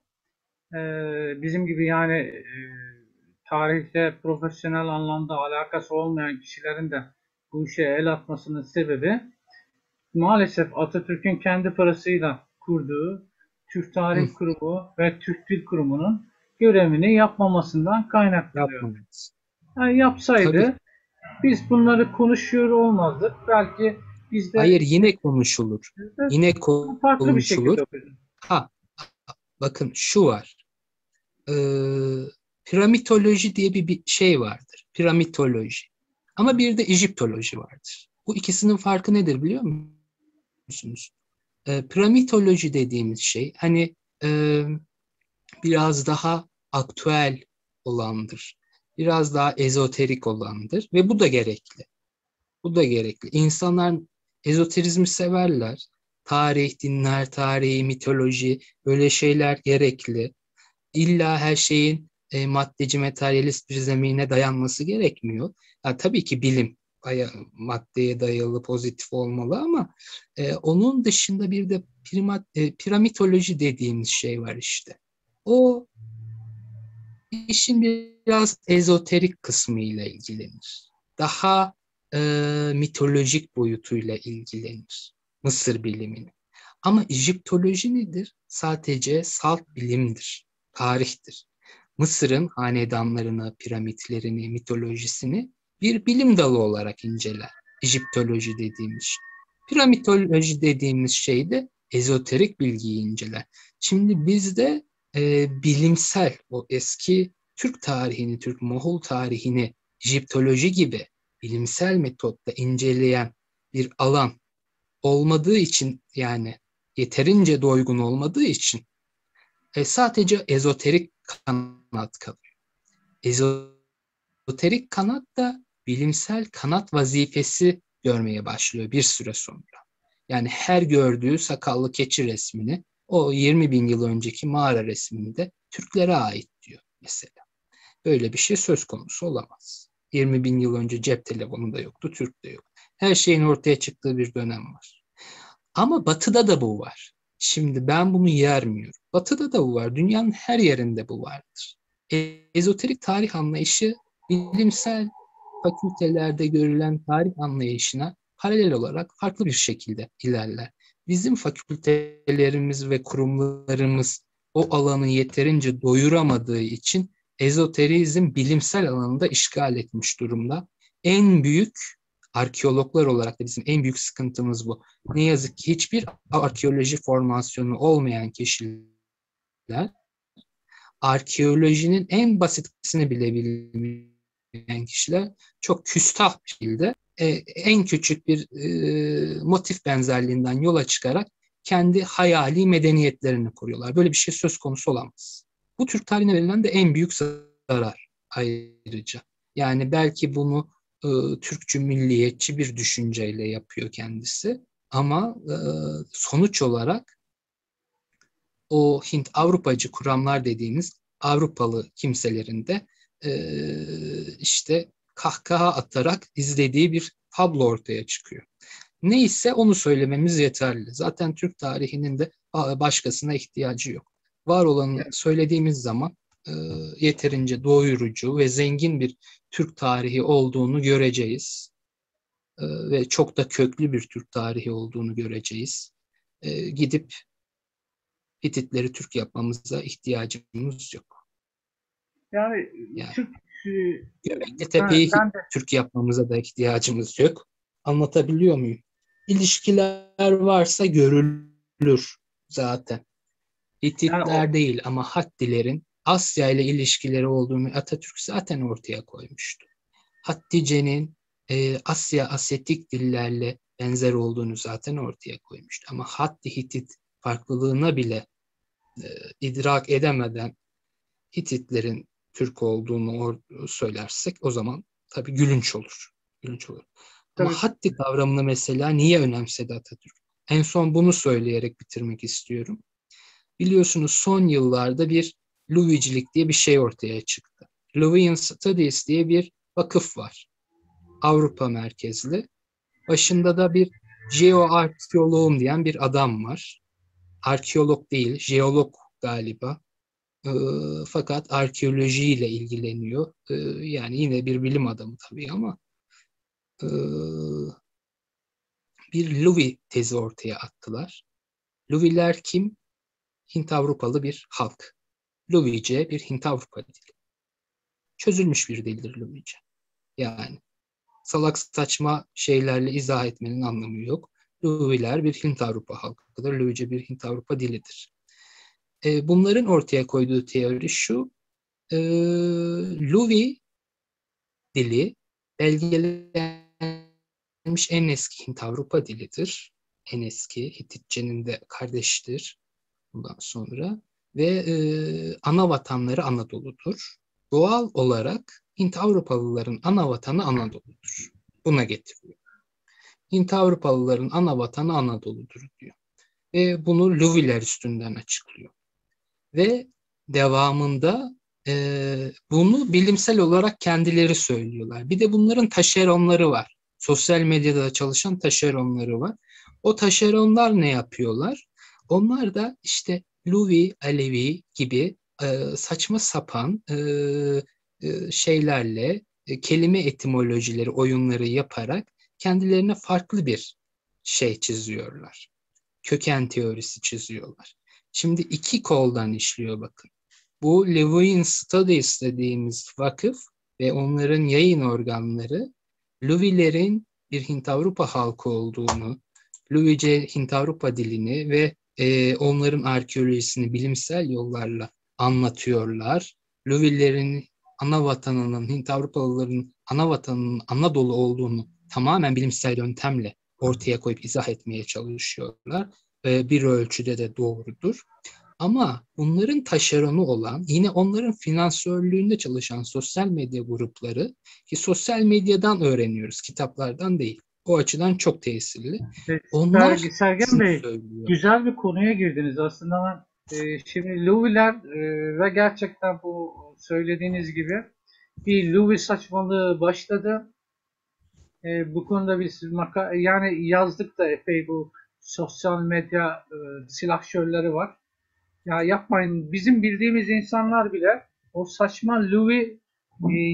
Speaker 1: bizim gibi, yani tarihte profesyonel anlamda alakası olmayan kişilerin de bu işe el atmasının sebebi, maalesef Atatürk'ün kendi parasıyla kurduğu Türk
Speaker 2: Hı,
Speaker 1: Tarih Kurumu ve Türk Dil Kurumu'nun görevini yapmamasından kaynaklanıyor.
Speaker 2: yapmamalıyız.
Speaker 1: Yani
Speaker 2: Tabii.
Speaker 1: yapsaydı biz bunları konuşuyor olmazdık. Belki biz de
Speaker 2: Hayır, yine konuşulur. Yine
Speaker 1: farklı bir şekilde
Speaker 2: konuşulur.
Speaker 1: okuduk.
Speaker 2: Ha, bakın şu var. Ee, Piramitoloji diye bir şey vardır. Piramitoloji. Ama bir de Egiptoloji vardır. Bu ikisinin farkı nedir biliyor musunuz? Piramitoloji dediğimiz şey hani biraz daha aktüel olandır. Biraz daha ezoterik olandır ve bu da gerekli. Bu da gerekli. İnsanlar ezoterizmi severler. Tarih, dinler tarihi, mitoloji, böyle şeyler gerekli. İlla her şeyin maddeci, materyalist bir zemine dayanması gerekmiyor. Ha, tabii ki bilim maddeye dayalı, pozitif olmalı ama onun dışında bir de piramitoloji dediğimiz şey var işte. O işin biraz ezoterik kısmıyla ilgilenir. Daha mitolojik boyutuyla ilgilenir. Mısır bilimini. Ama Egiptoloji nedir? Sadece salt bilimdir, tarihtir. Mısır'ın hanedanlarını, piramitlerini, mitolojisini bir bilim dalı olarak inceler. Egiptoloji dediğimiz şey. Piramitoloji dediğimiz şey de ezoterik bilgiyi inceler. Şimdi bizde bilimsel o eski Türk tarihini, Türk Moğol tarihini Egiptoloji gibi bilimsel metotla inceleyen bir alan olmadığı için, yani yeterince doygun olmadığı için sadece ezoterik kanat kalıyor. Ezoterik kanat da bilimsel kanat vazifesi görmeye başlıyor bir süre sonra. Yani her gördüğü sakallı keçi resmini o 20 bin yıl önceki mağara resminde Türklere ait diyor mesela. Böyle bir şey söz konusu olamaz. 20 bin yıl önce cep telefonu da yoktu, Türk de yok. Her şeyin ortaya çıktığı bir dönem var. Ama Batı'da da bu var. Şimdi ben bunu yermiyorum. Batı'da da bu var. Dünyanın her yerinde bu vardır. Ezoterik tarih anlayışı bilimsel fakültelerde görülen tarih anlayışına paralel olarak farklı bir şekilde ilerler. Bizim fakültelerimiz ve kurumlarımız o alanı yeterince doyuramadığı için ezoterizm bilimsel alanında işgal etmiş durumda. En büyük arkeologlar olarak da bizim en büyük sıkıntımız bu. Ne yazık ki hiçbir arkeoloji formasyonu olmayan kişiler arkeolojinin en basitini bile bilmeyen kişiler çok küstah bir şekilde en küçük bir motif benzerliğinden yola çıkarak kendi hayali medeniyetlerini kuruyorlar. Böyle bir şey söz konusu olamaz. Bu Türk tarihine verilen de en büyük zarar ayrıca. Yani belki bunu Türkçü milliyetçi bir düşünceyle yapıyor kendisi. Ama sonuç olarak o Hint-Avrupacı kuramlar dediğimiz Avrupalı kimselerin de işte kahkaha atarak izlediği bir tablo ortaya çıkıyor. Neyse onu söylememiz yeterli. Zaten Türk tarihinin de başkasına ihtiyacı yok. Var olanı söylediğimiz zaman yeterince doyurucu ve zengin bir Türk tarihi olduğunu göreceğiz. Ve çok da köklü bir Türk tarihi olduğunu göreceğiz. Gidip Hititleri Türk yapmamıza ihtiyacımız yok.
Speaker 1: Yani Türk
Speaker 2: Göbekli
Speaker 1: ben,
Speaker 2: Tepe'yi
Speaker 1: ben de
Speaker 2: Türk yapmamıza da ihtiyacımız yok. Anlatabiliyor muyum? İlişkiler varsa görülür zaten.
Speaker 1: yani o
Speaker 2: Hititler değil ama Hattilerin Asya ile ilişkileri olduğunu Atatürk zaten ortaya koymuştu. Hattice'nin Asyatik dillerle benzer olduğunu zaten ortaya koymuştu. Ama Hatti-Hitit farklılığına bile idrak edemeden Hititlerin Türk olduğunu söylersek o zaman tabii gülünç olur. Gülünç olur. Ama
Speaker 1: tabii
Speaker 2: Hatti kavramını mesela niye önemsedi Atatürk? En son bunu söyleyerek bitirmek istiyorum. Biliyorsunuz son yıllarda bir Louis'cilik diye bir şey ortaya çıktı. Louisian Studies diye bir vakıf var. Avrupa merkezli. Başında da bir jeoarkeoloğum diyen bir adam var. Arkeolog değil, jeolog galiba. Fakat arkeolojiyle ilgileniyor. Yani yine bir bilim adamı tabii ama e, bir Louis tezi ortaya attılar. Louis'ler kim? Hint-Avrupalı bir halk. Louisce bir Hint-Avrupa dili. Çözülmüş bir dildir Louisce. Yani salak saçma şeylerle izah etmenin anlamı yok. Louis'ler bir Hint-Avrupa halkıdır. Louisce bir Hint-Avrupa dilidir. Bunların ortaya koyduğu teori şu. Louis dili belgelenmiş en eski Hint-Avrupa dilidir. En eski Hititçenin de kardeştir bundan sonra. Ve ana vatanları Anadolu'dur. Doğal olarak Hint-Avrupalıların ana vatanı Anadolu'dur. Buna getiriyor. Hint-Avrupalıların ana vatanı Anadolu'dur diyor. Ve bunu Louis'ler üstünden açıklıyor. Ve devamında bunu bilimsel olarak kendileri söylüyorlar. Bir de bunların taşeronları var. Sosyal medyada çalışan taşeronları var. O taşeronlar ne yapıyorlar? Onlar da işte Louis, Alevi gibi saçma sapan şeylerle kelime etimolojileri, oyunları yaparak kendilerine farklı bir şey çiziyorlar. Köken teorisi çiziyorlar. Şimdi iki koldan işliyor bakın. Bu Louisian Studies dediğimiz vakıf ve onların yayın organları Louis'lerin bir Hint-Avrupa halkı olduğunu, Louisce Hint-Avrupa dilini ve onların arkeolojisini bilimsel yollarla anlatıyorlar. Louis'lerin ana vatanının, Hint Avrupalıların ana vatanının Anadolu olduğunu tamamen bilimsel yöntemle ortaya koyup izah etmeye çalışıyorlar. Bir ölçüde de doğrudur. Ama bunların taşeronu olan, yine onların finansörlüğünde çalışan sosyal medya grupları, ki sosyal medyadan öğreniyoruz, kitaplardan değil. O açıdan çok tesirli. Onlar
Speaker 1: Sergen
Speaker 2: şunu
Speaker 1: Bey,
Speaker 2: söylüyor.
Speaker 1: güzel bir konuya girdiniz aslında. Şimdi Louis'ler ve gerçekten bu söylediğiniz gibi bir Louis saçmalığı başladı. Bu konuda biz yani yazdık da epey, bu sosyal medya silahşörleri var. Ya yapmayın. Bizim bildiğimiz insanlar bile o saçma Louis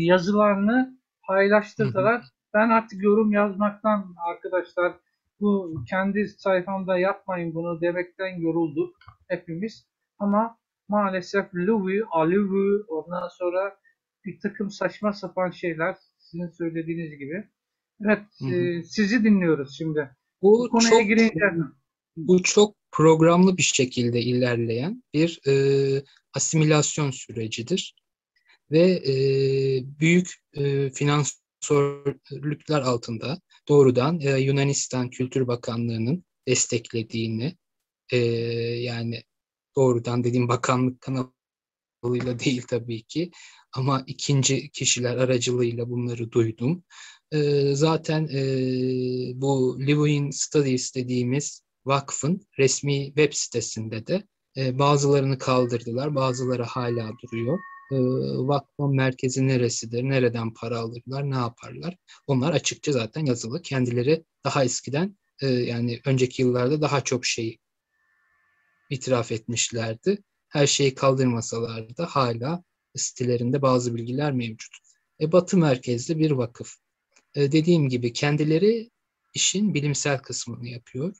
Speaker 1: yazılarını
Speaker 2: Hı hı.
Speaker 1: paylaştırdılar. Ben artık yorum yazmaktan, arkadaşlar, bu kendi sayfamda yapmayın bunu demekten yorulduk hepimiz. Ama maalesef Louis, Alivu, ondan sonra bir takım saçma sapan şeyler, sizin söylediğiniz gibi. Evet,
Speaker 2: Hı hı.
Speaker 1: sizi dinliyoruz şimdi. Bu
Speaker 2: Bu
Speaker 1: konuya
Speaker 2: çok
Speaker 1: girince.
Speaker 2: bu çok programlı bir şekilde ilerleyen bir asimilasyon sürecidir ve büyük finansörlükler altında doğrudan Yunanistan Kültür Bakanlığı'nın desteklediğini, e, yani doğrudan dediğim bakanlık kanalıyla değil tabii ki, ama ikinci kişiler aracılığıyla bunları duydum. Zaten bu Living Studies dediğimiz vakfın resmi web sitesinde de bazılarını kaldırdılar, bazıları hala duruyor. Vakfın merkezi neresidir, nereden para alırlar, ne yaparlar? Onlar açıkça zaten yazılı. Kendileri daha eskiden, yani önceki yıllarda daha çok şey itiraf etmişlerdi. Her şeyi kaldırmasalar da hala sitelerinde bazı bilgiler mevcut. Batı merkezli bir vakıf. Dediğim gibi kendileri işin bilimsel kısmını yapıyor.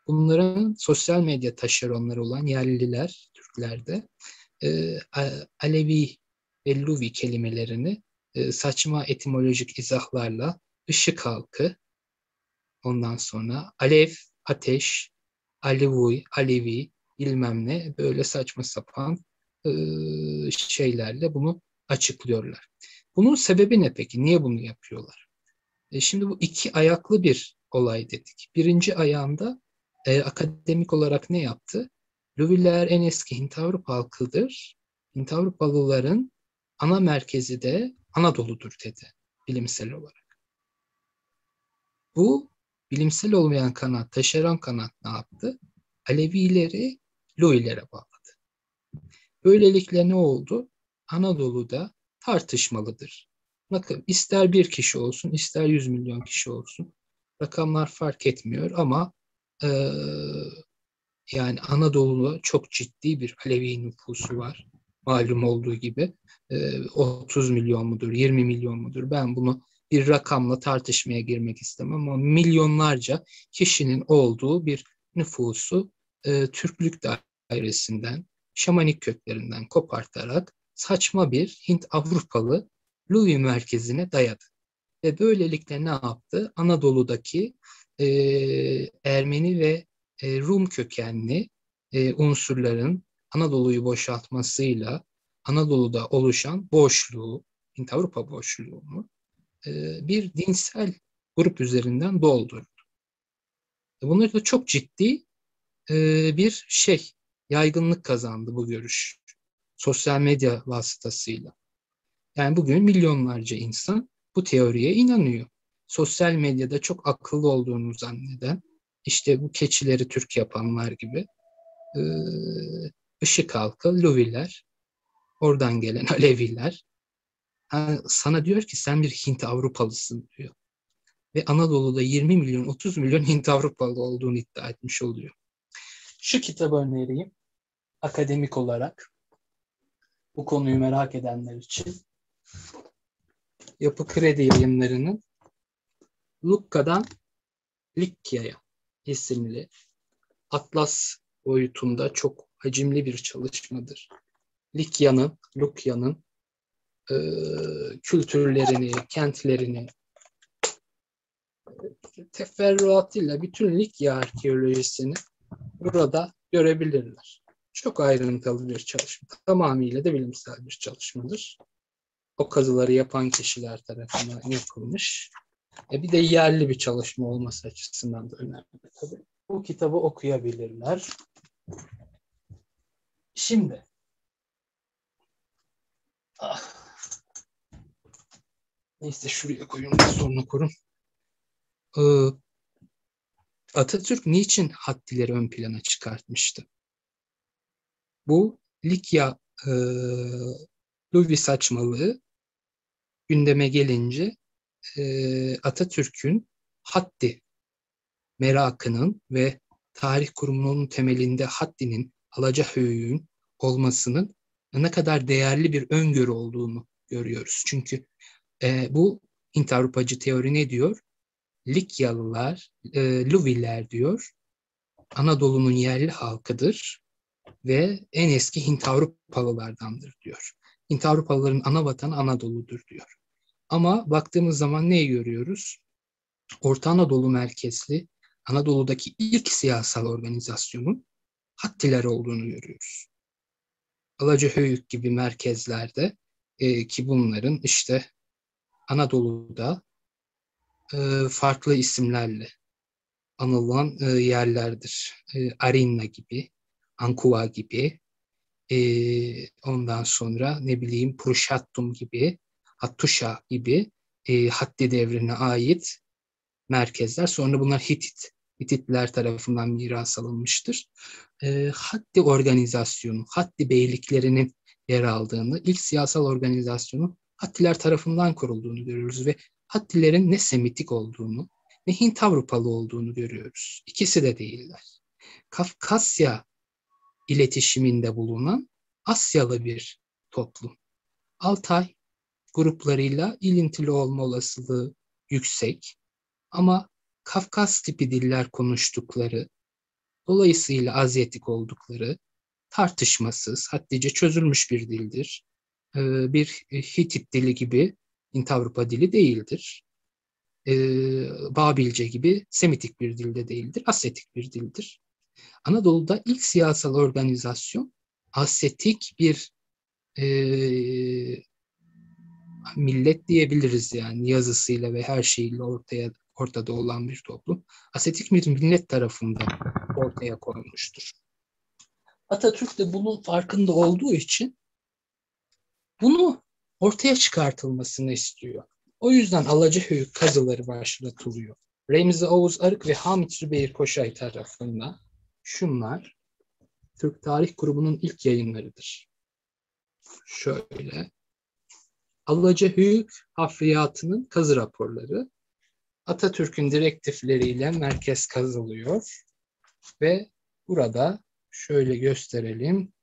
Speaker 2: Bunların sosyal medya taşeronları olan yerliler, Türklerde Alevi ve Luvi kelimelerini saçma etimolojik izahlarla ışık halkı, ondan sonra alev, ateş, Alevi, Alevi, bilmem ne, böyle saçma sapan şeylerle bunu açıklıyorlar. Bunun sebebi ne peki? Niye bunu yapıyorlar? Şimdi bu iki ayaklı bir olay dedik. Birinci ayağında akademik olarak ne yaptı? Luviler en eski Hint Avrupa halkıdır. Hint Avrupalıların ana merkezi de Anadolu'dur dedi bilimsel olarak. Bu bilimsel olmayan kanat, taşeron kanat ne yaptı? Alevileri Luvilere bağladı. Böylelikle ne oldu? Anadolu'da tartışmalıdır. Bakın, ister bir kişi olsun, ister 100 milyon kişi olsun. Rakamlar fark etmiyor ama e, yani Anadolu'da çok ciddi bir Alevi nüfusu var. Malum olduğu gibi 30 milyon mudur, 20 milyon mudur? Ben bunu bir rakamla tartışmaya girmek istemem ama milyonlarca kişinin olduğu bir nüfusu Türklük dairesinden, şamanik köklerinden kopartarak saçma bir Hint Avrupalı Louis merkezine dayadı. Ve böylelikle ne yaptı? Anadolu'daki e, Ermeni ve Rum kökenli unsurların Anadolu'yu boşaltmasıyla Anadolu'da oluşan boşluğu, Hint-Avrupa boşluğunu bir dinsel grup üzerinden doldurdu. Bunlar da çok ciddi bir yaygınlık kazandı bu görüş. Sosyal medya vasıtasıyla. Yani bugün milyonlarca insan bu teoriye inanıyor. Sosyal medyada çok akıllı olduğunu zanneden, işte bu keçileri Türk yapanlar gibi, e, ışık halkı, Luviler, oradan gelen Aleviler, sana diyor ki sen bir Hint Avrupalısın diyor. Ve Anadolu'da 20 milyon, 30 milyon Hint Avrupalı olduğunu iddia etmiş oluyor. Şu kitabı önereyim akademik olarak, bu konuyu merak edenler için. Yapı Kredi Yayınları'nın Lukka'dan Likya'ya isimli atlas boyutunda çok hacimli bir çalışmadır. Lukya'nın e, kültürlerini, kentlerini teferruatıyla bütün Likya arkeolojisini burada görebilirler. Çok ayrıntılı bir çalışma. Tamamıyla da bilimsel bir çalışmadır. o kazıları yapan kişiler tarafından yapılmış. Bir de yerli bir çalışma olması açısından da önemli tabii. Bu kitabı okuyabilirler. Şimdi neyse şuraya koyun, sonra korun. Atatürk niçin Hattileri ön plana çıkartmıştı? Bu Likya Louis saçmalığı gündeme gelince Atatürk'ün Hatti merakının ve tarih kurumunun temelinde Hatti'nin, Alacahöyük'ün olmasının ne kadar değerli bir öngörü olduğunu görüyoruz. Çünkü bu Hint-Avrupacı teori ne diyor? Likyalılar, Luviler diyor, Anadolu'nun yerli halkıdır ve en eski Hint-Avrupalılardandır diyor. Hint-Avrupalıların ana vatanı Anadolu'dur diyor. Ama baktığımız zaman neyi görüyoruz? Orta Anadolu merkezli Anadolu'daki ilk siyasal organizasyonun Hattiler olduğunu görüyoruz. Alacahöyük gibi merkezlerde ki bunların işte Anadolu'da farklı isimlerle anılan yerlerdir. Arinna gibi, Ankuva gibi, ondan sonra ne bileyim Purushattum gibi, Hattuşa gibi Hatti devrine ait merkezler. Sonra bunlar Hititler tarafından miras alınmıştır. Hatti organizasyonu, Hatti beyliklerinin yer aldığını, ilk siyasal organizasyonun Hattiler tarafından kurulduğunu görüyoruz ve Hattilerin ne Semitik olduğunu ne Hint Avrupalı olduğunu görüyoruz. İkisi de değiller. Kafkasya iletişiminde bulunan Asyalı bir toplum. Altay gruplarıyla ilintili olma olasılığı yüksek. Ama Kafkas tipi diller konuştukları, dolayısıyla Azyatik oldukları tartışmasız, haddice çözülmüş bir dildir. Bir Hitit dili gibi Hint-Avrupa dili değildir. Babilce gibi Semitik bir dilde değildir, Asyatik bir dildir. Anadolu'da ilk siyasal organizasyon Asyatik bir e, millet diyebiliriz, yani yazısıyla ve her şeyiyle ortada olan bir toplum. Asyatik bir millet tarafından ortaya konmuştur. Atatürk de bunun farkında olduğu için bunu ortaya çıkartılmasını istiyor. O yüzden Alacahöyük kazıları başlatılıyor. Remzi Oğuz Arık ve Hamit Zübeyir Koşay tarafından. Şunlar Türk Tarih Kurumu'nun ilk yayınlarıdır. Şöyle. Alacahöyük hafriyatının kazı raporları. Atatürk'ün direktifleriyle merkez kazılıyor ve burada şöyle gösterelim.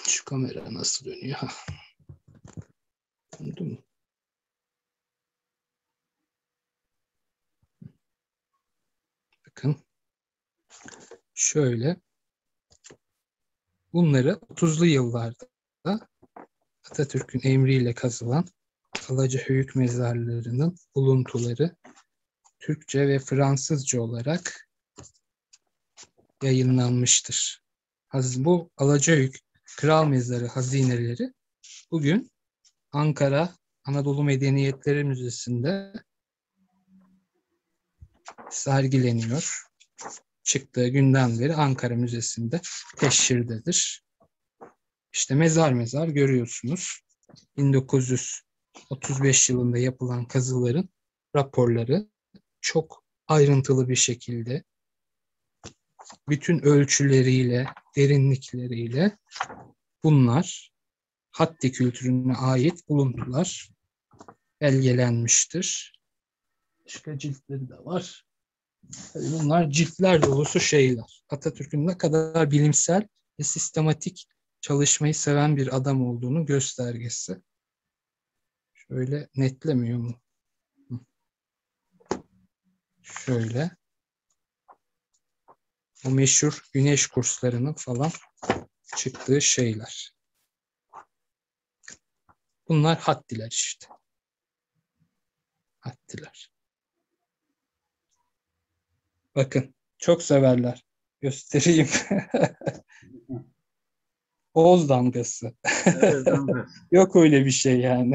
Speaker 2: Şu kamera nasıl dönüyor? Döndü mü? Bakın. Şöyle. Bunları 30'lu yıllarda Atatürk'ün emriyle kazılan Alacahöyük mezarlarının buluntuları Türkçe ve Fransızca olarak yayınlanmıştır. Bu Alacahöyük Kral Mezarı hazineleri bugün Ankara Anadolu Medeniyetleri Müzesi'nde sergileniyor. Çıktığı günden beri Ankara Müzesi'nde teşhirdedir. İşte mezar mezar görüyorsunuz. 1935 yılında yapılan kazıların raporları çok ayrıntılı bir şekilde bütün ölçüleriyle, derinlikleriyle bunlar Hatti kültürüne ait buluntular belgelenmiştir. Başka ciltleri de var. Tabii bunlar ciltler dolusu şeyler. Atatürk'ün ne kadar bilimsel ve sistematik çalışmayı seven bir adam olduğunu göstergesi. Şöyle netlemiyor mu? Şöyle. O meşhur güneş kurslarının falan çıktığı şeyler. Bunlar Hattiler işte. Hattiler. Bakın çok severler. Göstereyim. Oğuz damgası.
Speaker 1: Evet, damga.
Speaker 2: Yok öyle bir şey yani.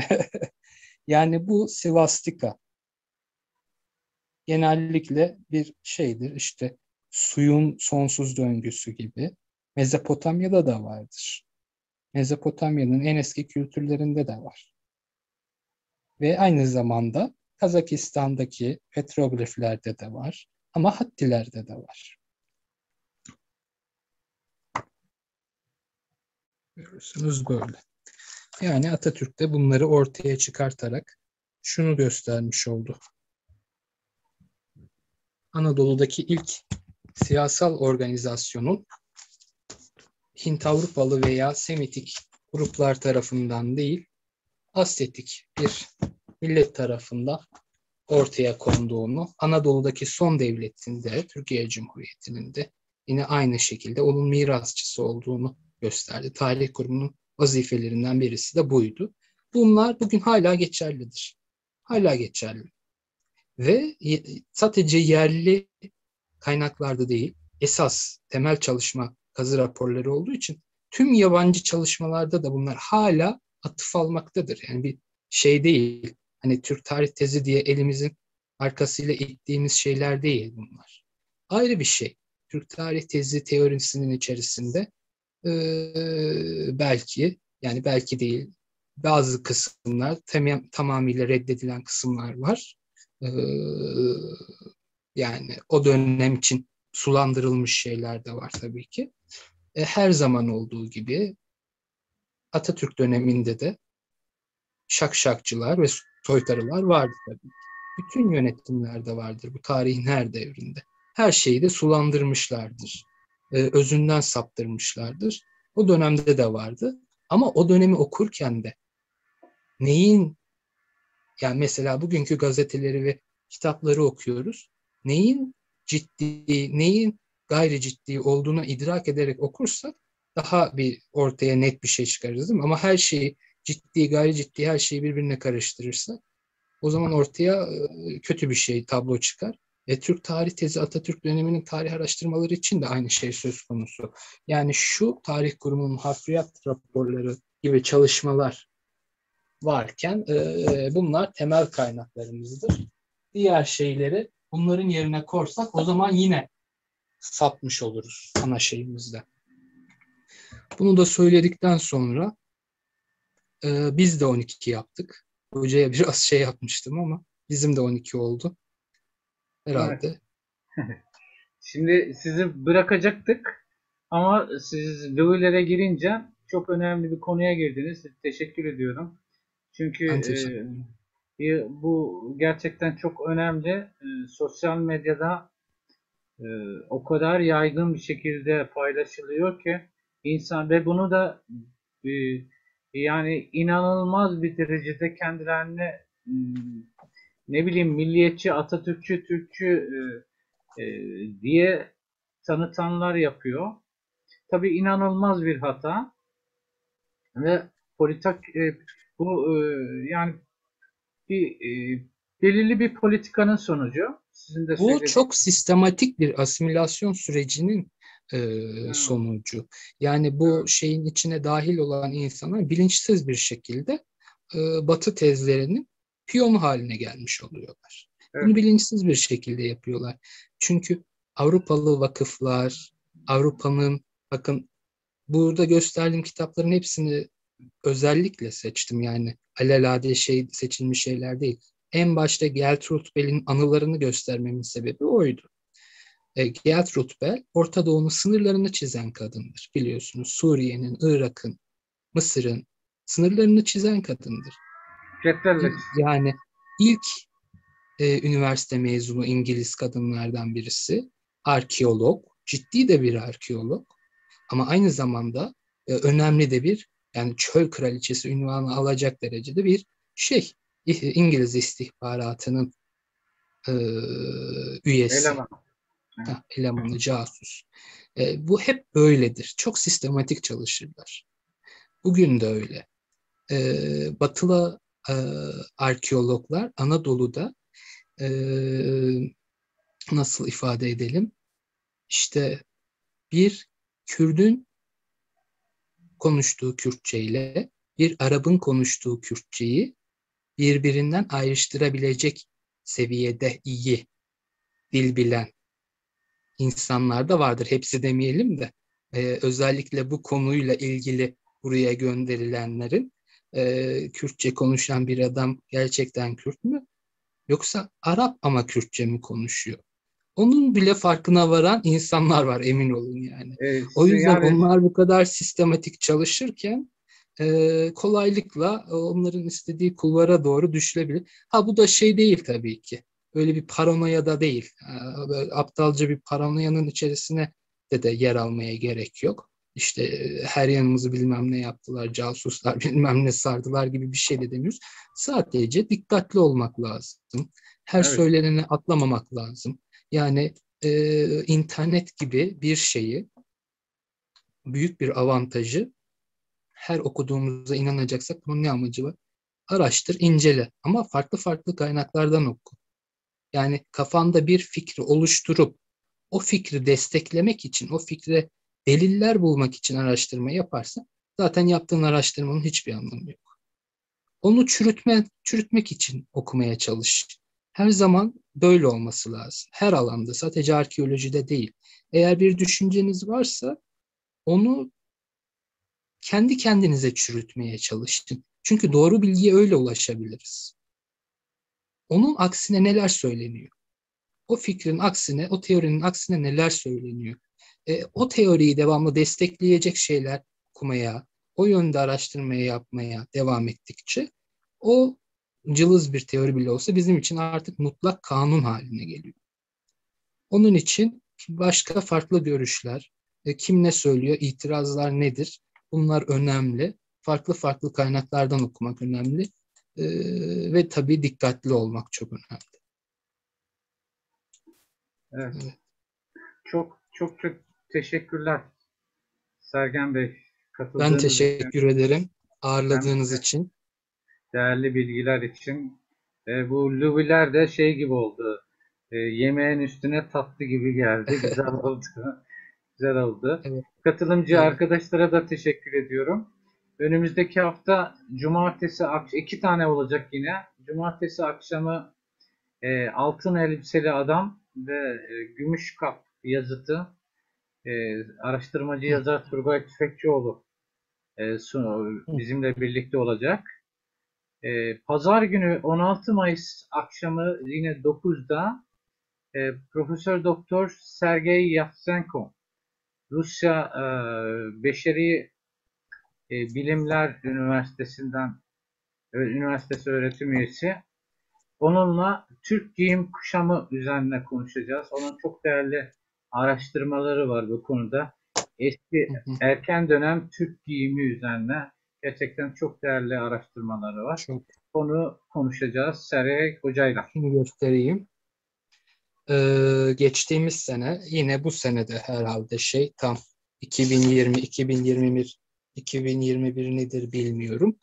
Speaker 2: Yani bu svastika genellikle bir şeydir işte suyun sonsuz döngüsü gibi. Mezopotamya'da da vardır. Mezopotamya'nın en eski kültürlerinde de var. Ve aynı zamanda Kazakistan'daki petrogliflerde de var. Ama Hattilerde de var. Görüyorsunuz böyle. Yani Atatürk de bunları ortaya çıkartarak şunu göstermiş oldu. Anadolu'daki ilk siyasal organizasyonun Hint-Avrupalı veya Semitik gruplar tarafından değil, Asyatik bir millet tarafından ortaya konduğunu, Anadolu'daki son devletinde, Türkiye Cumhuriyeti'nin de yine aynı şekilde onun mirasçısı olduğunu gösterdi. Tarih kurumunun vazifelerinden birisi de buydu. Bunlar bugün hala geçerlidir. Hala geçerli. Ve sadece yerli kaynaklarda değil, esas temel çalışma kazı raporları olduğu için tüm yabancı çalışmalarda da bunlar hala atıf almaktadır. Yani bir şey değil. Hani Türk tarih tezi diye elimizin arkasıyla ittiğimiz şeyler değil bunlar. Ayrı bir şey. Türk tarih tezi teorisinin içerisinde belki yani belki değil bazı kısımlar tamamıyla reddedilen kısımlar var. Ee, Yani o dönem için sulandırılmış şeyler de var tabii ki. Her zaman olduğu gibi Atatürk döneminde de şakşakçılar ve soytarılar vardı tabii ki. Bütün yönetimlerde vardır bu tarihin her devrinde. Her şeyi de sulandırmışlardır. Özünden saptırmışlardır. O dönemde de vardı. Ama o dönemi okurken de neyin yani mesela bugünkü gazeteleri ve kitapları okuyoruz. Neyin ciddi, neyin gayri ciddi olduğunu idrak ederek okursak daha bir ortaya net bir şey çıkarırız değil mi? Ama her şeyi ciddi, gayri ciddi her şeyi birbirine karıştırırsak o zaman ortaya kötü bir şey, tablo çıkar. Türk tarih tezi Atatürk döneminin tarih araştırmaları için de aynı şey söz konusu. Yani şu tarih kurumunun hafriyat raporları gibi çalışmalar varken bunlar temel kaynaklarımızdır. Diğer şeyleri bunların yerine korsak o zaman yine sapmış oluruz ana şeyimizde. Bunu da söyledikten sonra biz de 12 yaptık. Hocaya biraz şey yapmıştım ama bizim de 12 oldu.
Speaker 1: Evet.
Speaker 2: Herhalde.
Speaker 1: Şimdi sizi bırakacaktık ama siz Louis'lere girince çok önemli bir konuya girdiniz. Teşekkür ediyorum. Çünkü
Speaker 2: Ben teşekkür
Speaker 1: bu gerçekten çok önemli. Sosyal medyada e, o kadar yaygın bir şekilde paylaşılıyor ki insan ve bunu da e, yani inanılmaz bir derecede kendilerini ne bileyim milliyetçi, Atatürkçü, Türkçü diye tanıtanlar yapıyor. Tabii inanılmaz bir hata ve politik bu yani bir belirli bir politikanın sonucu. Sizin de
Speaker 2: Bu
Speaker 1: söylediğiniz.
Speaker 2: çok sistematik bir asimilasyon sürecinin sonucu. Yani bu
Speaker 1: Evet,
Speaker 2: şeyin içine dahil olan insanlar bilinçsiz bir şekilde Batı tezlerinin piyonu haline gelmiş oluyorlar. Bunu
Speaker 1: evet,
Speaker 2: bilinçsiz bir şekilde yapıyorlar. Çünkü Avrupalı vakıflar, Avrupa'nın bakın burada gösterdiğim kitapların hepsini özellikle seçtim yani alelade şey seçilmiş şeyler değil. En başta Gertrude Bell'in anılarını göstermemin sebebi oydu. Gertrude Bell, Orta Doğu'nun sınırlarını çizen kadındır. Biliyorsunuz Suriye'nin, Irak'ın, Mısır'ın sınırlarını çizen kadındır.
Speaker 1: cetvelleş.
Speaker 2: Yani ilk üniversite mezunu İngiliz kadınlardan birisi. Arkeolog, ciddi de bir arkeolog. Ama aynı zamanda önemli de bir yani çöl kraliçesi unvanı alacak derecede bir şey. İngiliz istihbaratının e, üyesi,
Speaker 1: Eleman. Evet.
Speaker 2: elemanı, casus. Bu hep böyledir. Çok sistematik çalışırlar. Bugün de öyle. Batılı e, arkeologlar Anadolu'da e, nasıl ifade edelim? İşte bir Kürdün konuştuğu Kürtçe ile bir Arap'ın konuştuğu Kürtçeyi birbirinden ayrıştırabilecek seviyede iyi dil bilen insanlar da vardır. Hepsi demeyelim de özellikle bu konuyla ilgili buraya gönderilenlerin Kürtçe konuşan bir adam gerçekten Kürt mü? Yoksa Arap ama Kürtçe mi konuşuyor? Onun bile farkına varan insanlar var, emin olun yani. O yüzden
Speaker 1: Yani
Speaker 2: onlar bu kadar sistematik çalışırken kolaylıkla onların istediği kulvara doğru düşülebilir. Ha, bu da şey değil tabii ki. Öyle bir paranoya da değil. Böyle aptalca bir paranoyanın içerisine de yer almaya gerek yok. İşte her yanımızı bilmem ne yaptılar, casuslar bilmem ne sardılar gibi bir şey de demiyoruz. Sadece dikkatli olmak lazım. Her
Speaker 1: evet,
Speaker 2: söyleneni atlamamak lazım. Yani internet gibi bir şeyi, büyük bir avantajı, her okuduğumuza inanacaksak bunun ne amacı var? Araştır, incele ama farklı farklı kaynaklardan oku. Yani kafanda bir fikri oluşturup o fikri desteklemek için, o fikre deliller bulmak için araştırma yaparsan zaten yaptığın araştırmanın hiçbir anlamı yok. Onu çürütmek için okumaya çalış. Her zaman böyle olması lazım. Her alanda, sadece arkeolojide değil. Eğer bir düşünceniz varsa onu kendi kendinize çürütmeye çalışın. Çünkü doğru bilgiye öyle ulaşabiliriz. Onun aksine neler söyleniyor? O fikrin aksine, o teorinin aksine neler söyleniyor? O teoriyi devamlı destekleyecek şeyler okumaya, o yönde araştırmaya yapmaya devam ettikçe o cılız bir teori bile olsa bizim için artık mutlak kanun haline geliyor. Onun için başka farklı görüşler, kim ne söylüyor, itirazlar nedir? Bunlar önemli. Farklı farklı kaynaklardan okumak önemli. Ve tabii dikkatli olmak çok önemli.
Speaker 1: evet.
Speaker 2: Evet.
Speaker 1: Çok çok çok teşekkürler Sergen Bey,
Speaker 2: Ben
Speaker 1: katıldığınız için,
Speaker 2: teşekkür ederim
Speaker 1: hem
Speaker 2: ağırladığınız
Speaker 1: de
Speaker 2: için.
Speaker 1: değerli bilgiler için. Bu Louis'ler de şey gibi oldu. Yemeğin üstüne tatlı gibi geldi. Güzel oldu. Güzel oldu.
Speaker 2: Evet,
Speaker 1: Katılımcı
Speaker 2: evet.
Speaker 1: arkadaşlara da teşekkür ediyorum. Önümüzdeki hafta cumartesi akşam 2 tane olacak yine. Cumartesi akşamı Altın Elbiseli Adam ve Gümüş Kap yazıtı, araştırmacı
Speaker 2: Hı,
Speaker 1: yazar Turgay Tüfekçioğlu
Speaker 2: hı,
Speaker 1: bizimle birlikte olacak. Pazar günü 16 Mayıs akşamı yine 9'da Profesör Doktor Sergey Yatsenko, Rusya Beşeri Bilimler Üniversitesi öğretim üyesi. Onunla Türk giyim kuşamı üzerine konuşacağız. Onun çok değerli araştırmaları var bu konuda. Eski
Speaker 2: hı, hı.
Speaker 1: erken dönem Türk giyimi üzerine gerçekten çok değerli araştırmaları var.
Speaker 2: Çok.
Speaker 1: Onu konuşacağız Sergey Hoca'yla.
Speaker 2: Şunu göstereyim. Geçtiğimiz sene, yine bu senede herhalde tam 2020, 2021, 2021 nedir bilmiyorum.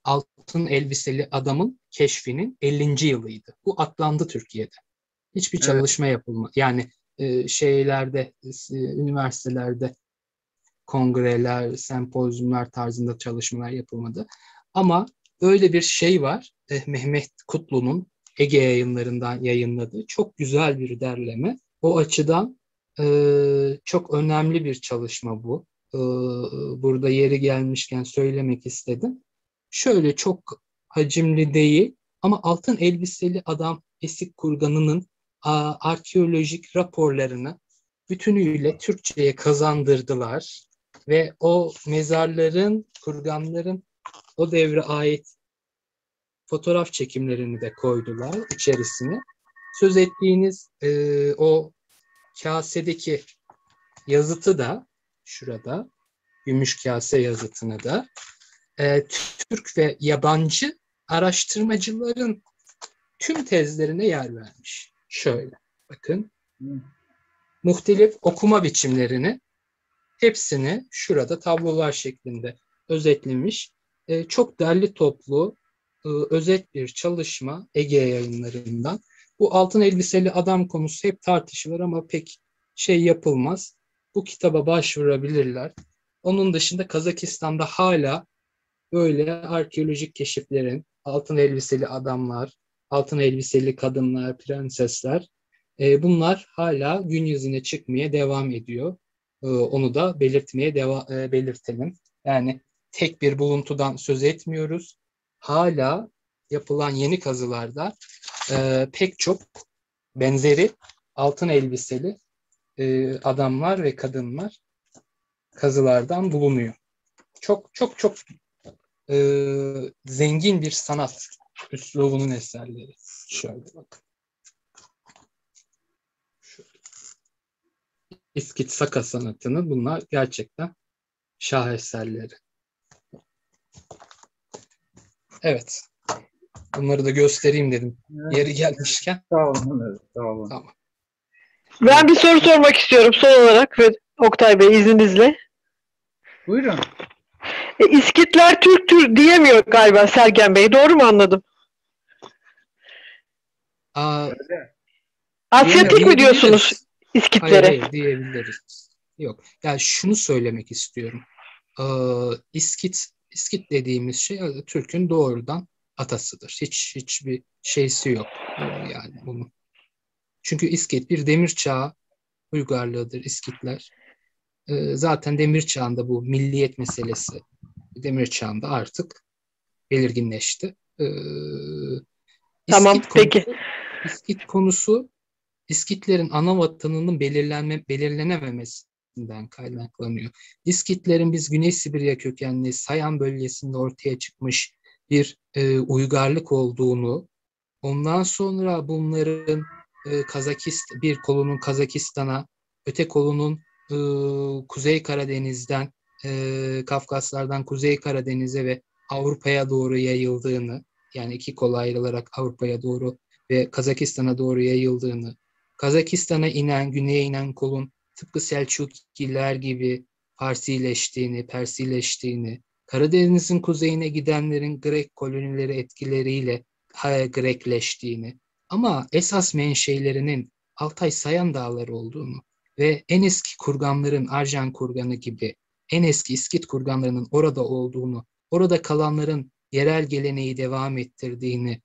Speaker 2: Altın elbiseli adamın keşfinin 50. yılıydı. Bu atlandı Türkiye'de. Hiçbir
Speaker 1: Evet,
Speaker 2: çalışma yapılma. Yani şeylerde, üniversitelerde kongreler, sempozyumlar tarzında çalışmalar yapılmadı. Ama öyle bir şey var. Mehmet Kutlu'nun Ege Yayınları'ndan yayınladığı çok güzel bir derleme. O açıdan çok önemli bir çalışma bu. E, Burada yeri gelmişken söylemek istedim. Şöyle, çok hacimli değil ama altın elbiseli adam Esik Kurganı'nın arkeolojik raporlarını bütünüyle Türkçe'ye kazandırdılar ve o mezarların, kurganların o devre ait fotoğraf çekimlerini de koydular içerisine. Söz ettiğiniz o kasedeki yazıtı da şurada, gümüş kase yazıtını da Türk ve yabancı araştırmacıların tüm tezlerine yer vermiş. Şöyle bakın, muhtelif okuma biçimlerini hepsini şurada tablolar şeklinde özetlemiş. Çok derli toplu, özet bir çalışma Ege Yayınları'ndan. Bu altın elbiseli adam konusu hep tartışılır ama pek şey yapılmaz. Bu kitaba başvurabilirler. Onun dışında Kazakistan'da hala böyle arkeolojik keşiflerin altın elbiseli adamlar, altın elbiseli kadınlar, prensesler bunlar hala gün yüzüne çıkmaya devam ediyor. Onu da belirtelim. Yani tek bir buluntudan söz etmiyoruz. Hala yapılan yeni kazılarda pek çok benzeri altın elbiseli adamlar ve kadınlar kazılardan bulunuyor. Çok çok çok zengin bir sanat üslubunun eserleri. Şöyle bakın. Şöyle. İskit Saka sanatının bunlar gerçekten şaheserleri. Evet. Bunları da göstereyim dedim.
Speaker 1: Evet,
Speaker 2: Yeri gelmişken.
Speaker 1: sağ olun. Evet, sağ olun.
Speaker 2: Tamam.
Speaker 3: Ben bir soru sormak istiyorum son olarak ve Oktay Bey izninizle.
Speaker 1: Buyurun.
Speaker 3: İskitler Türktür diyemiyor galiba Sergen Bey. Doğru mu anladım?
Speaker 1: Öyle.
Speaker 3: Asyatik mi diyorsunuz
Speaker 2: Diyebiliriz. Hayır
Speaker 3: İskitlere?
Speaker 2: hayır diyebiliriz. Yok. Yani şunu söylemek istiyorum. İskit dediğimiz şey Türk'ün doğrudan atasıdır. Hiçbir şeysi yok. Yani bunun. Çünkü İskit bir demir çağı uygarlığıdır İskitler. Zaten demir çağında bu milliyet meselesi demir çağında artık belirginleşti.
Speaker 3: Tamam,
Speaker 2: İskit
Speaker 3: peki.
Speaker 2: konusu İskit konusu İskitlerin ana vatanının belirlenememesinden kaynaklanıyor. İskitlerin biz Güney Sibirya kökenli Sayan bölgesinde ortaya çıkmış bir uygarlık olduğunu, ondan sonra bunların bir kolunun Kazakistan'a, öte kolunun Kuzey Karadeniz'den, Kafkaslardan Kuzey Karadeniz'e ve Avrupa'ya doğru yayıldığını, yani iki kol ayrılarak Avrupa'ya doğru ve Kazakistan'a doğru yayıldığını, Kazakistan'a inen, güneye inen kolun tıpkı Selçukiler gibi Farsileştiğini, Persileştiğini, Karadeniz'in kuzeyine gidenlerin Grek kolonileri etkileriyle Grekleştiğini ama esas menşeilerinin Altay Sayan Dağları olduğunu ve en eski kurganların Arjan kurganı gibi en eski İskit kurganlarının orada olduğunu, orada kalanların yerel geleneği devam ettirdiğini,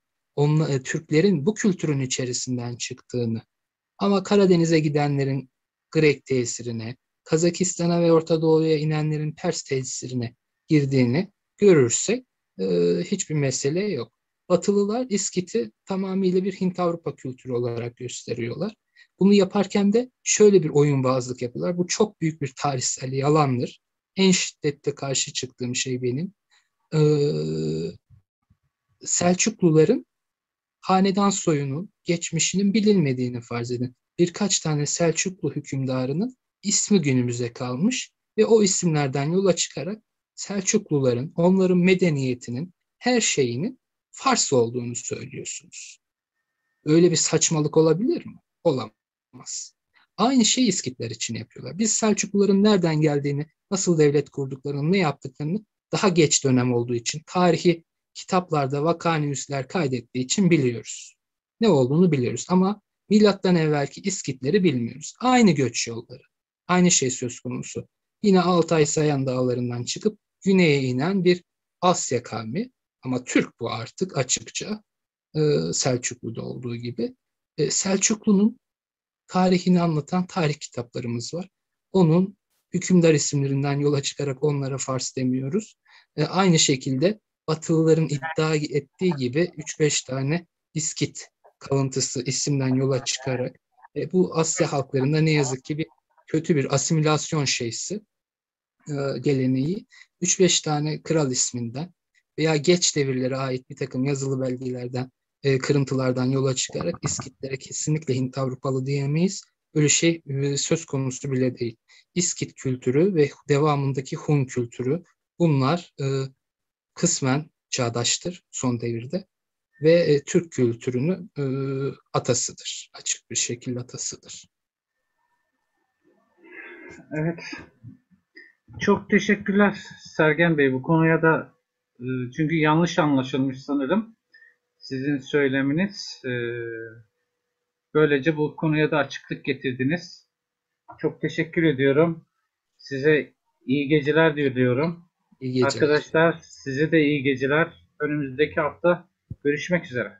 Speaker 2: Türklerin bu kültürün içerisinden çıktığını ama Karadeniz'e gidenlerin Grek tesirine, Kazakistan'a ve Orta Doğu'ya inenlerin Pers tesirine girdiğini görürsek hiçbir mesele yok. Batılılar İskit'i tamamıyla bir Hint-Avrupa kültürü olarak gösteriyorlar. Bunu yaparken de şöyle bir oyunbazlık yapıyorlar. Bu çok büyük bir tarihsel yalandır. En şiddetle karşı çıktığım şey benim. Selçukluların hanedan soyunun, geçmişinin bilinmediğini farz edin. Birkaç tane Selçuklu hükümdarının ismi günümüze kalmış ve o isimlerden yola çıkarak Selçukluların, onların medeniyetinin her şeyinin Fars olduğunu söylüyorsunuz. Öyle bir saçmalık olabilir mi? Olamaz. Aynı şeyi İskitler için yapıyorlar. Biz Selçukluların nereden geldiğini, nasıl devlet kurduklarını, ne yaptıklarını daha geç dönem olduğu için, tarihi kitaplarda vakanüvisler kaydettiği için biliyoruz. Ne olduğunu biliyoruz ama milattan evvelki İskitleri bilmiyoruz. Aynı göç yolları, aynı şey söz konusu. Yine Altay Sayan dağlarından çıkıp güneye inen bir Asya kavmi ama Türk bu artık açıkça Selçuklu'da olduğu gibi. Selçuklu'nun tarihini anlatan tarih kitaplarımız var. Onun hükümdar isimlerinden yola çıkarak onlara Fars demiyoruz. Aynı şekilde Batılıların iddia ettiği gibi 3-5 tane İskit kalıntısı isimden yola çıkarak bu Asya halklarında ne yazık ki bir kötü bir asimilasyon geleneği 3-5 tane kral isminden veya geç devirlere ait bir takım yazılı belgelerden, kırıntılardan yola çıkarak İskitlere kesinlikle Hint Avrupalı diyemeyiz. Öyle şey söz konusu bile değil. İskit kültürü ve devamındaki Hun kültürü bunlar kısmen çağdaştır son devirde ve Türk kültürünün atasıdır. Açık bir şekilde atasıdır.
Speaker 1: Evet. Çok teşekkürler Sergen Bey. Bu konuya da çünkü yanlış anlaşılmış sanırım sizin söyleminiz. Böylece bu konuya da açıklık getirdiniz. Çok teşekkür ediyorum. Size İyi geceler diliyorum.
Speaker 2: İyi geceler.
Speaker 1: Arkadaşlar size de iyi geceler. Önümüzdeki hafta görüşmek üzere.